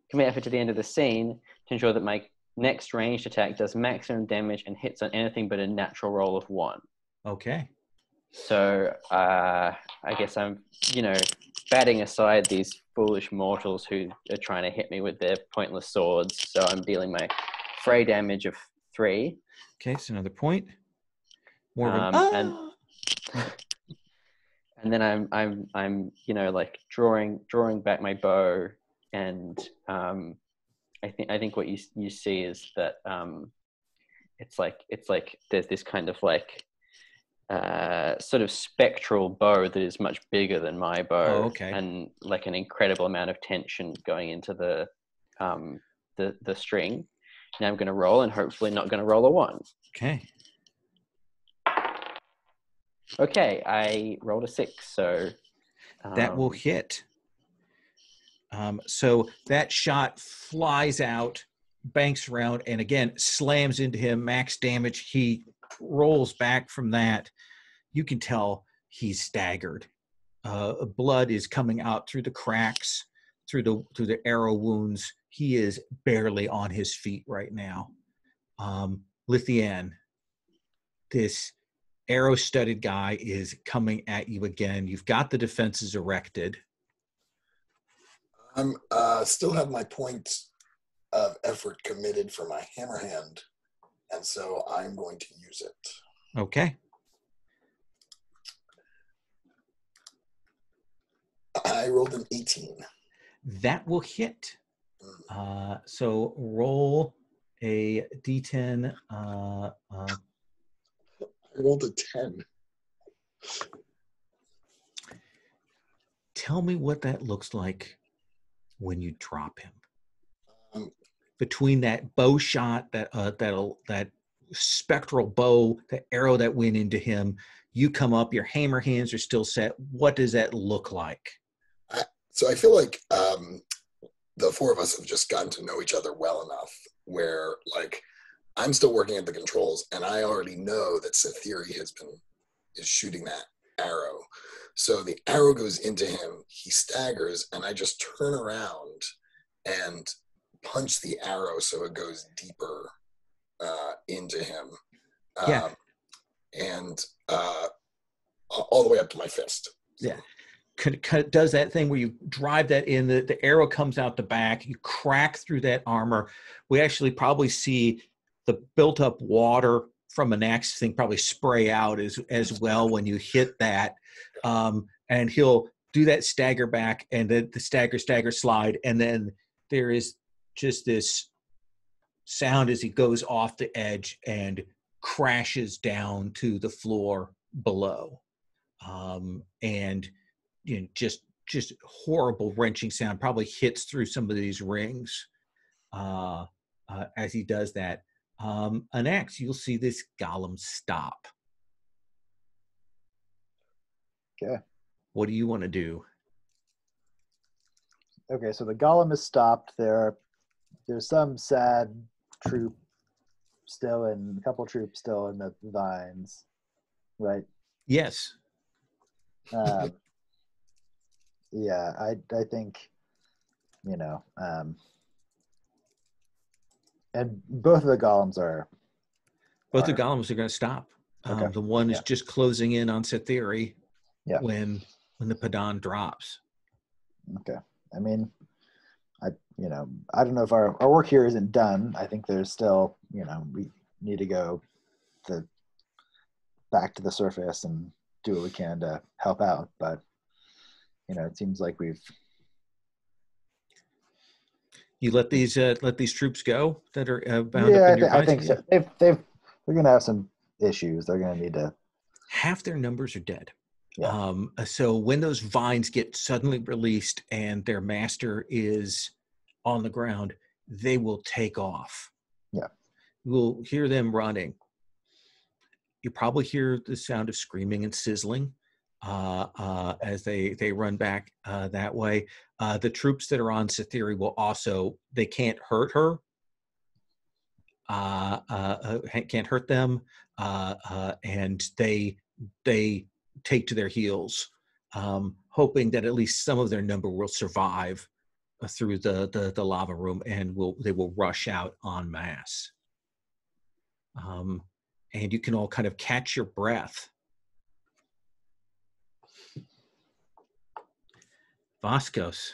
[SPEAKER 4] Commit effort to the end of the scene to ensure that my next ranged attack does maximum damage and hits on anything but a natural roll of 1.
[SPEAKER 1] Okay.
[SPEAKER 4] So I guess I'm, batting aside these foolish mortals who are trying to hit me with their pointless swords. So I'm dealing my fray damage of 3.
[SPEAKER 1] Okay, so another point. More of
[SPEAKER 4] and then I'm drawing back my bow, and I think what you see is that it's like there's this kind of sort of spectral bow that is much bigger than my bow.
[SPEAKER 1] Oh, okay.
[SPEAKER 4] And like an incredible amount of tension going into the string. Now I'm going to roll, and hopefully not going to roll a 1.
[SPEAKER 1] Okay.
[SPEAKER 4] Okay, I rolled a 6, so
[SPEAKER 1] that will hit. So that shot flies out, banks around, and again slams into him. Max damage. He rolls back from that. You can tell he's staggered. Blood is coming out through the cracks, through the arrow wounds. He is barely on his feet right now. Lithian, this arrow-studded guy is coming at you again. You've got the defenses erected.
[SPEAKER 5] I'm still have my point of effort committed for my hammer hand, and so I'm going to use it.
[SPEAKER 1] Okay.
[SPEAKER 5] I rolled an 18.
[SPEAKER 1] That will hit. So roll a d10.
[SPEAKER 5] I rolled a 10.
[SPEAKER 1] Tell me what that looks like when you drop him. Between that bow shot, that spectral bow, the arrow that went into him, you come up, your hammer hands are still set. What does that look like?
[SPEAKER 5] So I feel like the four of us have just gotten to know each other well enough where, I'm still working at the controls, and I already know that Sathiri is shooting that arrow. So the arrow goes into him, he staggers, and I just turn around and punch the arrow so it goes deeper into him. And all the way up to my fist. So.
[SPEAKER 1] Yeah. Does that thing where you drive that in, the arrow comes out the back, you crack through that armor. We actually probably see the built up water from an axe thing probably spray out as well when you hit that. And he'll do that stagger back, and then the stagger slide. And then there is just this sound as he goes off the edge and crashes down to the floor below. And just horrible wrenching sound, probably hits through some of these rings as he does that. Next, you'll see this golem stop.
[SPEAKER 2] Okay.
[SPEAKER 1] What do you want to do?
[SPEAKER 2] Okay, so the golem is stopped. There's some sad troop still, and a couple troops still in the vines, right?
[SPEAKER 1] Yes.
[SPEAKER 2] Yeah, I think, and both of the golems are.
[SPEAKER 1] Both the golems are going to stop.
[SPEAKER 2] Okay.
[SPEAKER 1] The one is just closing in on Sathiri when the Padan drops.
[SPEAKER 2] Okay. I mean, I don't know if our work here isn't done. I think there's still, we need to go back to the surface and do what we can to help out. But, it seems like we've.
[SPEAKER 1] You let these troops go that are bound up in your
[SPEAKER 2] I think so. They're going to have some issues. They're going to need to.
[SPEAKER 1] Half their numbers are dead.
[SPEAKER 2] Yeah.
[SPEAKER 1] So when those vines get suddenly released and their master is on the ground, they will take off.
[SPEAKER 2] Yeah.
[SPEAKER 1] You'll hear them running. You probably hear the sound of screaming and sizzling as they run back that way. The troops that are on Cytheri will also, they can't hurt her. Can't hurt them, and they take to their heels, hoping that at least some of their number will survive through the lava room, and they will rush out en masse. And you can all kind of catch your breath. Vascos,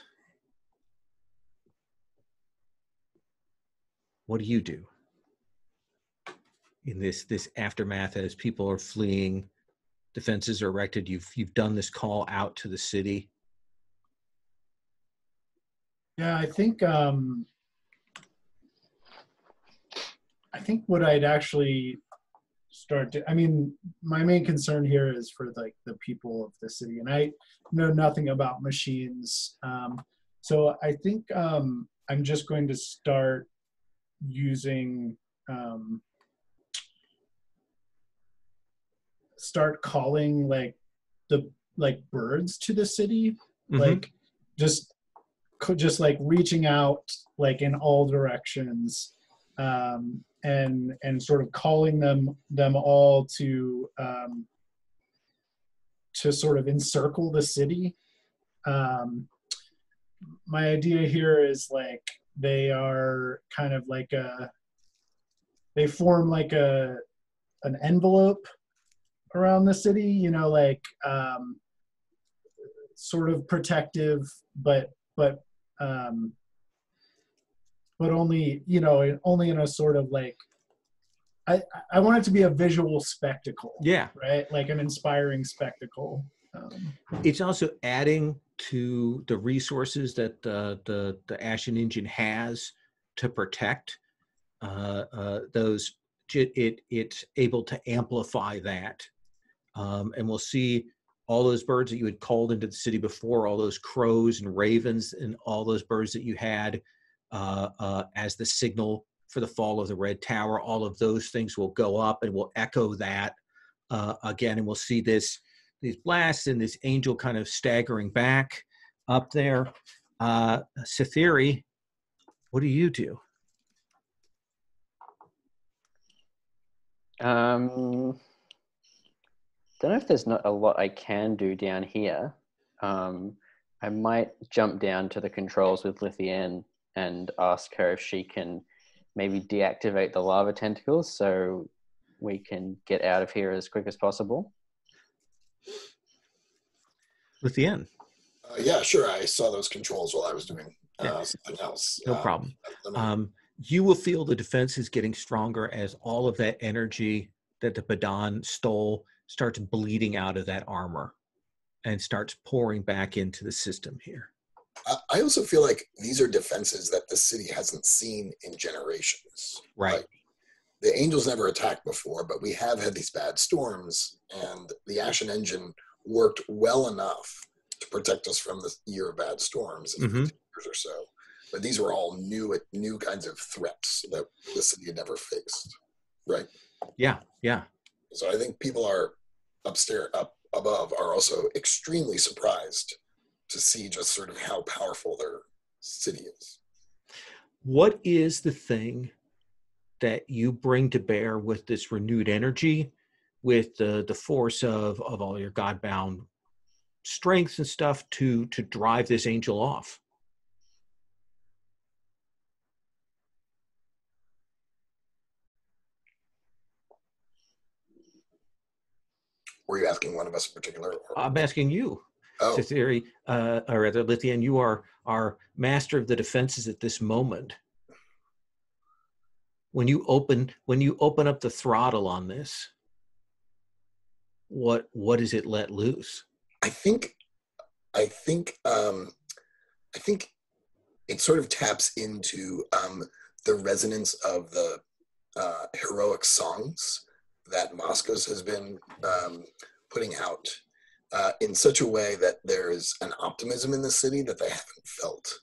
[SPEAKER 1] what do you do in this aftermath as people are fleeing, defenses are erected? You've done this call out to the city.
[SPEAKER 3] Yeah, I think what I'd actually start to, I mean, my main concern here is for like the people of the city, and I know nothing about machines. So I think I'm just going to start using, start calling like birds to the city, like just like reaching out like in all directions, and sort of calling them all to sort of encircle the city. My idea here is like they are kind of like they form like an envelope around the city, you know, like sort of protective, but only, you know, only in a sort of like, I want it to be a visual spectacle.
[SPEAKER 1] Yeah.
[SPEAKER 3] Right? Like an inspiring spectacle.
[SPEAKER 1] It's also adding to the resources that the Ashen Engine has to protect those. It's able to amplify that. And we'll see all those birds that you had called into the city before, all those crows and ravens and all those birds that you had as the signal for the fall of the Red Tower. All of those things will go up and will echo that again, and we'll see these blasts and this angel kind of staggering back up there. Cytheri, what do you do?
[SPEAKER 4] Don't know if there's not a lot I can do down here. I might jump down to the controls with Lithienne and ask her if she can maybe deactivate the lava tentacles so we can get out of here as quick as possible.
[SPEAKER 1] Lithienne.
[SPEAKER 5] Yeah, sure. I saw those controls while I was doing something else.
[SPEAKER 1] No problem. You will feel the defense is getting stronger as all of that energy that the Badan stole starts bleeding out of that armor and starts pouring back into the system here.
[SPEAKER 5] I also feel like these are defenses that the city hasn't seen in generations.
[SPEAKER 1] Right.
[SPEAKER 5] Like, the Angels never attacked before, but we have had these bad storms, and the Ashen Engine worked well enough to protect us from the year of bad storms in 50 years or so. But these were all new kinds of threats that the city had never faced, right?
[SPEAKER 1] Yeah, yeah.
[SPEAKER 5] So I think people are up above are also extremely surprised to see just sort of how powerful their city is.
[SPEAKER 1] What is the thing that you bring to bear with this renewed energy, with the force of all your Godbound strengths and stuff to drive this angel off?
[SPEAKER 5] Were you asking one of us in particular? Or?
[SPEAKER 1] I'm asking you.
[SPEAKER 5] Oh.
[SPEAKER 1] Cytheri, or rather, Lithienne, you are our master of the defenses at this moment. When you open up the throttle on this, what does it let loose?
[SPEAKER 5] I think it sort of taps into the resonance of the heroic songs that Moskos has been putting out. in such a way that there is an optimism in the city that they haven't felt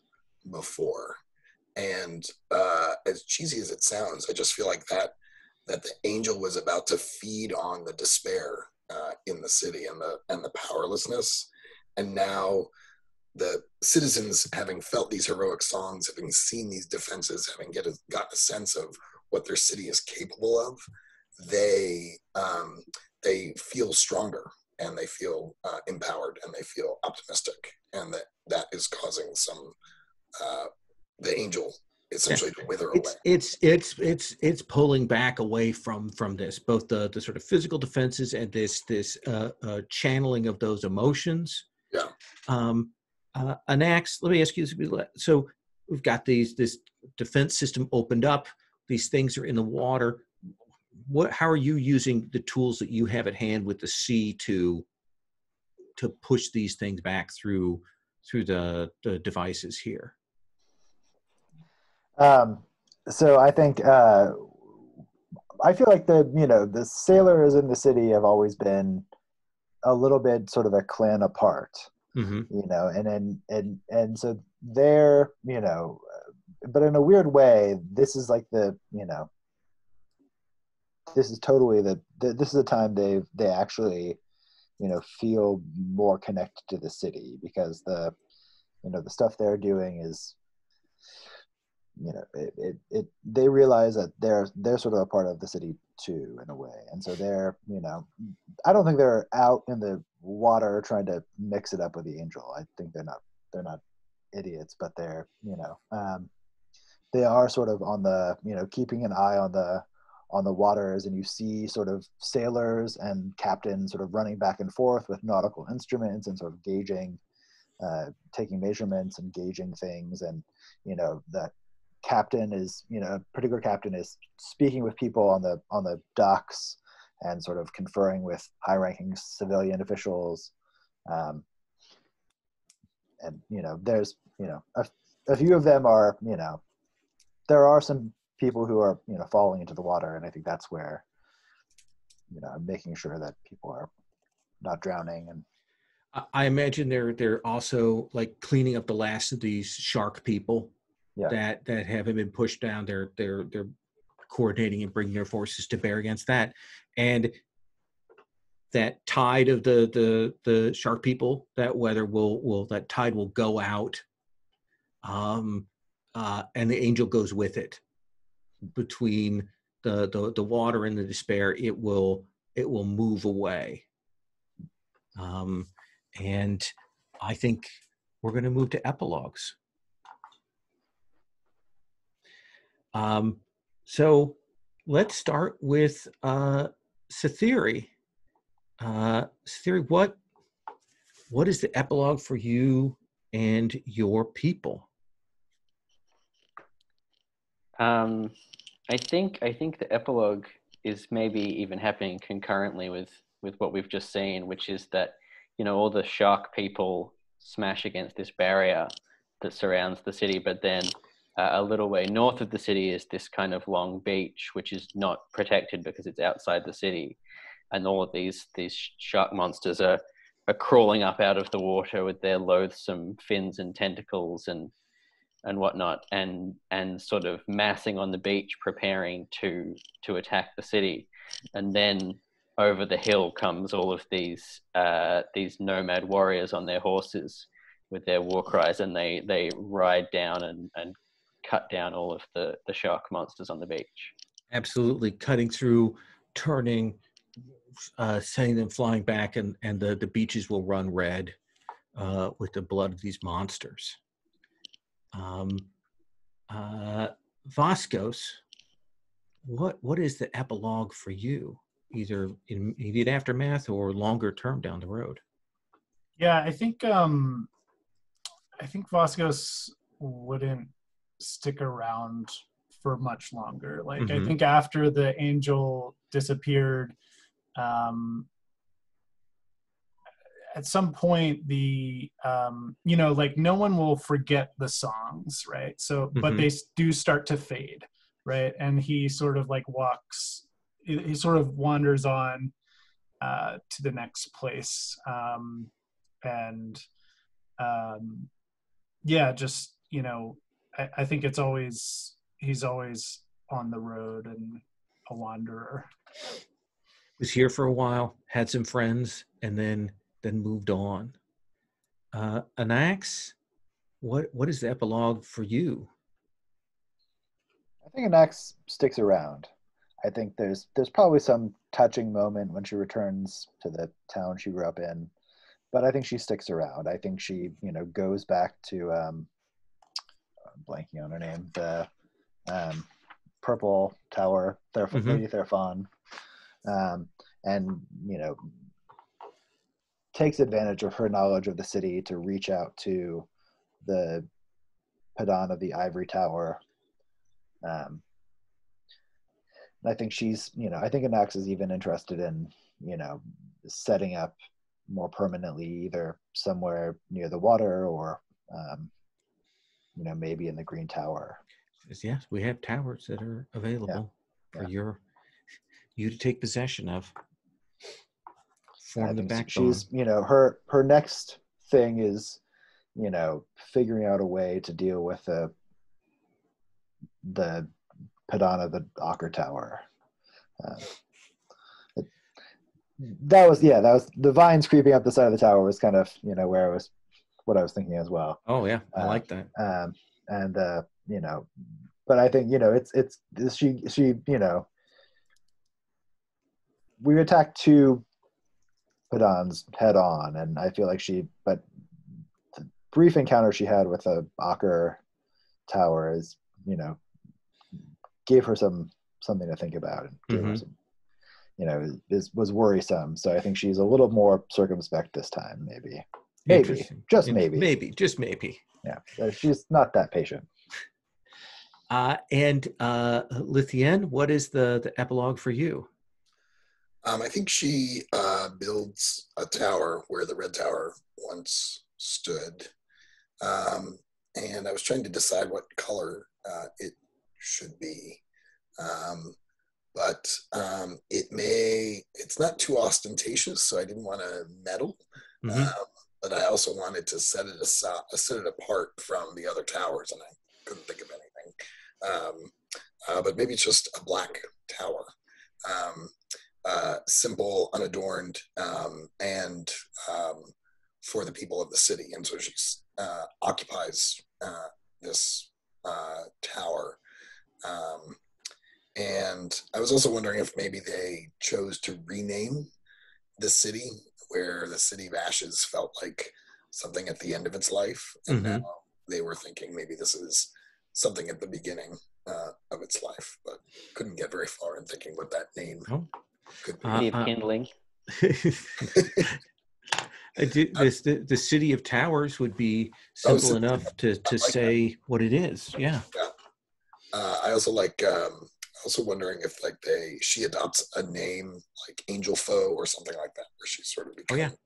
[SPEAKER 5] before. And as cheesy as it sounds, I just feel like that the angel was about to feed on the despair in the city and the powerlessness. And now the citizens, having felt these heroic songs, having seen these defenses, having gotten a sense of what their city is capable of, they feel stronger, and they feel empowered, and they feel optimistic, and that is causing some the angel essentially to wither away.
[SPEAKER 1] It's pulling back away from this, both the sort of physical defenses and this channeling of those emotions.
[SPEAKER 5] Yeah.
[SPEAKER 1] Anax, let me ask you this. So we've got this defense system opened up. These things are in the water. How are you using the tools that you have at hand with the sea to push these things back through the devices here?
[SPEAKER 2] So I think I feel like the sailors in the city have always been a little bit sort of a clan apart, and so they're but in a weird way, this is like this is totally this is a time they actually feel more connected to the city, because the stuff they're doing is they realize that they're sort of a part of the city too, in a way. And so they're I don't think they're out in the water trying to mix it up with the angel. I think they're not idiots, but they're they are sort of on the keeping an eye on the waters, and you see sort of sailors and captains sort of running back and forth with nautical instruments and sort of gauging, taking measurements and gauging things. And the captain is particular captain is speaking with people on the docks and sort of conferring with high-ranking civilian officials, and there's a few of them are there are some people who are falling into the water, and I think that's where I'm making sure that people are not drowning. And
[SPEAKER 1] I imagine they're also like cleaning up the last of these shark people that haven't been pushed down. They're coordinating and bringing their forces to bear against that, and that tide of the shark people, that weather that tide will go out, and the angel goes with it. Between the water and the despair, it will move away. And I think we're going to move to epilogues. So let's start with Cytheri. Cytheri, what is the epilogue for you and your people?
[SPEAKER 4] I think the epilogue is maybe even happening concurrently with what we've just seen, which is that all the shark people smash against this barrier that surrounds the city, but then a little way north of the city is this kind of long beach, which is not protected because it's outside the city, and all of these shark monsters are crawling up out of the water with their loathsome fins and tentacles and whatnot, and sort of massing on the beach, preparing to attack the city. And then over the hill comes all of these nomad warriors on their horses with their war cries, and they ride down and cut down all of the shark monsters on the beach.
[SPEAKER 1] Absolutely, cutting through, turning, sending them flying back, and the beaches will run red with the blood of these monsters. Vascos, what is the epilogue for you, either in immediate aftermath or longer term down the road?
[SPEAKER 3] Yeah, I think Vascos wouldn't stick around for much longer. Like, I think after the angel disappeared, at some point the like no one will forget the songs, right? So but they do start to fade, right? And he sort of like he sort of wanders on, to the next place. And yeah, just, you know, I think he's always on the road and a wanderer.
[SPEAKER 1] Was here for a while, had some friends, and then moved on. Anax, what is the epilogue for you?
[SPEAKER 2] I think Anax sticks around. I think there's probably some touching moment when she returns to the town she grew up in, but I think she sticks around. I think she, you know, goes back to I'm blanking on her name, the Purple Tower, Lady Therfon, and, you know, takes advantage of her knowledge of the city to reach out to the Padan of the Ivory Tower. I think she's, you know, I think Anax is even interested in, you know, setting up more permanently either somewhere near the water or, you know, maybe in the Green Tower.
[SPEAKER 1] Yes, we have towers that are available for you to take possession of. Form the backbone.
[SPEAKER 2] She's, you know, her next thing is, you know, figuring out a way to deal with the Padana, the Ocker Tower. That was the vines creeping up the side of the tower was kind of, you know, what I was thinking as well.
[SPEAKER 1] Oh yeah, I like that.
[SPEAKER 2] And you know, but I think, you know, she you know, we attacked two Padans head on, and I feel like but the brief encounter she had with the Ocker Tower is, you know, gave her something to think about, and gave her some, you know, was worrisome. So I think she's a little more circumspect this time, maybe, just maybe. Yeah, she's not that patient.
[SPEAKER 1] And Lithien, what is the epilogue for you?
[SPEAKER 5] I think she builds a tower where the Red Tower once stood. And I was trying to decide what color it should be. But it's not too ostentatious, so I didn't want to meddle. But I also wanted to set it apart from the other towers, and I couldn't think of anything. But maybe it's just a black tower. Simple, unadorned, and for the people of the city. And so she occupies this tower. And I was also wondering if maybe they chose to rename the city, where the City of Ashes felt like something at the end of its life. And now they were thinking maybe this is something at the beginning of its life, but couldn't get very far in thinking what that name could be.
[SPEAKER 4] Kindling.
[SPEAKER 1] The City of Towers would be simple enough to say what it is. Yeah.
[SPEAKER 5] I also like. Also wondering if she adopts a name like Angel Foe or something like that, where she sort of becomes.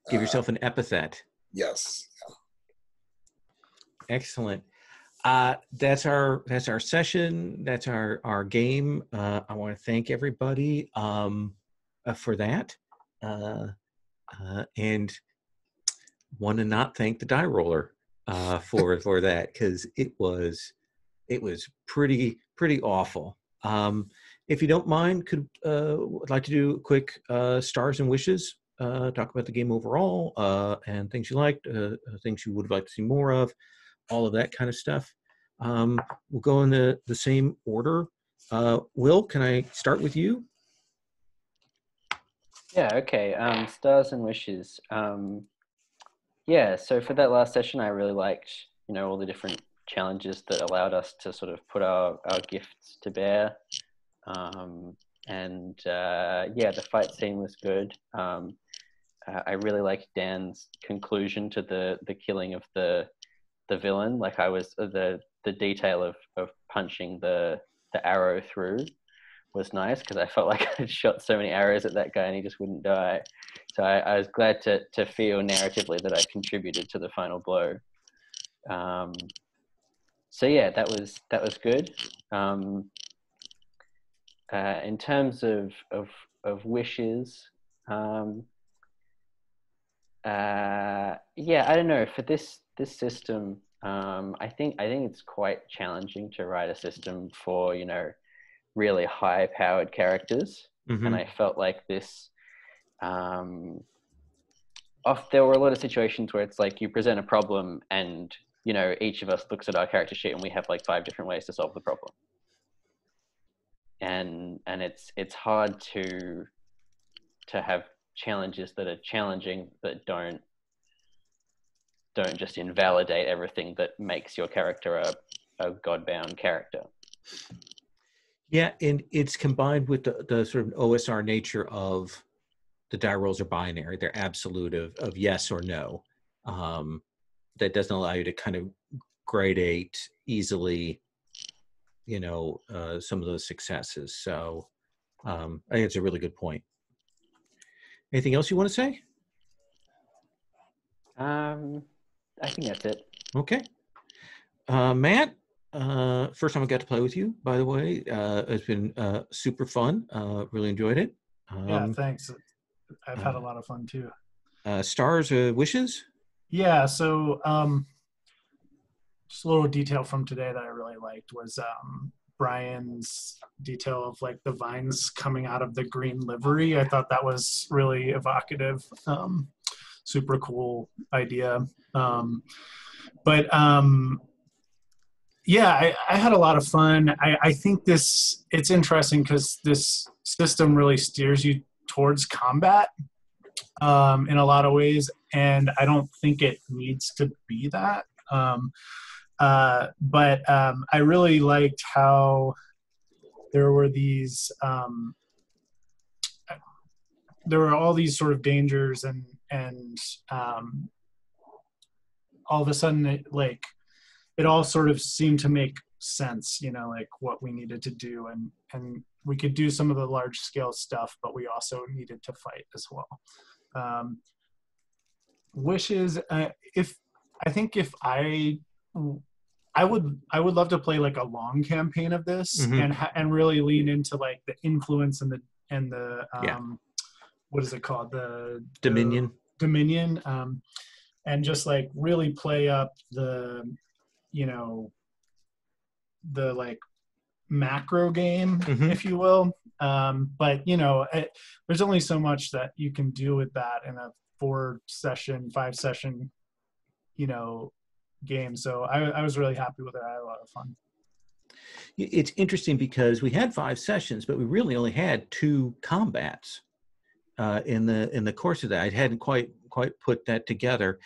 [SPEAKER 1] Give yourself an epithet.
[SPEAKER 5] Yes. Yeah.
[SPEAKER 1] Excellent. That's our session. That's our game. I want to thank everybody for that, and want to not thank the die roller for that, because it was pretty awful. If you don't mind, I'd like to do a quick stars and wishes. Talk about the game overall, and things you liked, things you would like to see more of, all of that kind of stuff. We'll go in the same order. Will, can I start with you?
[SPEAKER 4] Yeah, okay. Stars and wishes. Yeah, so for that last session, I really liked, you know, all the different challenges that allowed us to sort of put our gifts to bear. The fight scene was good. I really liked Dan's conclusion to the killing of the villain. Like, I was the detail of punching the arrow through was nice, because I felt like I had shot so many arrows at that guy and he just wouldn't die. So I was glad to feel narratively that I contributed to the final blow. So yeah, that was good. In terms of wishes, Yeah, I don't know. For this system, I think it's quite challenging to write a system for, you know, really high powered characters. And I felt like this there were a lot of situations where it's like you present a problem and, you know, each of us looks at our character sheet and we have like 5 different ways to solve the problem. And it's hard to have challenges that are challenging that don't just invalidate everything that makes your character a Godbound character.
[SPEAKER 1] Yeah, and it's combined with the sort of OSR nature of the die rolls are binary. They're absolute of yes or no. That doesn't allow you to kind of gradate easily, you know, some of those successes. So I think it's a really good point. Anything else you want to say?
[SPEAKER 4] I think that's it.
[SPEAKER 1] Okay. Matt, first time I got to play with you, by the way. It's been super fun. Really enjoyed it.
[SPEAKER 3] Yeah, thanks. I've had a lot of fun too.
[SPEAKER 1] Stars, wishes?
[SPEAKER 3] Yeah, so just a little detail from today that I really liked was Brian's detail of like the vines coming out of the green livery. I thought that was really evocative. Super cool idea. Yeah, I had a lot of fun. I think it's interesting because this system really steers you towards combat in a lot of ways, and I don't think it needs to be that. I really liked how there were these there were all these sort of dangers and all of a sudden it all sort of seemed to make sense, you know, like what we needed to do, and we could do some of the large scale stuff, but we also needed to fight as well. Wishes, if I would love to play like a long campaign of this and really lean into like the influence and the what is it called, the
[SPEAKER 1] Dominion.
[SPEAKER 3] And just like really play up the, you know, the like macro game, if you will. But you know, there's only so much that you can do with that in a 5 session, you know, game. So I was really happy with it. I had a lot of fun.
[SPEAKER 1] It's interesting because we had 5 sessions, but we really only had 2 combats in the course of that. I hadn't quite put that together.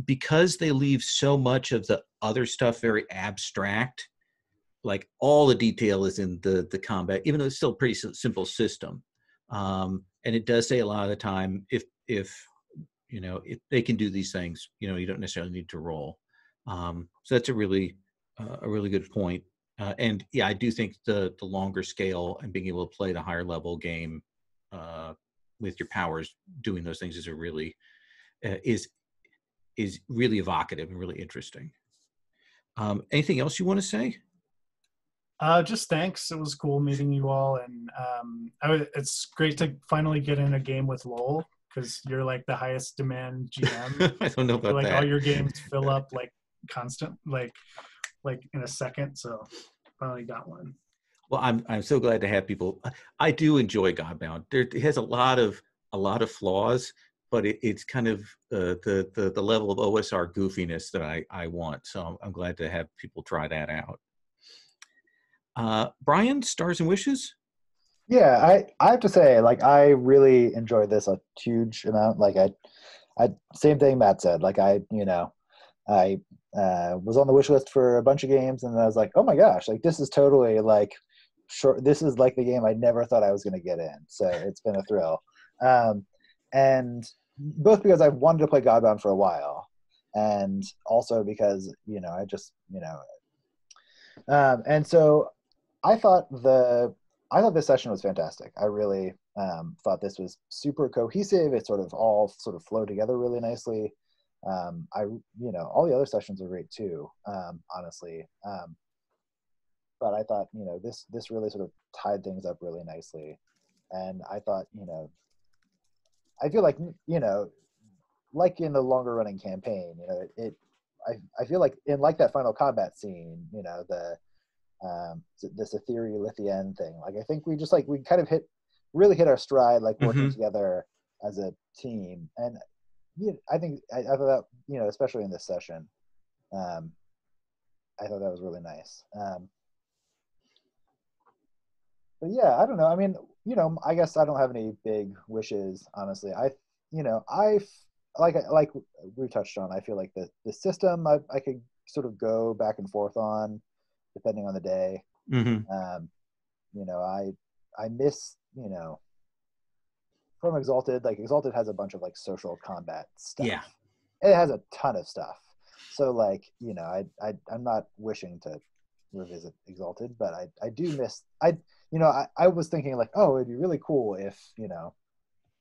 [SPEAKER 1] Because they leave so much of the other stuff very abstract, like all the detail is in the combat, even though it's still a pretty simple system. And it does say a lot of the time, if you know, if they can do these things, you know, you don't necessarily need to roll. So that's a really good point. And yeah, I do think the longer scale and being able to play the higher level game with your powers doing those things is a really is really evocative and really interesting. Anything else you want to say?
[SPEAKER 3] Just thanks. It was cool meeting you all, and it's great to finally get in a game with Lowell, because you're like the highest demand GM.
[SPEAKER 1] I don't know about
[SPEAKER 3] like
[SPEAKER 1] that.
[SPEAKER 3] All your games fill up like constant, like in a second. So finally got one.
[SPEAKER 1] Well, I'm so glad to have people. I do enjoy Godbound. It has a lot of flaws, but it's kind of the level of OSR goofiness that I want. So I'm glad to have people try that out. Brian, Stars and Wishes?
[SPEAKER 2] Yeah, I have to say, like, I really enjoyed this a huge amount. Like, I same thing Matt said. Like, I was on the wish list for a bunch of games, and I was like, oh my gosh, like, this is totally like, this is like the game I never thought I was going to get in. So it's been a thrill. And both because I've wanted to play Godbound for a while, and also because, you know, I just, you know, and so I thought this session was fantastic. I really thought this was super cohesive. It sort of all sort of flowed together really nicely. You know, all the other sessions are great too, honestly. But I thought, you know, this really sort of tied things up really nicely. And I thought, I feel like, like in the longer running campaign, I feel like in like that final combat scene, this ethereal Lithian thing. Like I think we just we kind of really hit our stride, like working together as a team. And I think I thought that, especially in this session, I thought that was really nice. But yeah, I don't know. I mean, I guess I don't have any big wishes, honestly. Like we touched on, I feel like the system I could sort of go back and forth on, depending on the day. I miss, from Exalted, like Exalted has a bunch of like social combat stuff.
[SPEAKER 1] Yeah.
[SPEAKER 2] It has a ton of stuff. So I'm not wishing to revisit Exalted, but I do miss, I was thinking like, oh, it'd be really cool if,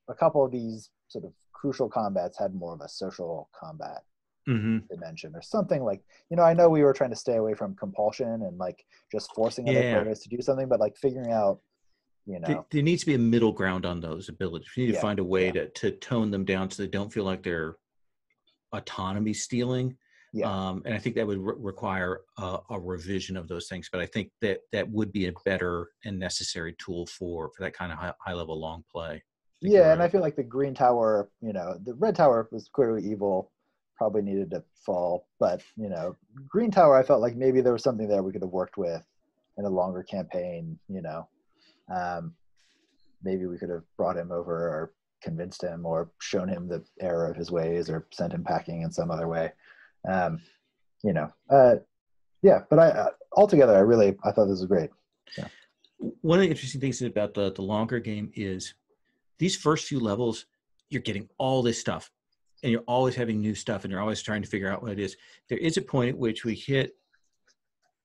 [SPEAKER 2] a couple of these sort of crucial combats had more of a social combat dimension or something. Like, I know we were trying to stay away from compulsion and like just forcing other players to do something, but like figuring out,
[SPEAKER 1] there needs to be a middle ground on those abilities. We need to find a way to tone them down so they don't feel like they're autonomy stealing. And I think that would require a revision of those things. But I think that would be a better and necessary tool for that kind of high level long play.
[SPEAKER 2] And I feel like the Green Tower, the Red Tower was clearly evil, probably needed to fall. But, Green Tower, I felt like maybe there was something there we could have worked with in a longer campaign, maybe we could have brought him over or convinced him or shown him the error of his ways or sent him packing in some other way. But altogether, I thought this was great. Yeah.
[SPEAKER 1] One of the interesting things about the longer game is these first few levels, you're getting all this stuff and you're always having new stuff and you're always trying to figure out what it is. There is a point at which we hit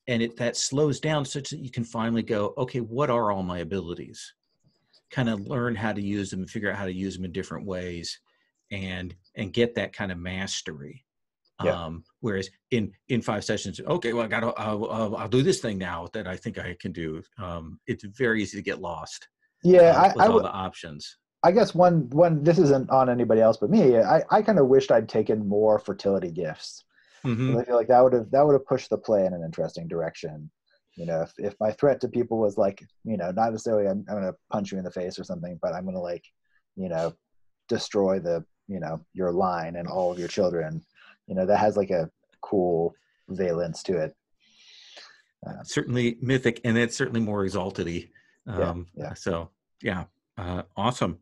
[SPEAKER 1] and that slows down such that you can finally go, okay, what are all my abilities? Kind of learn how to use them and figure out how to use them in different ways and get that kind of mastery. Whereas in 5 sessions, okay, well, I'll do this thing now that I think I can do. It's very easy to get lost. With all the options.
[SPEAKER 2] I guess one this isn't on anybody else but me. I kind of wished I'd taken more fertility gifts. I feel like that would have pushed the play in an interesting direction. If my threat to people was like, not necessarily I'm going to punch you in the face or something, but I'm going to destroy your line and all of your children. That has like a cool valence to it.
[SPEAKER 1] Certainly mythic, and it's certainly more exalted-y. So yeah, awesome.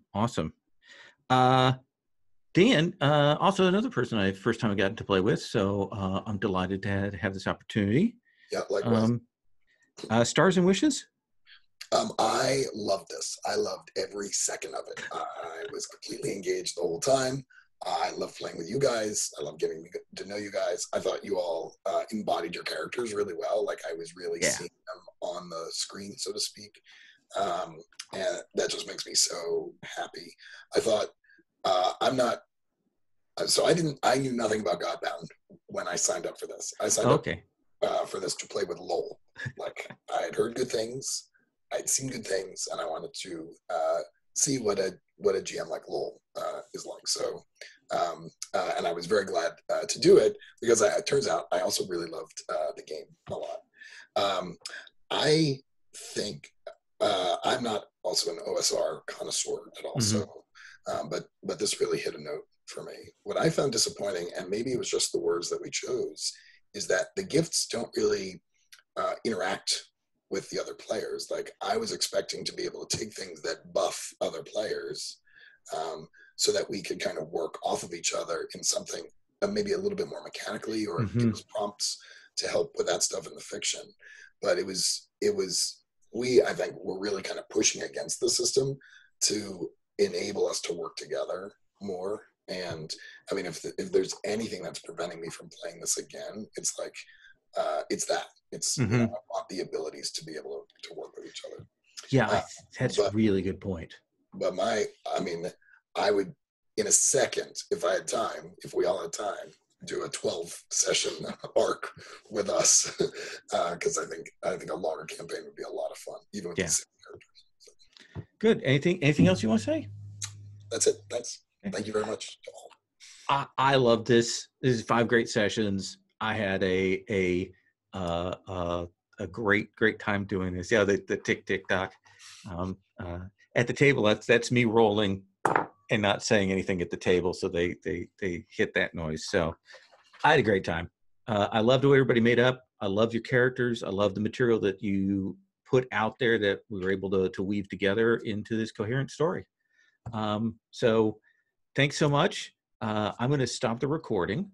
[SPEAKER 1] Dan, also another person first time I got to play with, so I'm delighted to have this opportunity.
[SPEAKER 5] Yeah, likewise.
[SPEAKER 1] Stars and Wishes?
[SPEAKER 5] I loved this. I loved every second of it. I was completely engaged the whole time. I love playing with you guys. I love getting to know you guys. I thought you all embodied your characters really well. Like I was really seeing them on the screen, so to speak. And that just makes me so happy. I thought I knew nothing about Godbound when I signed up for this. I signed up for this to play with Lowell. Like I had heard good things, I'd seen good things, and I wanted to see what a GM like Lowell is like. So, and I was very glad to do it because it turns out I also really loved the game a lot. I think I'm not also an OSR connoisseur at all. So, but this really hit a note for me. What I found disappointing, and maybe it was just the words that we chose, is that the gifts don't really interact with the other players. Like I was expecting to be able to take things that buff other players so that we could kind of work off of each other in something maybe a little bit more mechanically or give us prompts to help with that stuff in the fiction. But I think we're really kind of pushing against the system to enable us to work together more. And I mean, if there's anything that's preventing me from playing this again, it's like, it's that. It's I want the abilities to be able to work with each other.
[SPEAKER 1] Yeah, that's a really good point.
[SPEAKER 5] But I would, in a second, if I had time, if we all had time, do a 12-session arc with us, because I think a longer campaign would be a lot of fun, even with the same characters.
[SPEAKER 1] Good. Anything else you want to say?
[SPEAKER 5] That's it. Thanks. Thank you very much.
[SPEAKER 1] I love this. This is 5 great sessions. I had a great time doing this. Yeah, the tick tock. At the table, that's me rolling and not saying anything at the table, so they hit that noise. So I had a great time. I loved the way everybody made up. I love your characters. I love the material that you put out there that we were able to weave together into this coherent story. So thanks so much. I'm going to stop the recording.